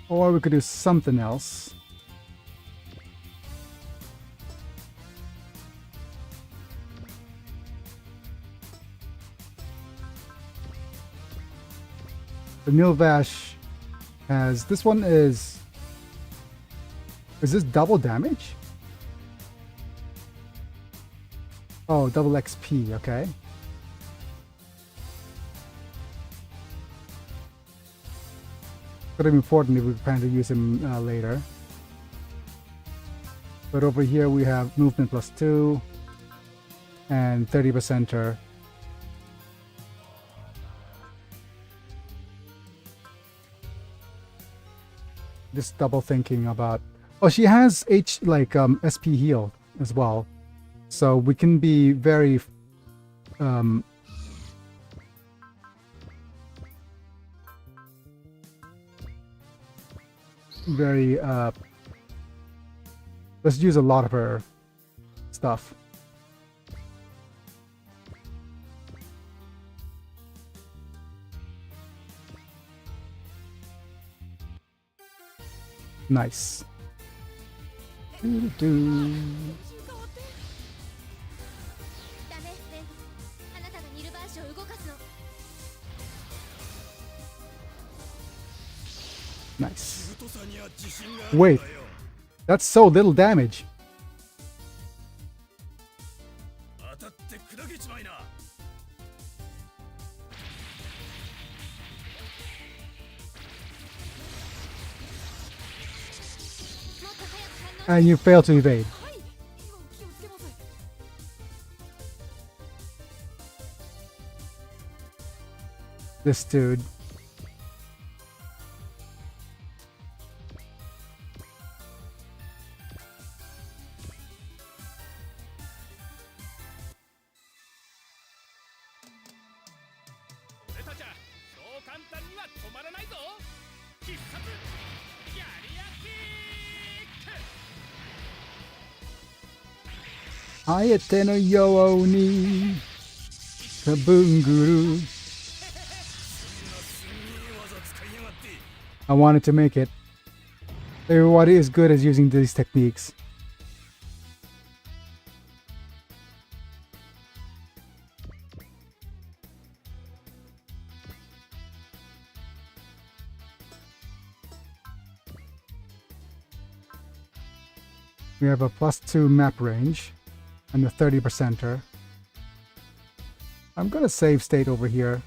Or we could do something else. The Nilvash has, this one is this double damage? Oh, double XP, okay. Could have been important if we plan to use him later. But over here we have movement +2 and 30%er. Just double thinking about. Oh, she has SP heal as well, so we can be very let's use a lot of her stuff. Nice. Nice. Wait, that's so little damage. And you fail to evade. This dude. Ayete no yo ni kabunguru. I wanted to make it. Everybody is good at using these techniques. We have a +2 map range and a 30%er. I'm gonna save state over here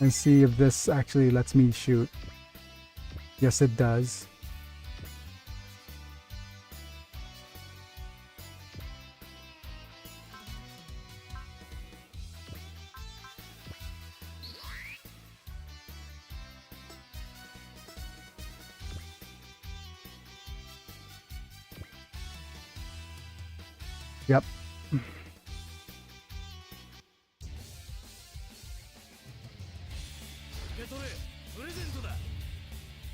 and see if this actually lets me shoot. Yes, it does. Yep.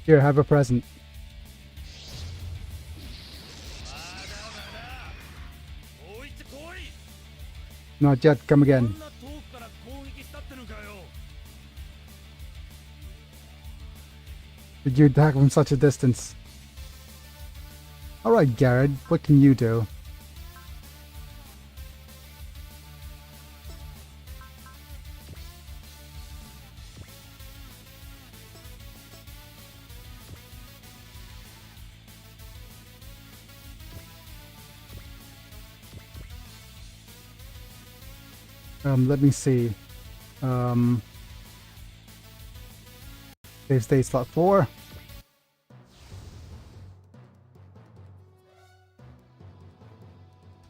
Here, have a present. Not yet, come again. Did you attack from such a distance? Alright, Garrett, what can you do? Let me see. Save state slot 4.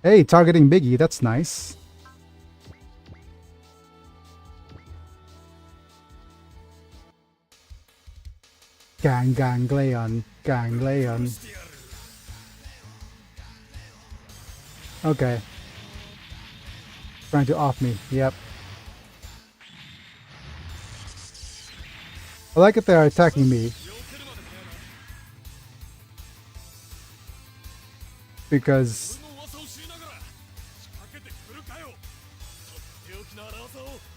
Hey, targeting Biggie, that's nice. Ganglion. Okay. Trying to off me, yep. I like it they're attacking me. Because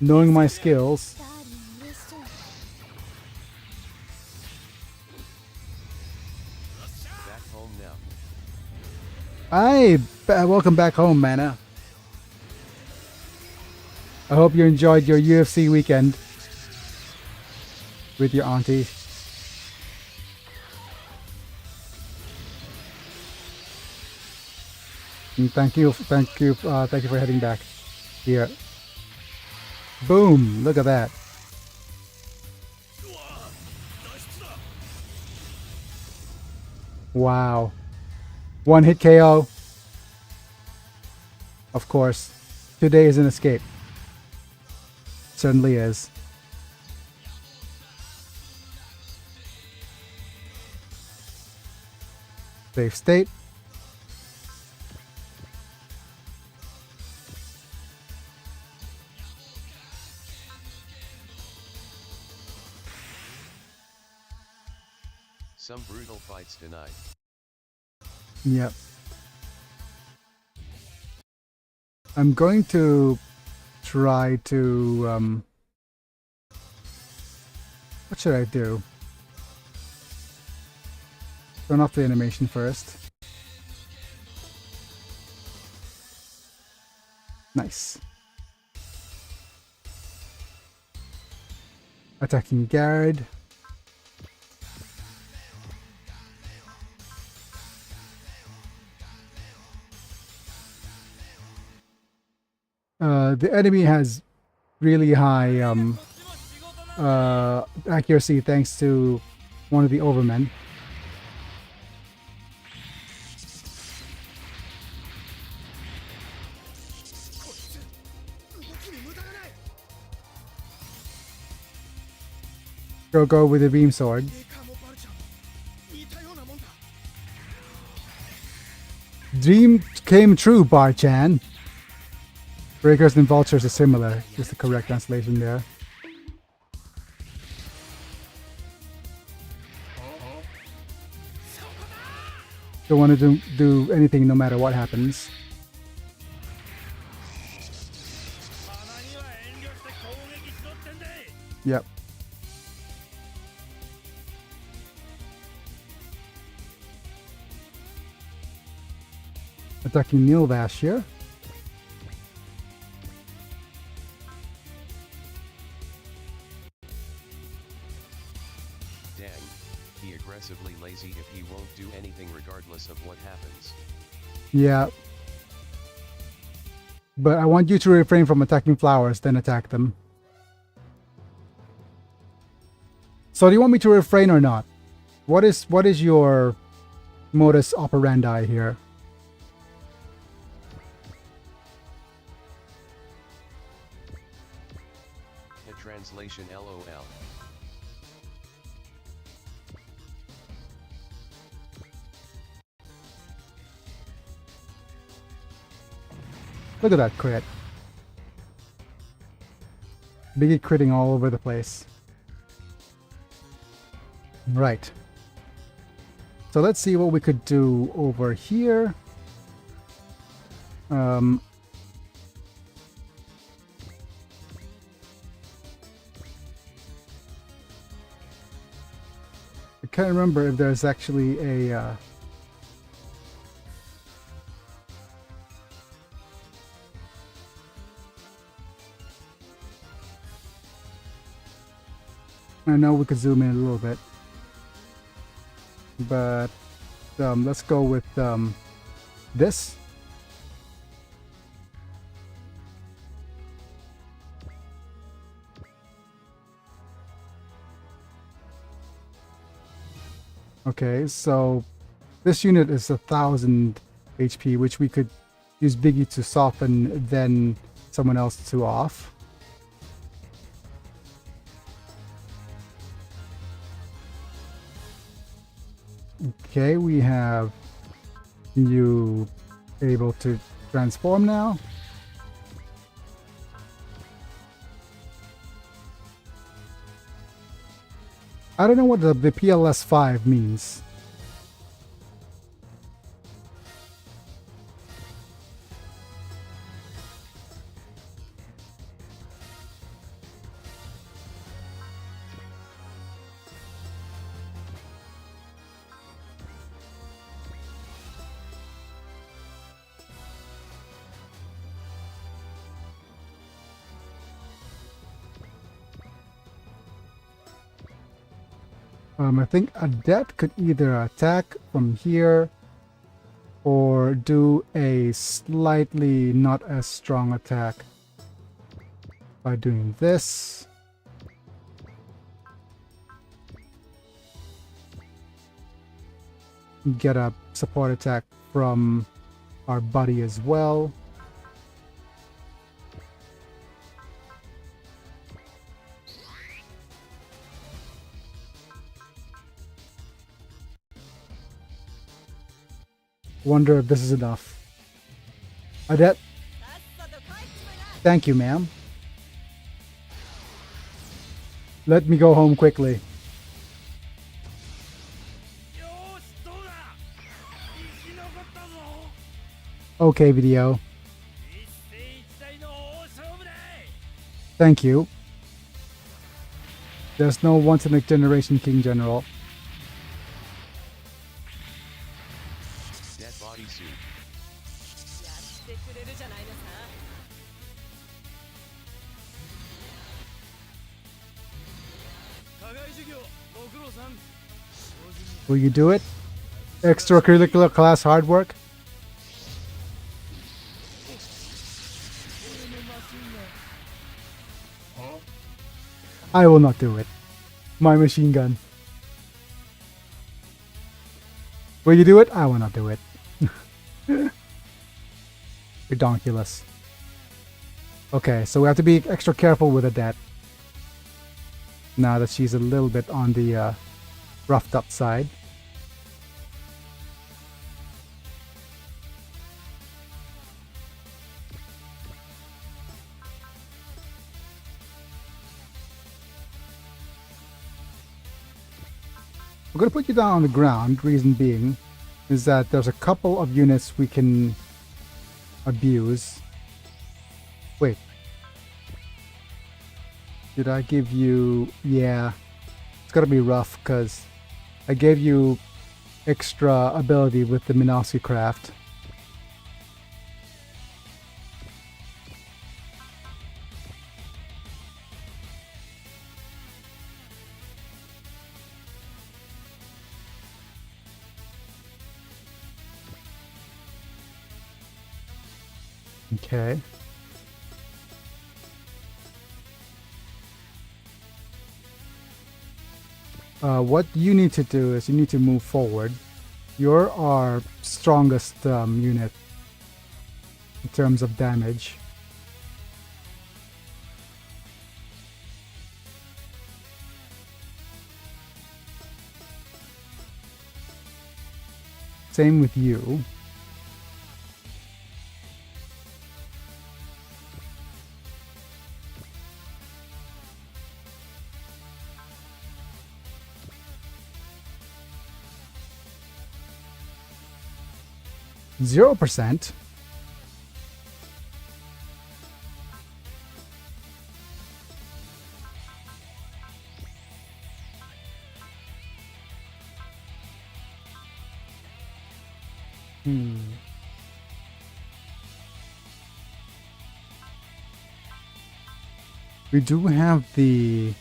knowing my skills, Back home now. Hi, welcome back home, Mana. I hope you enjoyed your UFC weekend with your auntie. And thank you for heading back here. Boom! Look at that. Wow. One hit KO. Of course. Today is an escape. Certainly is. Save state. Some brutal fights tonight. Yep. I'm going to try to what should I do? Turn off the animation first. Nice. Attacking Garrett. The enemy has really high accuracy thanks to one of the overmen. Go with the beam sword. メーカーもバルちゃんも似たようなもんだ。 Dream came true, Bar-chan. Breakers and vultures are similar. Is the correct translation there. Don't want to do anything no matter what happens. 鼻には遠慮して攻撃しろってんで。 Yep. Attacking Nilvash here. Dang. He aggressively lazy if he won't do anything regardless of what happens. Yeah. But I want you to refrain from attacking flowers, then attack them. So do you want me to refrain or not? What is your modus operandi here? The translation LOL. Look at that crit. Biggie critting all over the place. Right. So let's see what we could do over here. I can't remember if there's actually a I know we could zoom in a little bit, but let's go with this. Okay, so this unit is 1,000 HP, which we could use Biggie to soften, then someone else to off. Okay, we have you able to transform now. I don't know what the PLS 5 means. I think Adet could either attack from here or do a slightly not as strong attack by doing this. Get a support attack from our buddy as well. Wonder if this is enough. Adet. Thank you, ma'am. Let me go home quickly. よーしどうだ。生き残ったぞ。 Okay, video. 一世一代の大勝負だい。 Thank you. There's no once in a generation King General. Dead bodysuit. やってくれるじゃないのさ。 課外授業ご苦労さん。 Will you do it? Extracurricular class hard work? I will not do it. My machine gun. Will you do it? I will not do it. Redonkulous. Okay, so we have to be extra careful with that. now that she's a little bit on the roughed up side. We're going to put you down on the ground. Reason being is that there's a couple of units we can abuse. Wait. Did I give you... Yeah. It's going to be rough because I gave you extra ability with the Minosky craft. Okay. What you need to do is you need to move forward. You're our strongest unit in terms of damage. Same with you. %. We do have the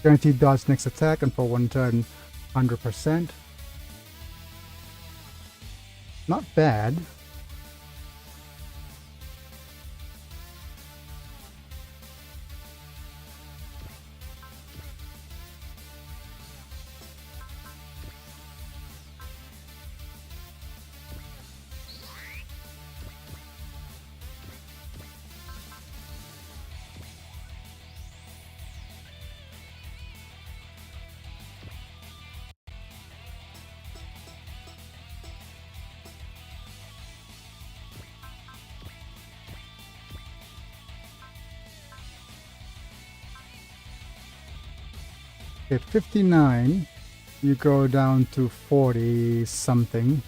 guaranteed dodge next attack and for one turn 100%. Not bad. At 59, you go down to 40 something.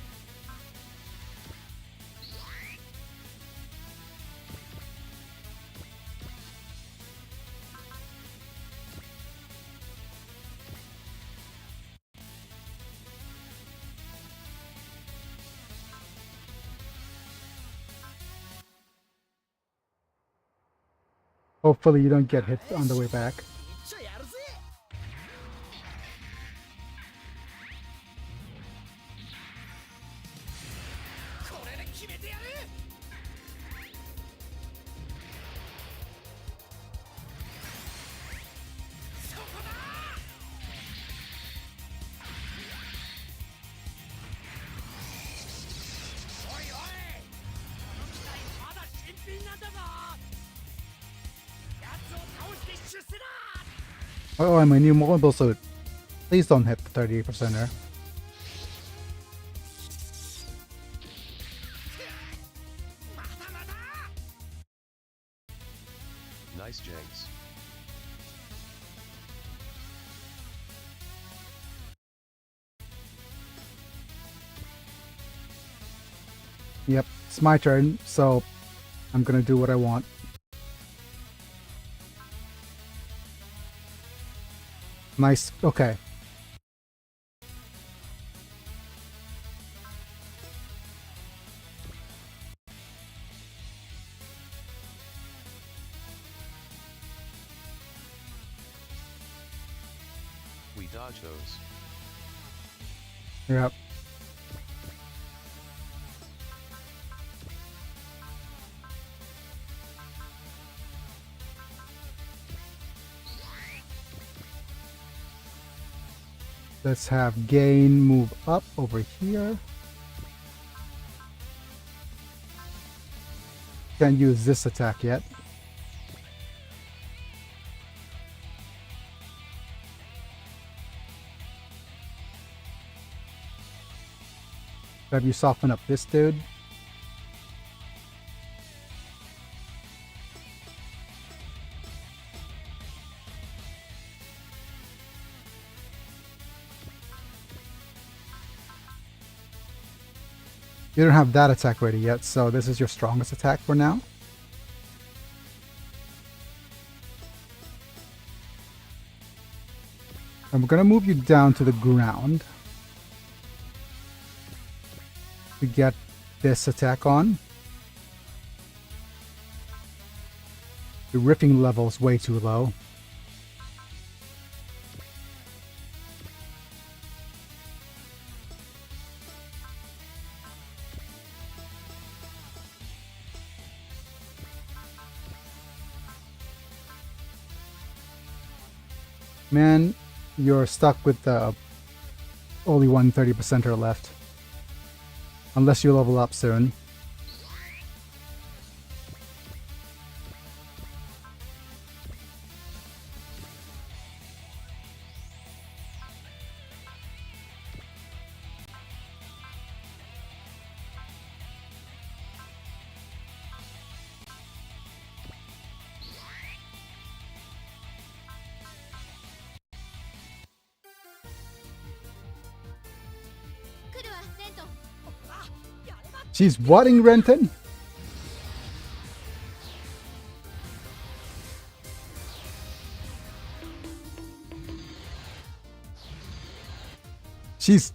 Hopefully you don't get hit on the way back. 一緒やるぜこれで決めてやるそこだおいおいこの機体まだ新品なんだぞ奴を倒して出世だ Oh, I'm a new mobile suit. Please don't hit the 30%er. Nice Jenks. Yep, it's my turn, so I'm gonna do what I want. Nice, okay. dodge those. Yep. Let's have Gain move up over here. Can't use this attack yet. Have you soften up this dude? You don't have that attack ready yet, so this is your strongest attack for now. And we're gonna move you down to the ground to get this attack on. The ripping level is way too low. Man, you're stuck with the only 130%er left. Unless you level up soon. She's whatting Renton? She's...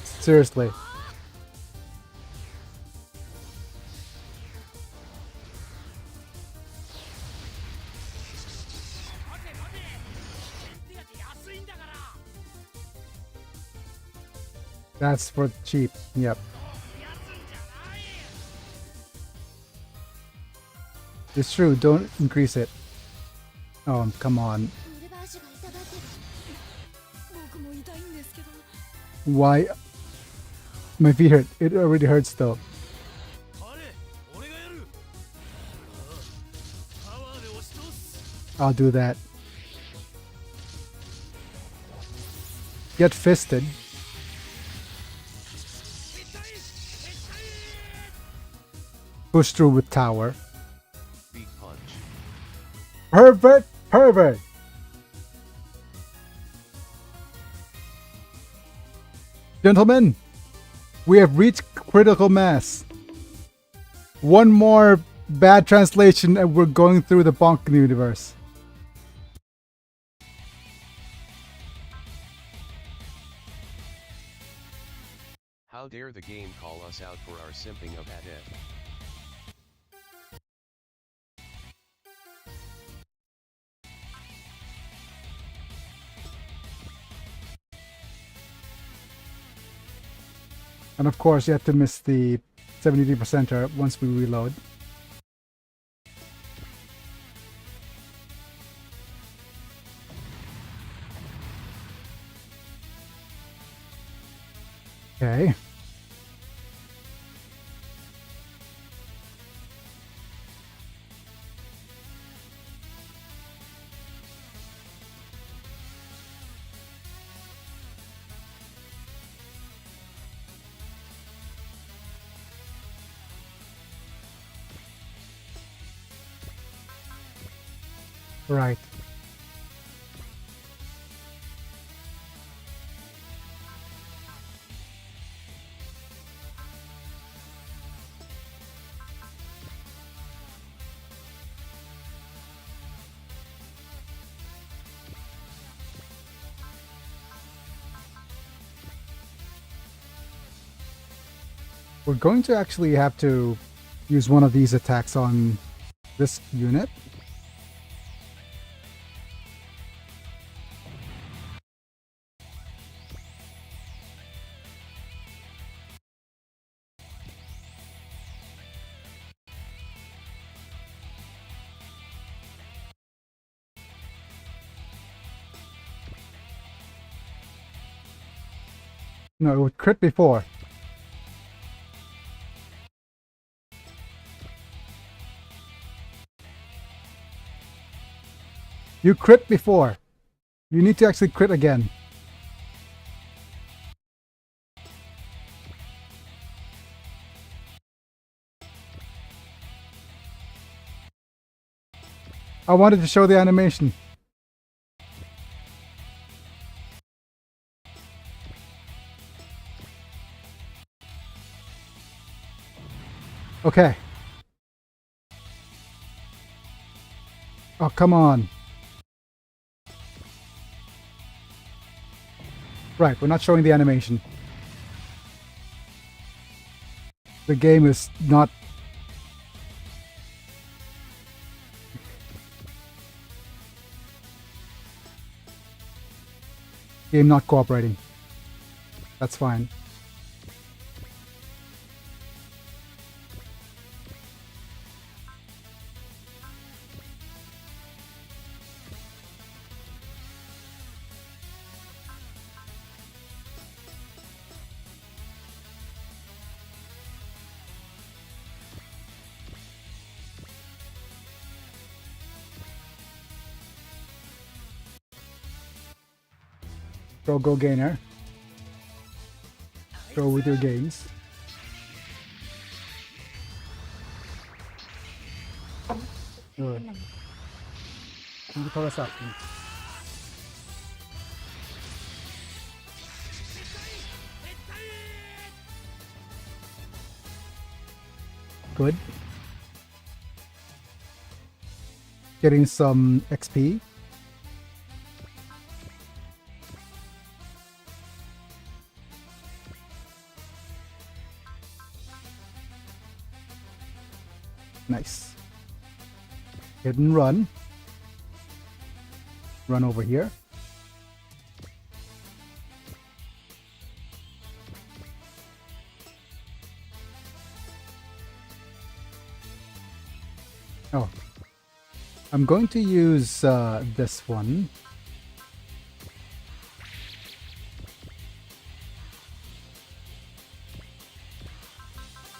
Seriously. That's for cheap. Yep. It's true. Don't increase it. Oh, come on. Why? My feet hurt. It already hurts though. I'll do that. Get fisted. Push through with tower. Beat punch. Pervert! Pervert! Gentlemen, we have reached critical mass. One more bad translation and we're going through the bonk universe. How dare the game call us out for our simping of Adep. And of course, you have to miss the 73%er once we reload. Okay. Right. We're going to actually have to use one of these attacks on this unit. No, it would crit before. You crit before. You need to actually crit again. I wanted to show the animation. Okay. Oh, come on. Right, we're not showing the animation. The game is not... Game not cooperating. That's fine. Go gainer. Go with your gains. Good. Hindi ko sa akin. Good. Getting some XP. Nice. Hit and run. Run over here. Oh. I'm going to use this one.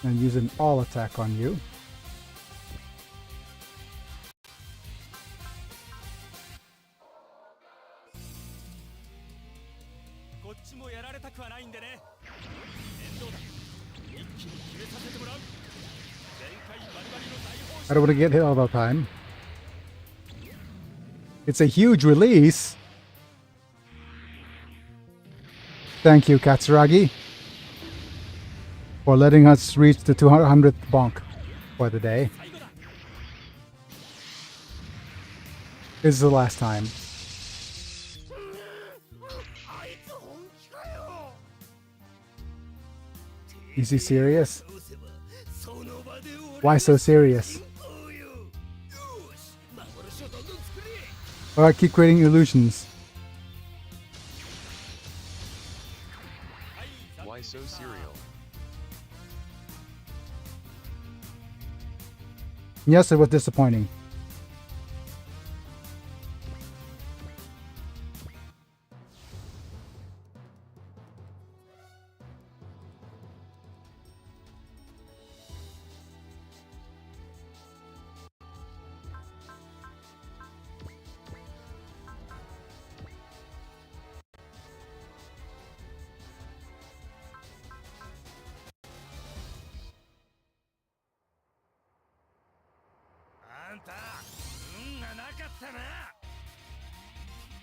And use an all attack on you. I don't want to get hit all the time. It's a huge release. Thank you, Katsuragi, for letting us reach the 200th bonk for the day. This is the last time. Is he serious? Why so serious? Alright, keep creating illusions. Why so serial? Yes, it was disappointing.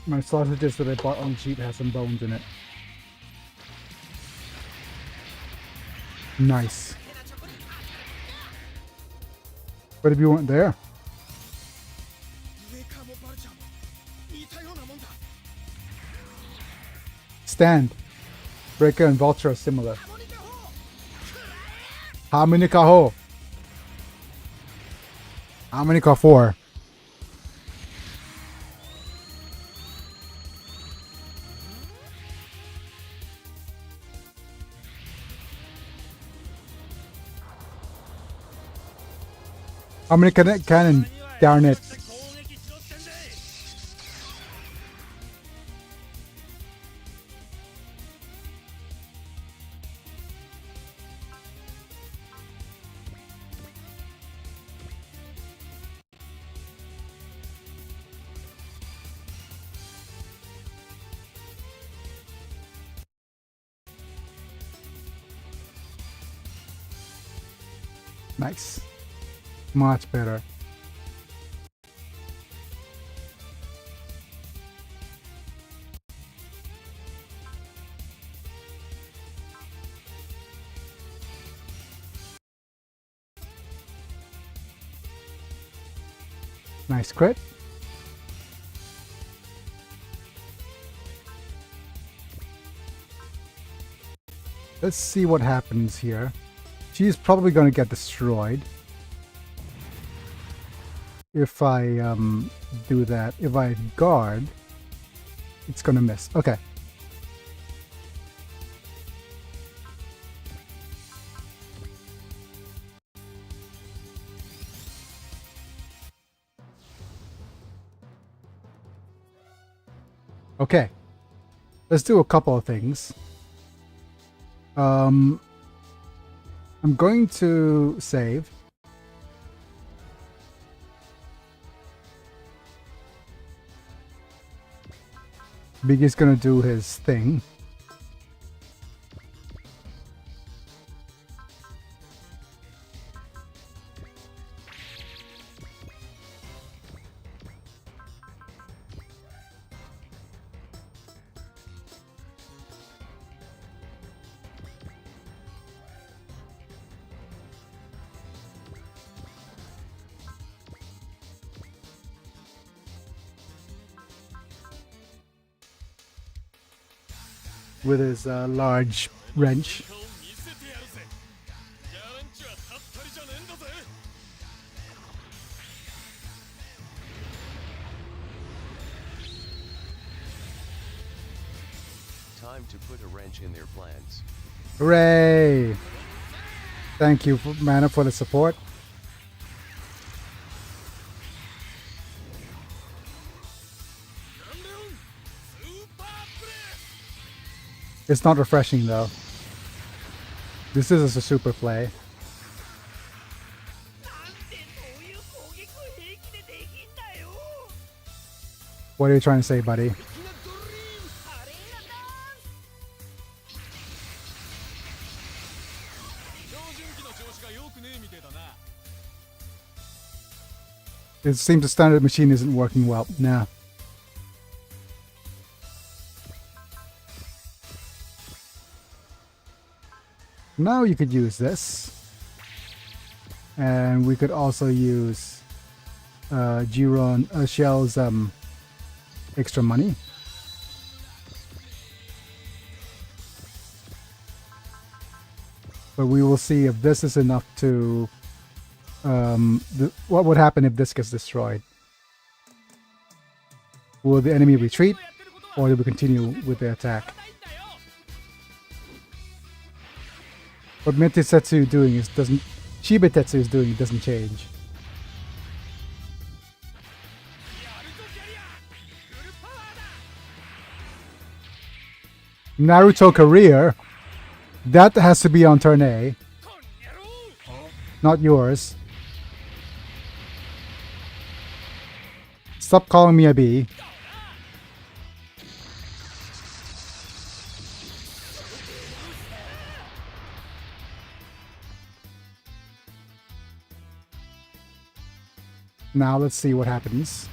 My sausages that I bought on cheap has some bones in it. Nice. But if you weren't there. Stand. Breaker and Vulture are similar. How many kaho? How many ka 4? How many cannon? Darn it. Nice. Much better. Nice crit. Let's see what happens here. She's probably going to get destroyed if I do that. If I guard, it's going to miss. Okay. Okay. Let's do a couple of things. I'm going to save. Biggie's gonna do his thing. With his large wrench. 顔見せてやるぜギャランチはたったりじゃねえんだぜ Time to put a wrench in their plans. Hooray! Thank you, Mana, for the support. It's not refreshing though. This is a super play. なんでそういう攻撃を平気でできんだよ What are you trying to say, buddy? アレーナダンス標準機の調子が良くねえみてえだな It seems the standard machine isn't working well. Nah. Now you could use this. And we could also use Shell's extra money. But we will see if this is enough to what would happen if this gets destroyed. Will the enemy retreat, or do we continue with the attack? What Metetsu is doing is doesn't Shibetetsu is doing doesn't change. Naruto career, that has to be on turn A, not yours. Stop calling me a B. Now let's see what happens.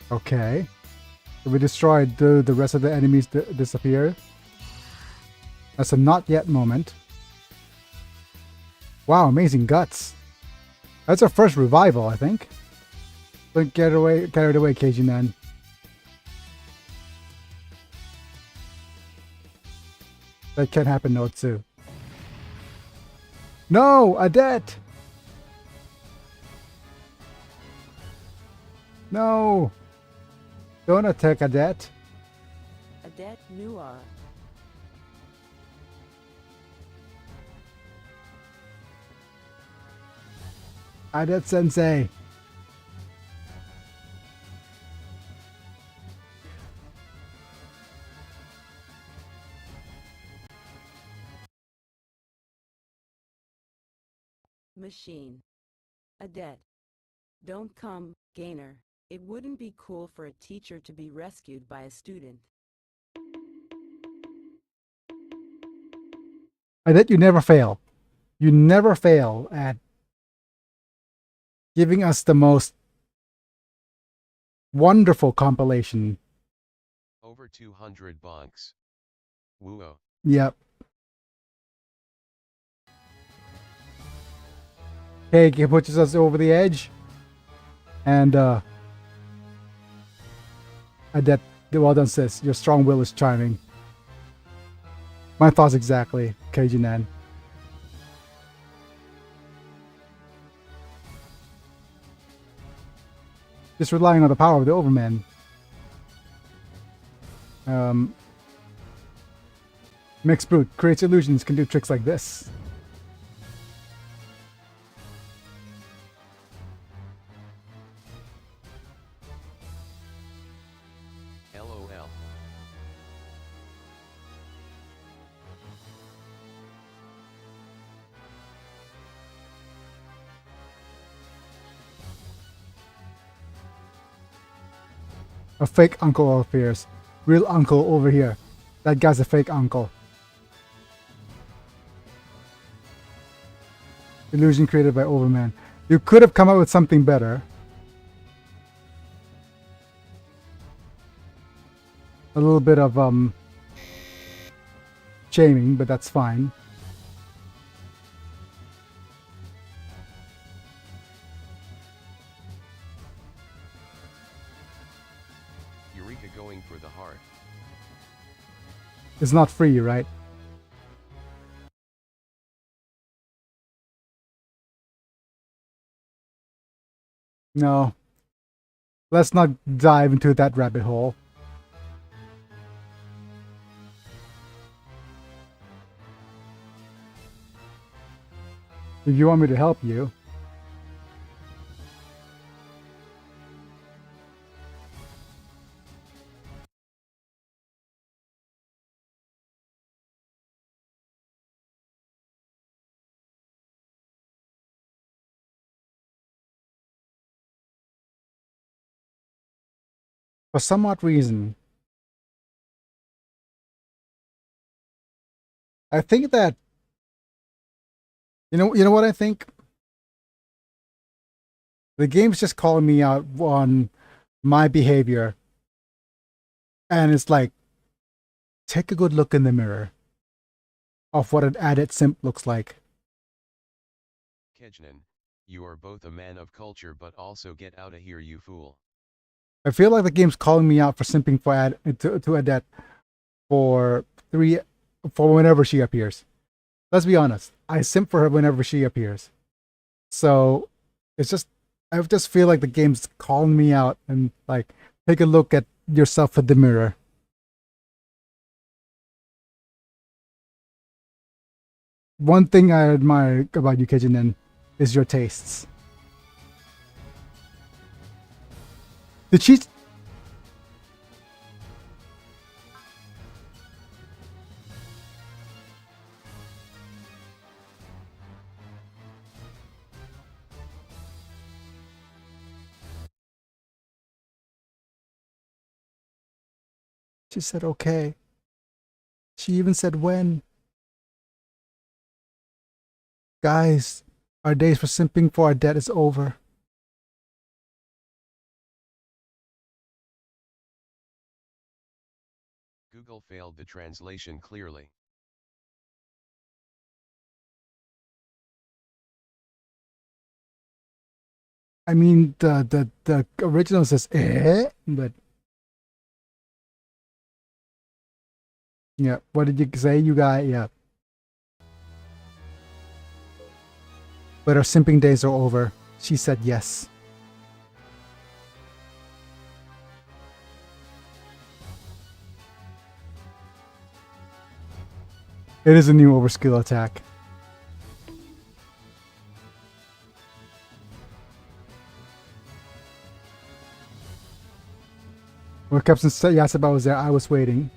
Okay. If we destroy, do the rest of the enemies disappear? That's a not yet moment. Wow, amazing guts. That's our first revival, I think. Don't get carried away, Keiji Nan. That can happen, no too. No, Adet! No! Don't attack Adet. Adet Nuar. Adet Sensei. Machine. Adet. Don't come, Gainer. It wouldn't be cool for a teacher to be rescued by a student. I bet you never fail. You never fail at giving us the most wonderful compilation. Over 200 bonks. Woo-oh. Yep. Okay, it pushes us over the edge. And Adet, well done, sis. Your strong will is charming. My thoughts exactly, Keijinan. Just relying on the power of the Overman. Mixed Brute creates illusions, can do tricks like this. LOL. A fake uncle appears. Real uncle over here. That guy's a fake uncle. Illusion created by Overman. You could have come up with something better. A little bit of shaming, but that's fine. Eureka going for the heart. It's not free, right? No. Let's not dive into that rabbit hole. If you want me to help you. For some odd reason, I think that you know what I think? The game's just calling me out on my behavior. And it's like, take a good look in the mirror of what an added simp looks like. Kejnan, you are both a man of culture but also get outta here you fool. I feel like the game's calling me out for simping for to Adet for whenever she appears. Let's be honest. I simp for her whenever she appears. So it's just I just feel like the game's calling me out and like take a look at yourself in the mirror. One thing I admire about you, Kejinen, is your tastes. Did she? She said okay. She even said when. Guys, our days for simping for our debt is over. Google failed the translation clearly. I mean, the original says but yeah. What did you say, you guy? Yeah. But our simping days are over. She said yes. It is a new overskill attack. When Captain Yasaba was there, I was waiting.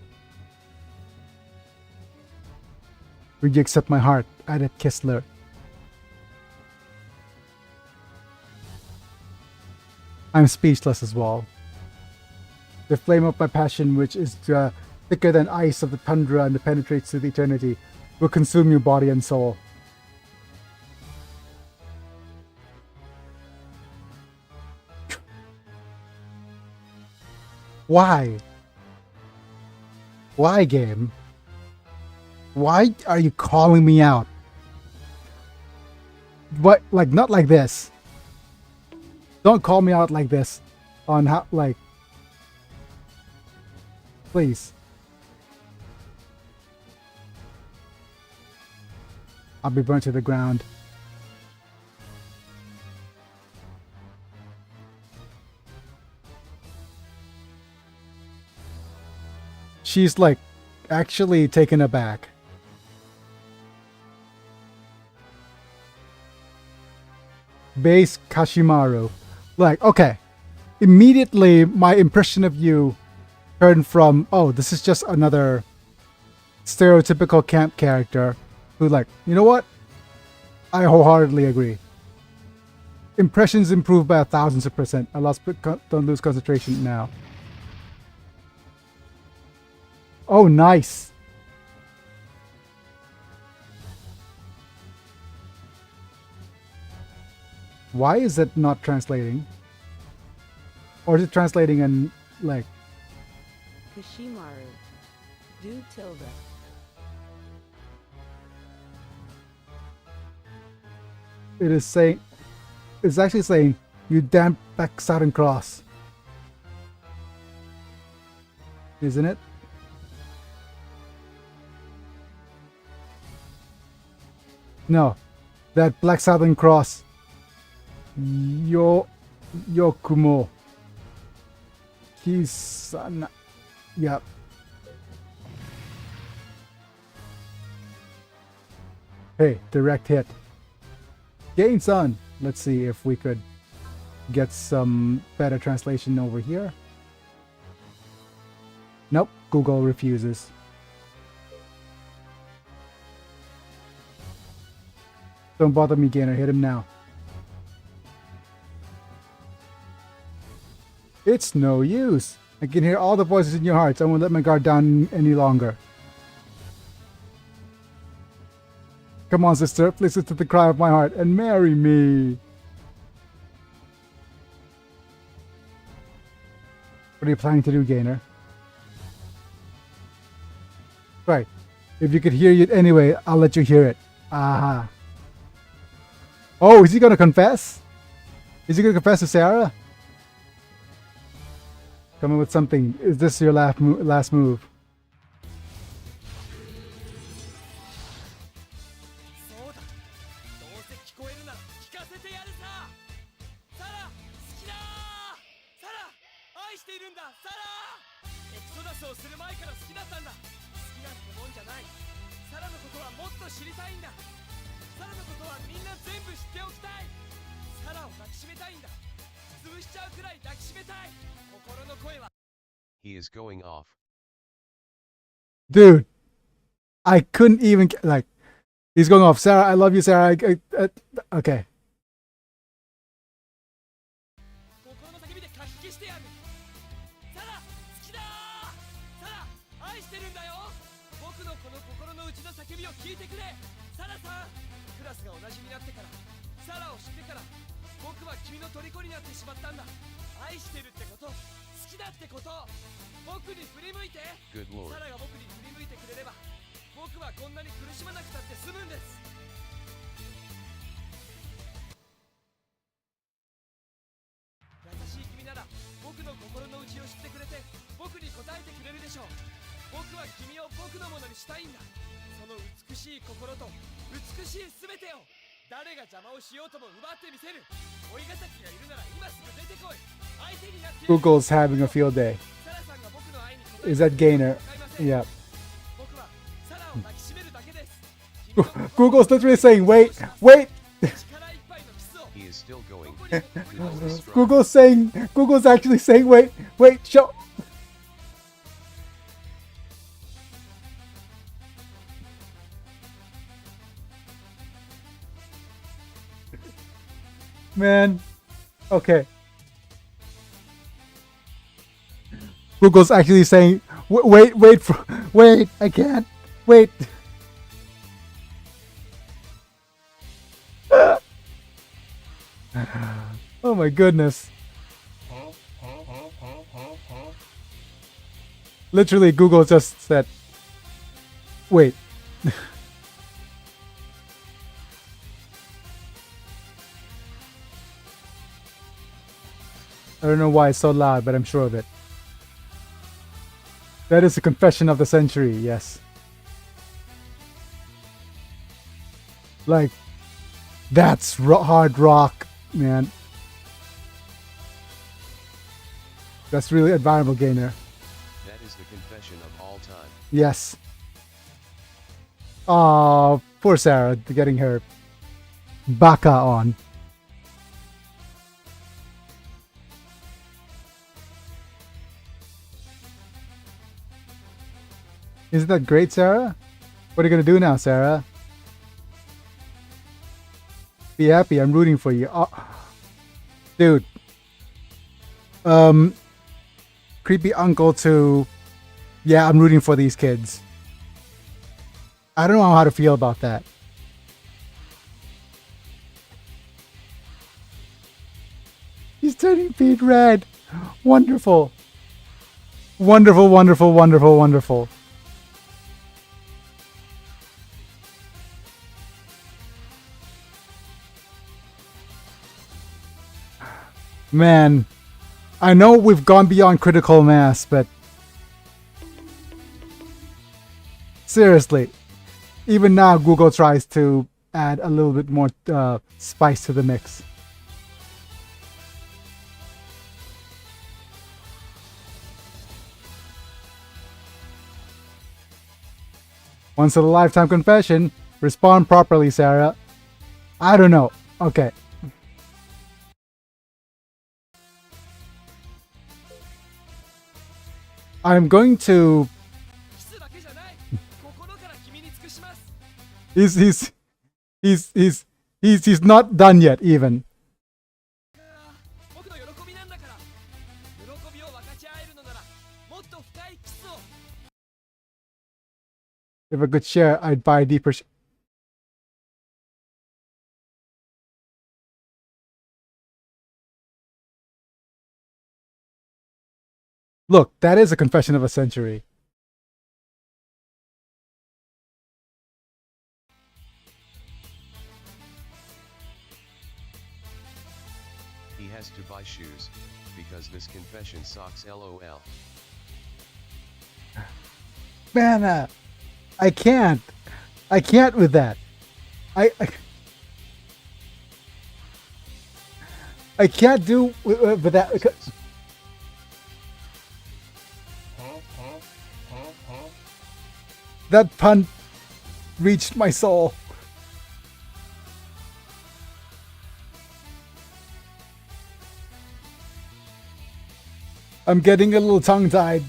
Would you accept my heart? Added Kistler. I'm speechless as well. The flame of my passion, which is thicker than ice of the tundra and penetrates to the eternity, will consume your body and soul. Why? Why, game? Why are you calling me out? What, like, not like this. Don't call me out like this. On how, like... Please. I'll be burnt to the ground. She's like actually taken aback. Base Kashimaru. Like, okay. Immediately my impression of you turned from, oh, this is just another stereotypical camp character who, like, you know what? I wholeheartedly agree. Impressions improved by 1,000%. I lost, don't lose concentration now. Oh, nice. Why is it not translating? Or is it translating in, like... Kashimaru. Do tilde. It is saying... It's actually saying, you damn back Saturn Cross. Isn't it? No. That Black Southern Cross. Yokumo. Kisana. Yep. Hey, direct hit. Gain Sun. Let's see if we could get some better translation over here. Nope, Google refuses. Don't bother me, Gainer. Hit him now. It's no use. I can hear all the voices in your hearts. I won't let my guard down any longer. Come on, sister. Listen to the cry of my heart and marry me. What are you planning to do, Gainer? Right. If you could hear it anyway, I'll let you hear it. Aha. Oh, is he gonna confess? Is he gonna confess to Sarah? Coming with something. Is this your last move? そうだ。どうせ聞こえるなら聞かせてやるさ。サラ、好きだー。サラ、愛しているんだ。サラ。エクソダスをする前から好きだったんだ。好きなんてもんじゃない。サラのことはもっと知りたいんだ。サラのことはみんな全部知っておきたい。サラを抱きしめたいんだ。潰しちゃうくらい抱きしめたい。心の声は。 He is going off. Dude, I couldn't even like. He's going off. Sarah, I love you, Sarah. Okay. 心の叫びでかき消してやる。サラ、好きだー。サラ、愛してるんだよ。僕のこの心の内の叫びを聞いてくれ。サラさん、クラスが同じになってから、サラを知ってから、僕は君の虜になってしまったんだ。愛してるってこと、好きだってこと、僕に振り向いて。 Good lord. サラが僕に振り向いてくれれば、僕はこんなに苦しまなくたって済むんです。優しい君なら僕の心の内を知ってくれて僕に答えてくれるでしょう。僕は君を僕のものにしたいんだ。その美しい心と美しい全てを誰が邪魔をしようとも奪ってみせる。追いがたきがいるなら今すぐ出てこい。相手になって Google's having a field day. サラさんが僕の愛に応え Is that Gainer? て向かいません。 Yeah. 僕はサラを抱きしめるだけです。 Google's literally saying, wait, wait. 力いっぱいのキスを He is still going. どこに僕に Google is struck. Google's actually saying, wait, show. Man, okay. Google's actually saying, wait, I can't, wait. Oh my goodness. Literally, Google just said, wait. I don't know why it's so loud, but I'm sure of it. That is a confession of the century, yes. Like, that's hard rock, man. That's really admirable, Gainer. That is the confession of all time. Yes. Oh, poor Sarah getting her baka on. Isn't that great, Sarah? What are you gonna do now, Sarah? Be happy, I'm rooting for you. Oh, dude. Creepy uncle to... Yeah, I'm rooting for these kids. I don't know how to feel about that. He's turning beet red. Wonderful. Wonderful, wonderful, wonderful, wonderful. Man, I know we've gone beyond critical mass, but seriously, even now Google tries to add a little bit more spice to the mix. Once in a lifetime confession. Respond properly, Sarah. I don't know. Okay. I'm going to... キスだけじゃない心から君に尽くします He's not done yet, even. 僕の喜びなんだから喜びを分かち合えるのならもっと深いキスを If I could share, I'd buy a deeper... Look, that is a confession of a century. He has to buy shoes, because this confession sucks lol. Man, I can't. I can't with that. I can't do with that. That pun reached my soul. I'm getting a little tongue-tied.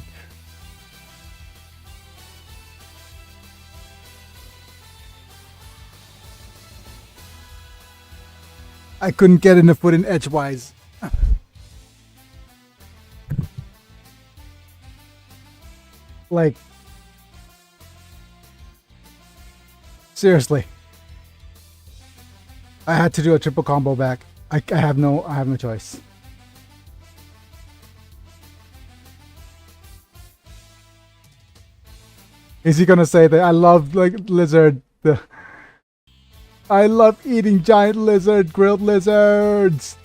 I couldn't get enough foot in edgewise. Like, seriously, I had to do a triple combo back. I have no choice. Is he gonna say that I love like lizard? I love eating giant grilled lizards.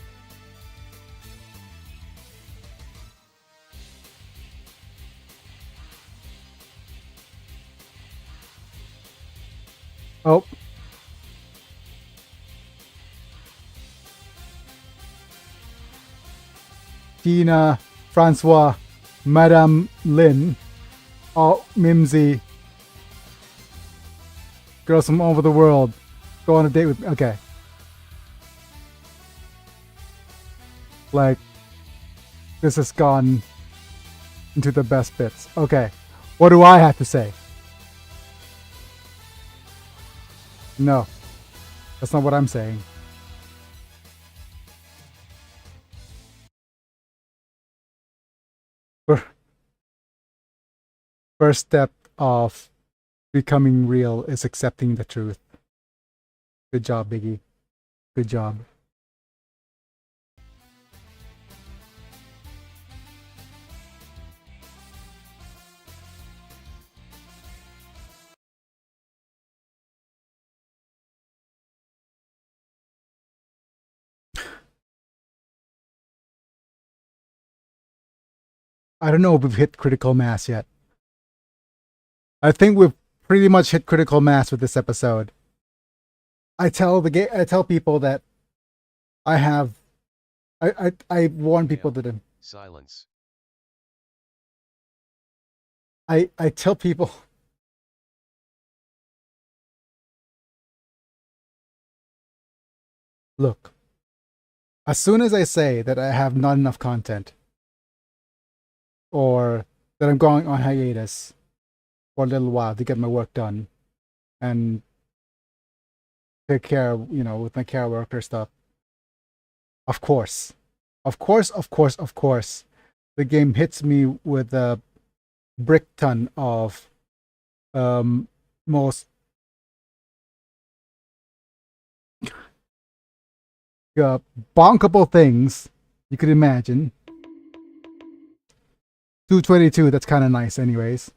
Oh. Tina, Francois, Madame Lin, oh, Mimsy. Girls from all over the world. Go on a date with me. Okay. Like, this has gone into the best bits. Okay. What do I have to say? No. That's not what I'm saying. First step of becoming real is accepting the truth. Good job, Biggie. Good job. I don't know if we've hit critical mass yet. I think we've pretty much hit critical mass with this episode. I tell people that I warn people that Silence. I tell people look, as soon as I say that I have not enough content or that I'm going on hiatus for a little while to get my work done and take care, with my care worker stuff. Of course, the game hits me with a brick ton of most bonkable things you could imagine. 222, that's kind of nice anyways.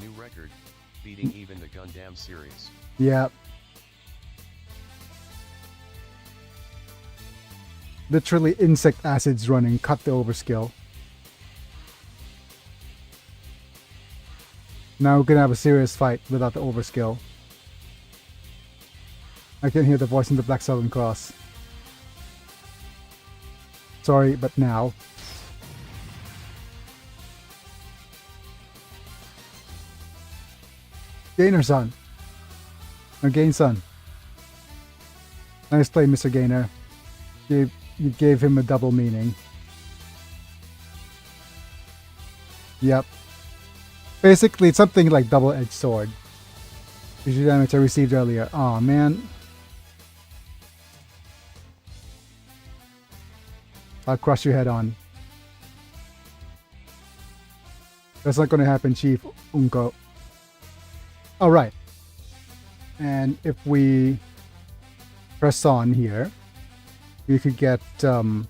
New record, beating even the Gundam series. Yeah. Literally insect acids running, cut the overskill. Now we're gonna have a serious fight without the overskill. I can hear the voice in the Black Southern Cross. Sorry, but now. Gainer-san. Or Gain-san. Nice play, Mr. Gainer. You gave him a double meaning. Yep. Basically, it's something like double-edged sword. Visual damage I received earlier. Aw, man. I'll crush your head on. That's not going to happen, Chief Unko. Alright. And if we press on here, we could get, let's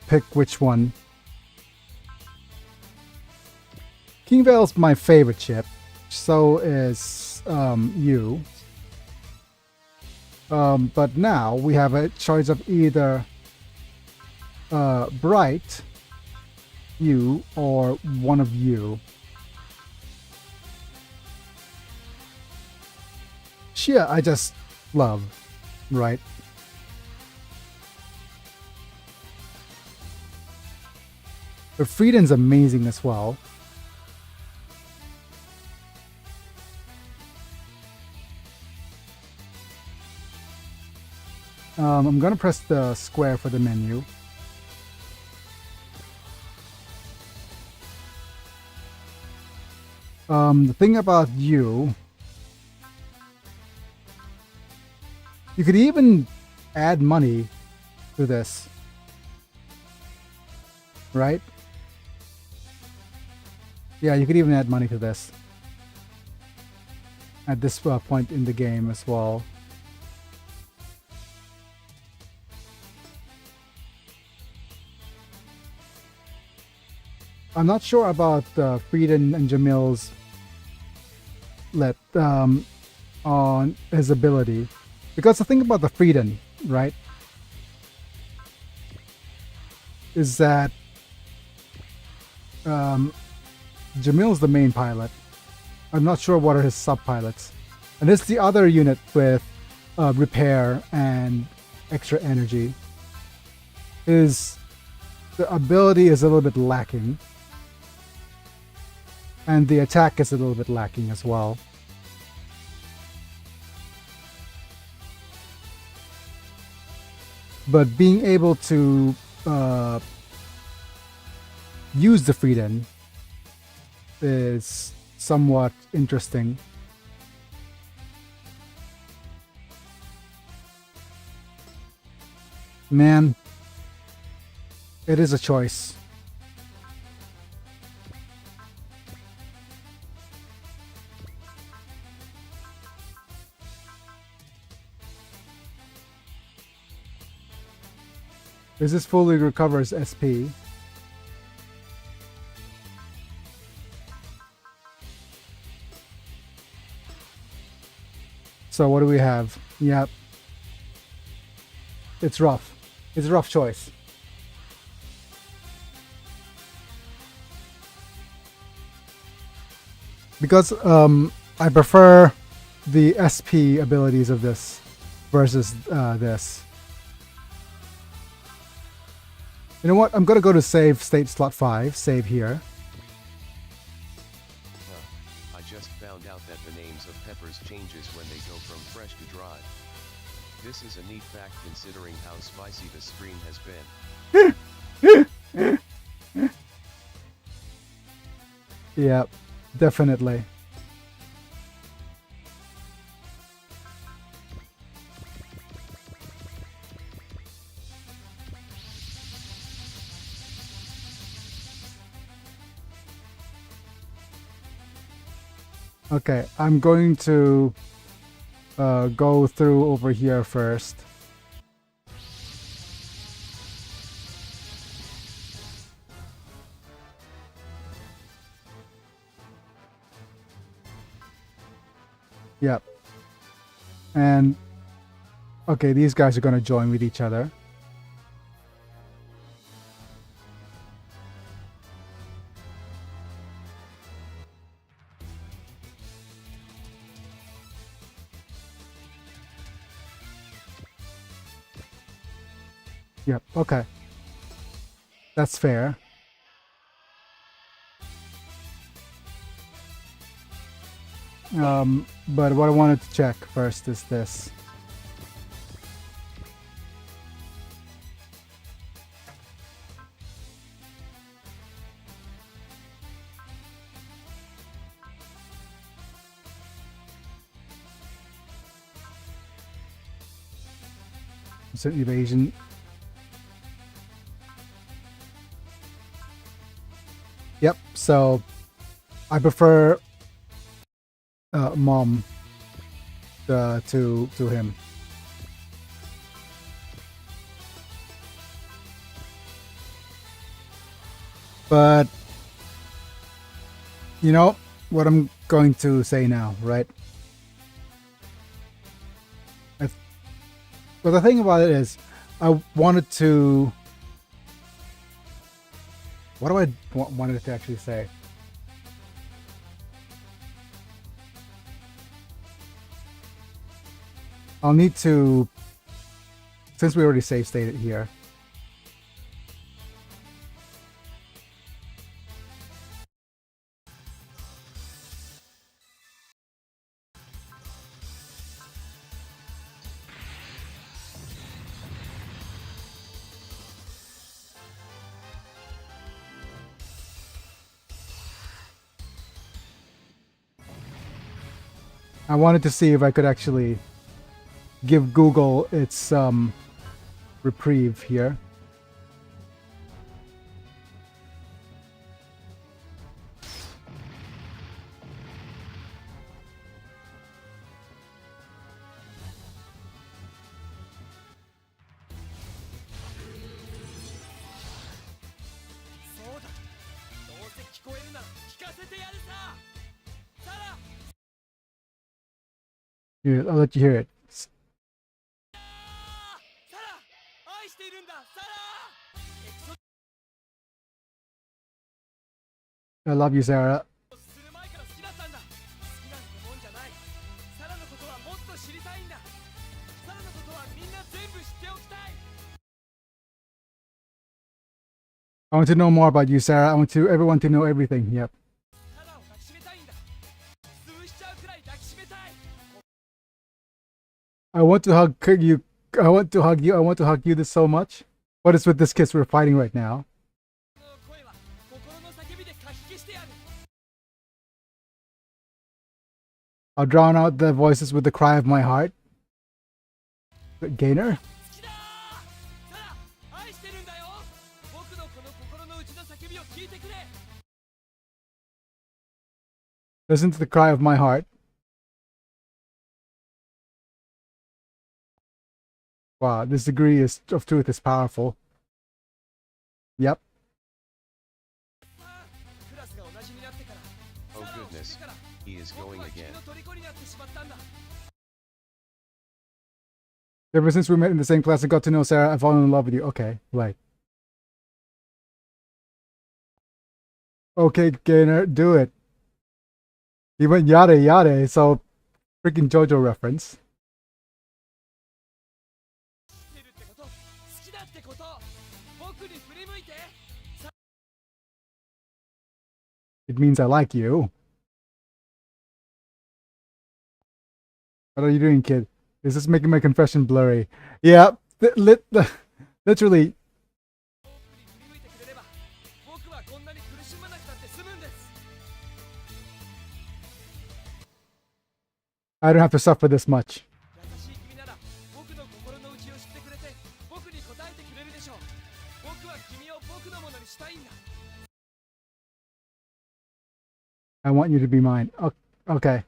pick which one. King Vale's my favorite ship. So is you. But now we have a choice of either Bright, you, or one of you. Shia, I just love, right? But Frieden's amazing as well. I'm gonna press the square for the menu. The thing about you could even add money to this, right? Yeah, you could even add money to this at this point in the game as well. I'm not sure about Frieden and Jamil's on his ability, because the thing about the Frieden, right, is that Jamil's the main pilot. I'm not sure what are his sub-pilots, and it's the other unit with repair and extra energy. The ability is a little bit lacking. And the attack is a little bit lacking as well. But being able to use the Frieden is somewhat interesting. Man, it is a choice. This fully recovers SP. So what do we have? Yep. It's rough. It's a rough choice. Because I prefer the SP abilities of this versus this. You know what? I'm gonna go to save state slot 5. Save here. I just found out that the names of peppers changes when they go from fresh to dry. This is a neat fact considering how spicy the stream has been. Yeah, definitely. Okay, I'm going to go through over here first. Yep. And okay, these guys are going to join with each other. Yep, okay. That's fair. But what I wanted to check first is this. It's an evasion. Yep, so I prefer Mom to him. But you know what I'm going to say now, right? But the thing about it is, I wanted to. What do I wanted to actually say? I'll need to, since we already save stated here. I wanted to see if I could actually give Google its reprieve here. Here, I'll let you hear it. I love you, Sarah. I want to know more about you, Sarah. I want everyone to know everything. Yep. I want to hug you. I want to hug you. I want to hug you this so much. What is with this kiss we're fighting right now? I'll drown out the voices with the cry of my heart. Gainer? 好きだサラ愛してるんだよ僕のこの心の内の叫びを聞いてくれ Listen to the cry of my heart. Wow, this degree of truth is powerful. Yep. クラスが同じになってから Oh サラを知って goodness, から he is 僕 going は君 again. の虜になってしまったんだ Ever since we met in the same class and got to know Sarah, I've fallen in love with you. Okay, right. Okay, Gainer, do it. He went yada yada, so freaking JoJo reference. 知ってるってこと好きだってこと僕に振り向いて It means I like you. What are you doing, kid? Is this making my confession blurry? Yeah, literally. 僕に振り向いてくれれば僕はこんなに苦しまなくたって済むんです I don't have to suffer this much. 優しい君なら僕の心の内を知ってくれて僕に答えてくれるでしょう僕は君を僕のものにしたいんだ I want you to be mine. Okay.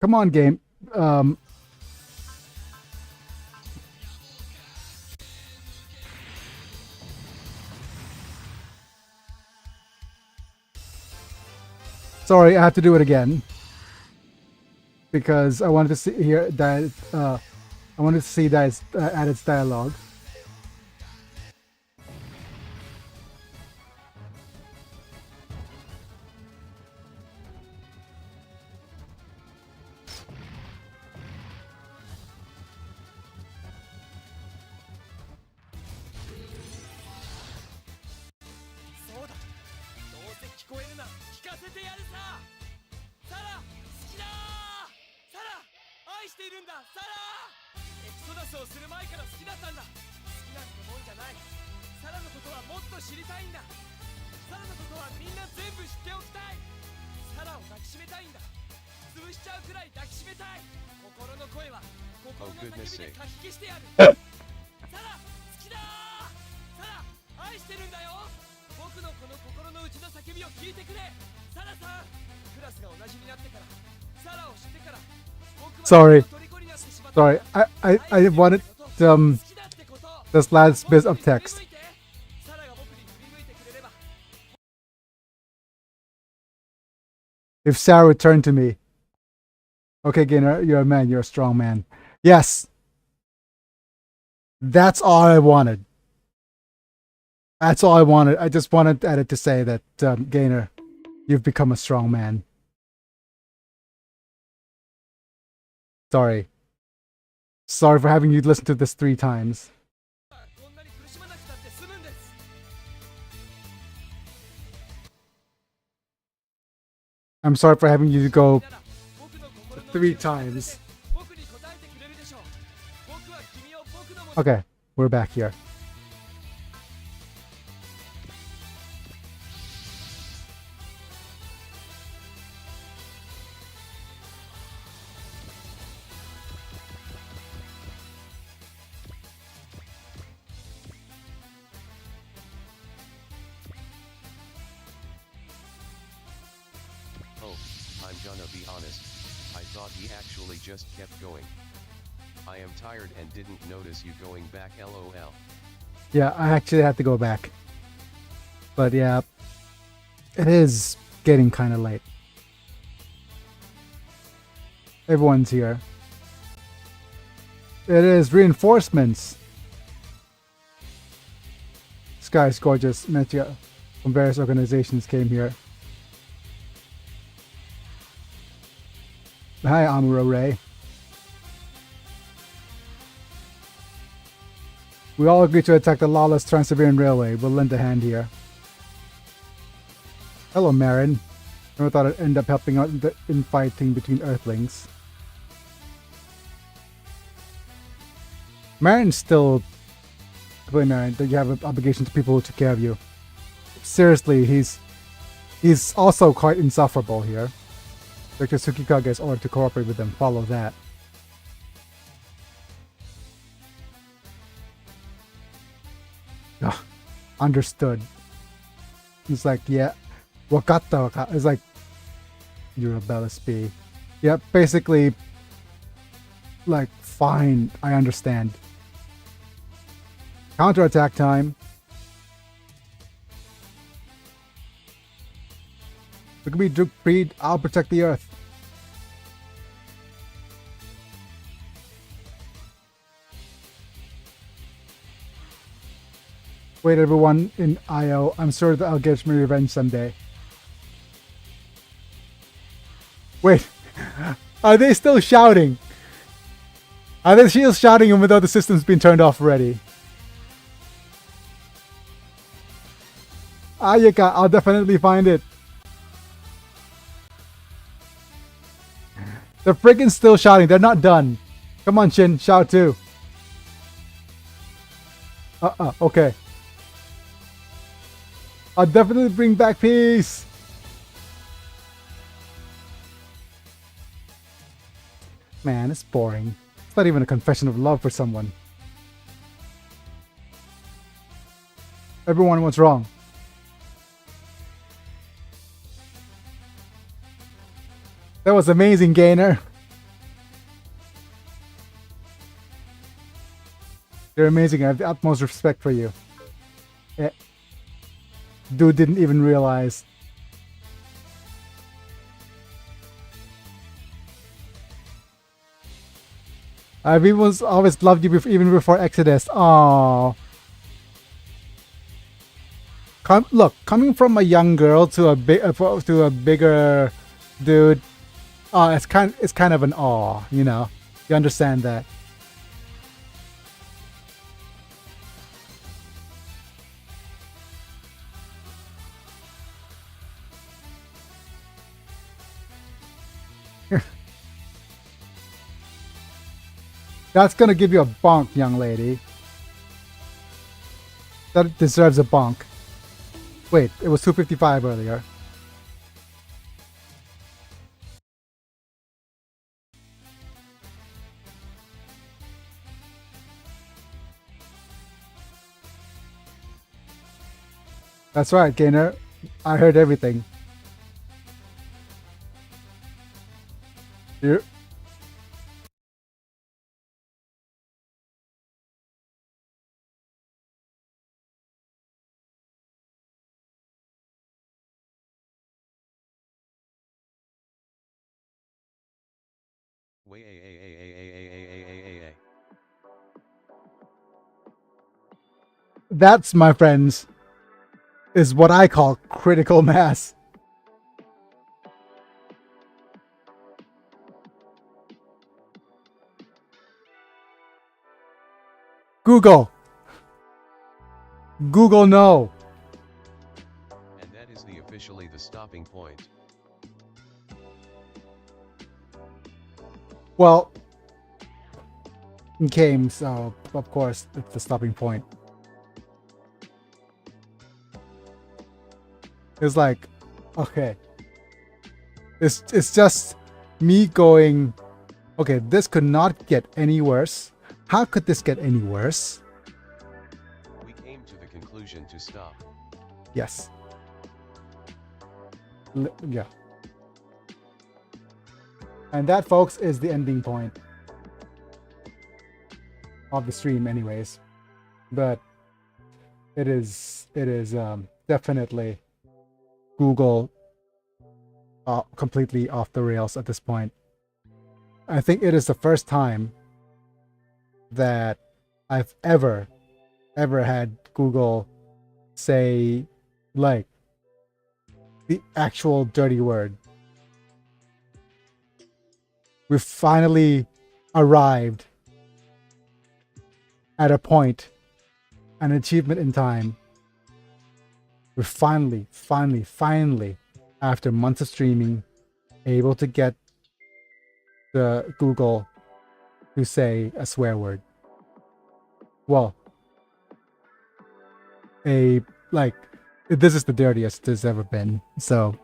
Come on, game. Sorry, I have to do it again because I wanted to see here that I wanted to see that it's, add its dialogue. Oh goodness sake. サラ好きだサラ愛してるんだよ僕のこの心の内の叫びを聞いてくれサラさんクラスが同じになってからサラを知ってから僕は Sorry. 君の虜になってしまったんだ Sorry, I wanted this last bit of text. If Sarah returned to me. Okay, Gainer, you're a man. You're a strong man. Yes. That's all I wanted. That's all I wanted. I just wanted it to say that, Gainer, you've become a strong man. Sorry. Sorry for having you listen to this 3 times. I'm sorry for having you to go 3 times. Okay, we're back here. Oh, I'm gonna be honest, I thought he actually just kept going. I am tired and didn't notice you going back lol. Yeah, I actually had to go back. But yeah, it is getting kind of late. Everyone's here. It is reinforcements. Sky's gorgeous. Metria from various organizations came here. Hi, Amuro Ray. We all agree to attack the lawless Trans-Siberian Railway. We'll lend a hand here. Hello, Marin. Never thought I'd end up helping out in fighting between Earthlings. Marin's still... Wait, Marin, that you have an obligation to people who took care of you. Seriously, he's also quite insufferable here. Dr. Tsukikage is ordered to cooperate with them. Follow that. Ugh, understood. It's like, yeah, wakatta, wakatta. It's like, you're a Bellaspi. Yeah, basically, like, fine, I understand. Counterattack time. Look at me, Duke Breed. I'll protect the Earth. Wait, everyone in IO. I'm sure that I'll get my revenge someday. Wait, are they still shouting? Are they still shouting even though the system's been turned off already? Ayaka, I'll definitely find it. They're freaking still shouting. They're not done. Come on, Shin. Shout too. Okay. I'll definitely bring back peace. Man, it's boring. It's not even a confession of love for someone. Everyone, what's wrong? That was amazing, Gainer. You're amazing. I have the utmost respect for you. Yeah. Dude didn't even realize. I've always loved you even before Exodus. Aww. Look, coming from a young girl to a bigger dude. It's kind of an awe, you know. You understand that. That's gonna give you a bonk, young lady. That deserves a bonk. Wait, it was 255 earlier. That's right, Gainer. I heard everything. You. That's, my friends, is what I call critical mass. Google. Google no. And that is officially the stopping point. Well, it came, so of course it's the stopping point. It's like, okay, it's just me going, okay, this could not get any worse. How could this get any worse? We came to the conclusion to stop. Yes. Yeah. And that, folks, is the ending point of the stream anyways. But it is definitely Google completely off the rails at this point. I think it is the first time that I've ever had Google say, like, the actual dirty word. We've finally arrived at a point, an achievement in time. We're finally, after months of streaming, able to get the Google to say a swear word. Well, this is the dirtiest there's ever been. So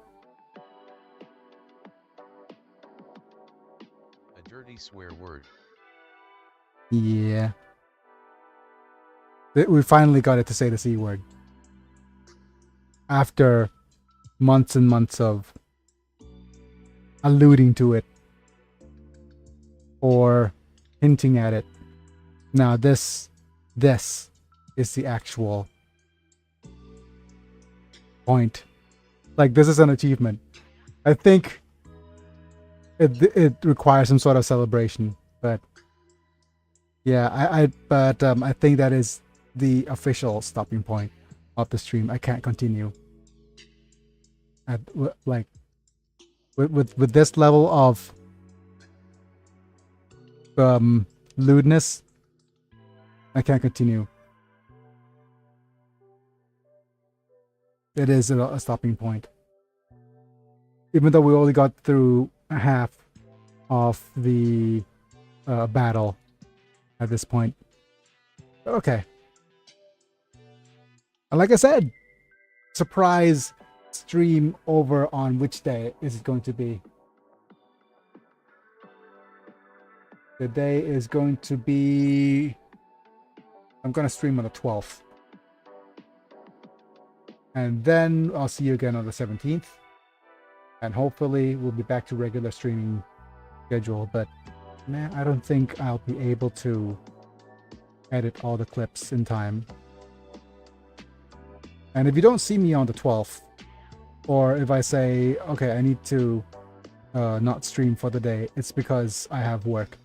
swear word. Yeah. We finally got it to say the C word. After months and months of alluding to it or hinting at it. Now this is the actual point. Like, this is an achievement. I think it requires some sort of celebration, but yeah, I think that is the official stopping point of the stream. I can't continue at like with this level of lewdness. I can't continue. It is a stopping point. Even though we only got through half of the battle at this point. Okay. And like I said, surprise stream over on which day is it going to be? The day is going to be... I'm going to stream on the 12th. And then I'll see you again on the 17th. And hopefully we'll be back to regular streaming schedule. But man, I don't think I'll be able to edit all the clips in time. And if you don't see me on the 12th, or if I say, okay, I need to not stream for the day, it's because I have work.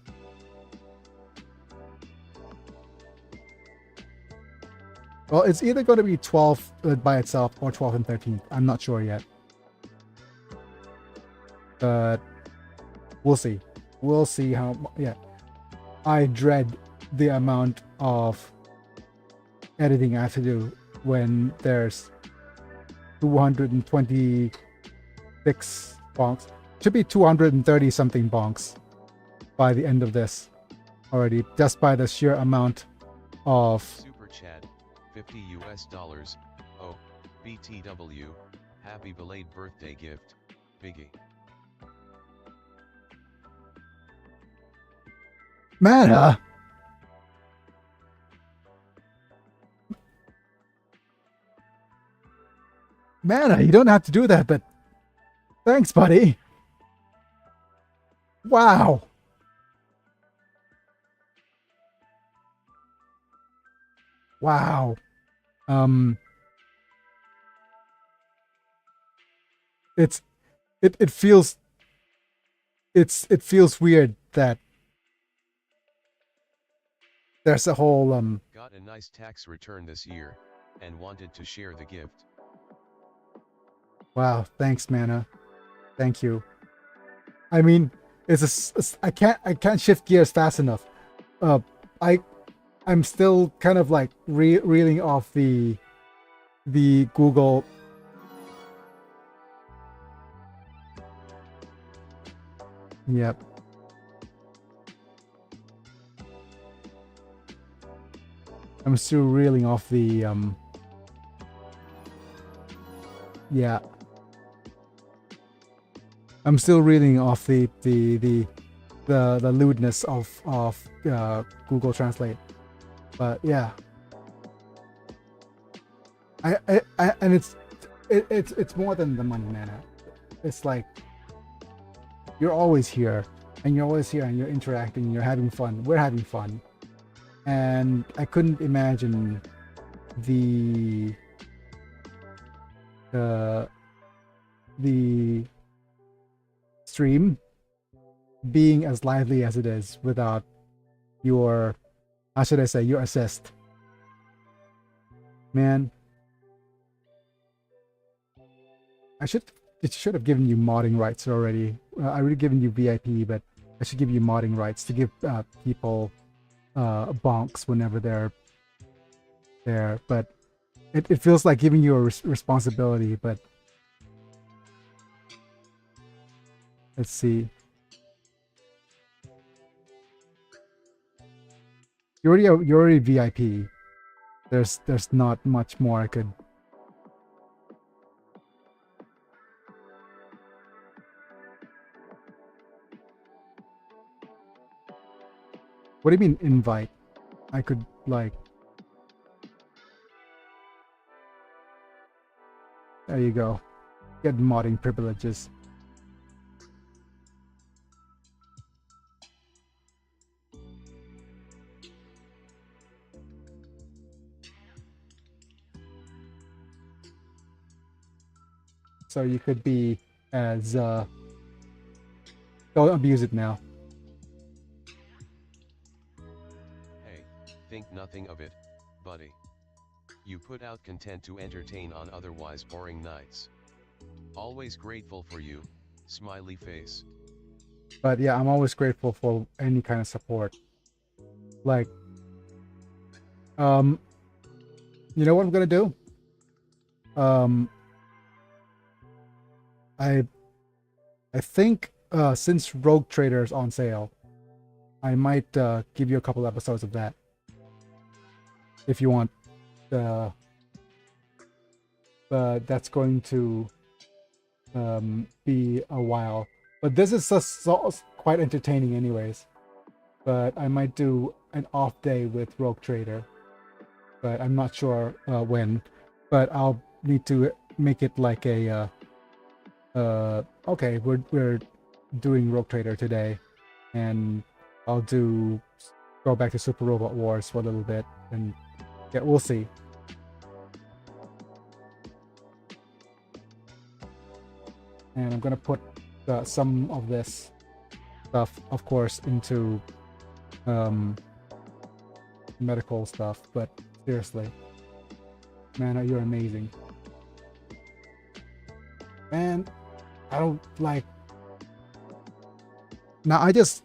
Well, it's either going to be 12th by itself or 12th and 13th. I'm not sure yet. But we'll see. We'll see how... Yeah. I dread the amount of editing I have to do when there's 226 bonks. Should be 230 something bonks by the end of this already, just by the sheer amount of... Super chat, $50 US. Oh, BTW, happy belated birthday gift, Biggie. Mana! Mana, you don't have to do that, but thanks, buddy. Wow. Wow. It feels weird that there's a whole Got a nice tax return this year, and wanted to share the gift. Wow, thanks, Mana. Thank you. I mean, I can't shift gears fast enough. I'm still kind of like reeling off the Google. Yep. I'm still reeling off the yeah. I'm still reeling off the lewdness of Google Translate. But yeah. And it's more than the money, Mana. It's like you're always here and you're interacting, you're having fun. We're having fun. And I couldn't imagine the stream being as lively as it is without your, how should I say, your assist. Man, it should have given you modding rights already. I would have given you VIP, but I should give you modding rights to give people bonks whenever they're there. But it feels like giving you a responsibility. But let's see. You're already VIP. There's not much more I could. What do you mean invite? I could like. There you go. Get modding privileges. So you could be as don't abuse it now. Hey, think nothing of it, buddy. You put out content to entertain on otherwise boring nights. Always grateful for you, smiley face. But yeah, I'm always grateful for any kind of support. Like, you know what I'm gonna do? I think since Rogue Trader is on sale, I might give you a couple episodes of that if you want. But that's going to be a while. But this is just quite entertaining anyways. But I might do an off day with Rogue Trader, but I'm not sure when. But I'll need to make it like a okay, we're doing Rogue Trader today, and I'll go back to Super Robot Wars for a little bit, and yeah, we'll see. And I'm gonna put some of this stuff, of course, into medical stuff, but seriously, man, you're amazing. And I don't like now. I just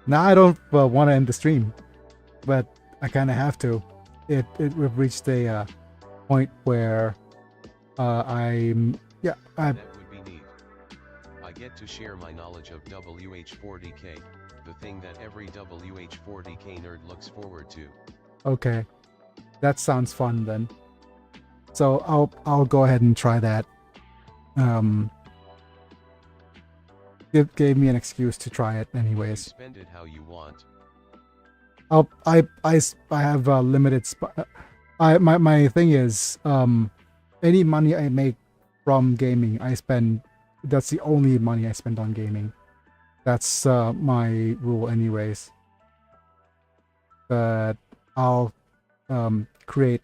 now I don't want to end the stream, but I kind of have to. We've reached a point where That would be neat. I get to share my knowledge of WH40K, the thing that every WH40K nerd looks forward to. Okay, that sounds fun then. So I'll go ahead and try that. It gave me an excuse to try it anyways. Spend it how you want. I have limited my thing is any money I make from gaming I spend, that's the only money I spend on gaming. That's my rule anyways. But I'll create,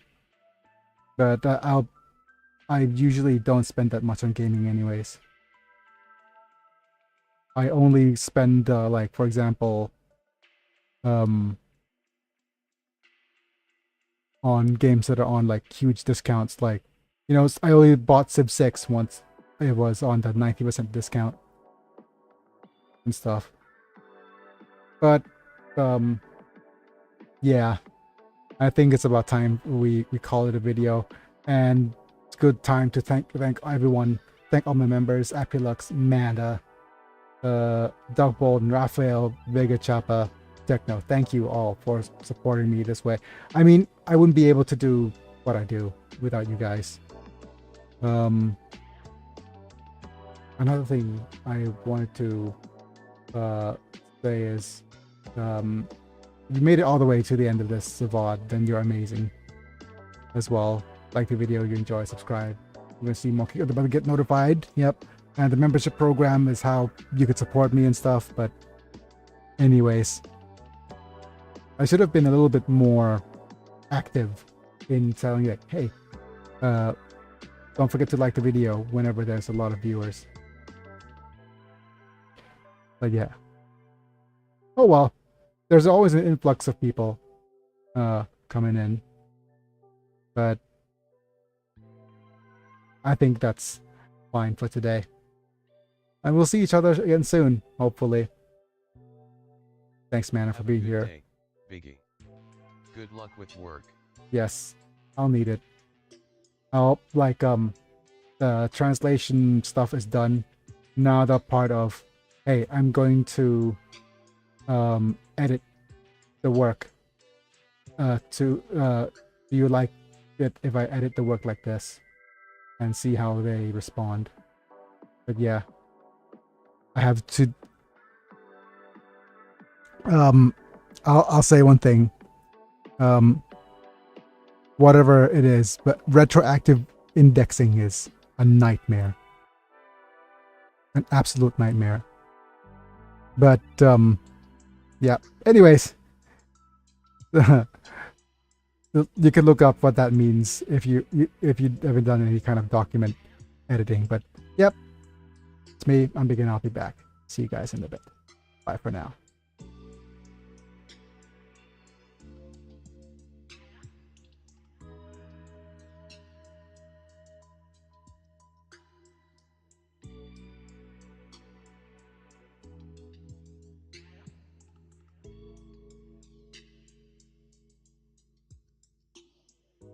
but I usually don't spend that much on gaming anyways. I only spend like, for example, on games that are on like huge discounts. Like, you know, I only bought Civ 6 once it was on the 90% discount and stuff. But yeah, I think it's about time we call it a video, and it's a good time to thank everyone, thank all my members: Apilux, Manda, Doug Bolden, Raphael, Vega Chapa, Techno. Thank you all for supporting me this way. I mean, I wouldn't be able to do what I do without you guys. Another thing I wanted to say is, if you made it all the way to the end of this VOD, then you're amazing as well. Like the video, you enjoy, subscribe. You're gonna see more, get notified. Yep. And the membership program is how you could support me and stuff. But anyways, I should have been a little bit more active in telling you, like, hey, don't forget to like the video whenever there's a lot of viewers. But yeah. Oh well. There's always an influx of people coming in. But I think that's fine for today. And we'll see each other again soon, hopefully. Thanks, Mana, for Have a being good here. day, Biggie. Good luck with work. Yes, I'll need it. I'll like the translation stuff is done. Now the part of, hey, I'm going to edit the work. Do you like it if I edit the work like this? And see how they respond. But yeah, I have to I'll say one thing. Whatever it is, but retroactive indexing is a nightmare. An absolute nightmare. But yeah. Anyways, you can look up what that means if you haven't done any kind of document editing. But yep, it's me. I'm Big and I'll be back. See you guys in a bit. Bye for now.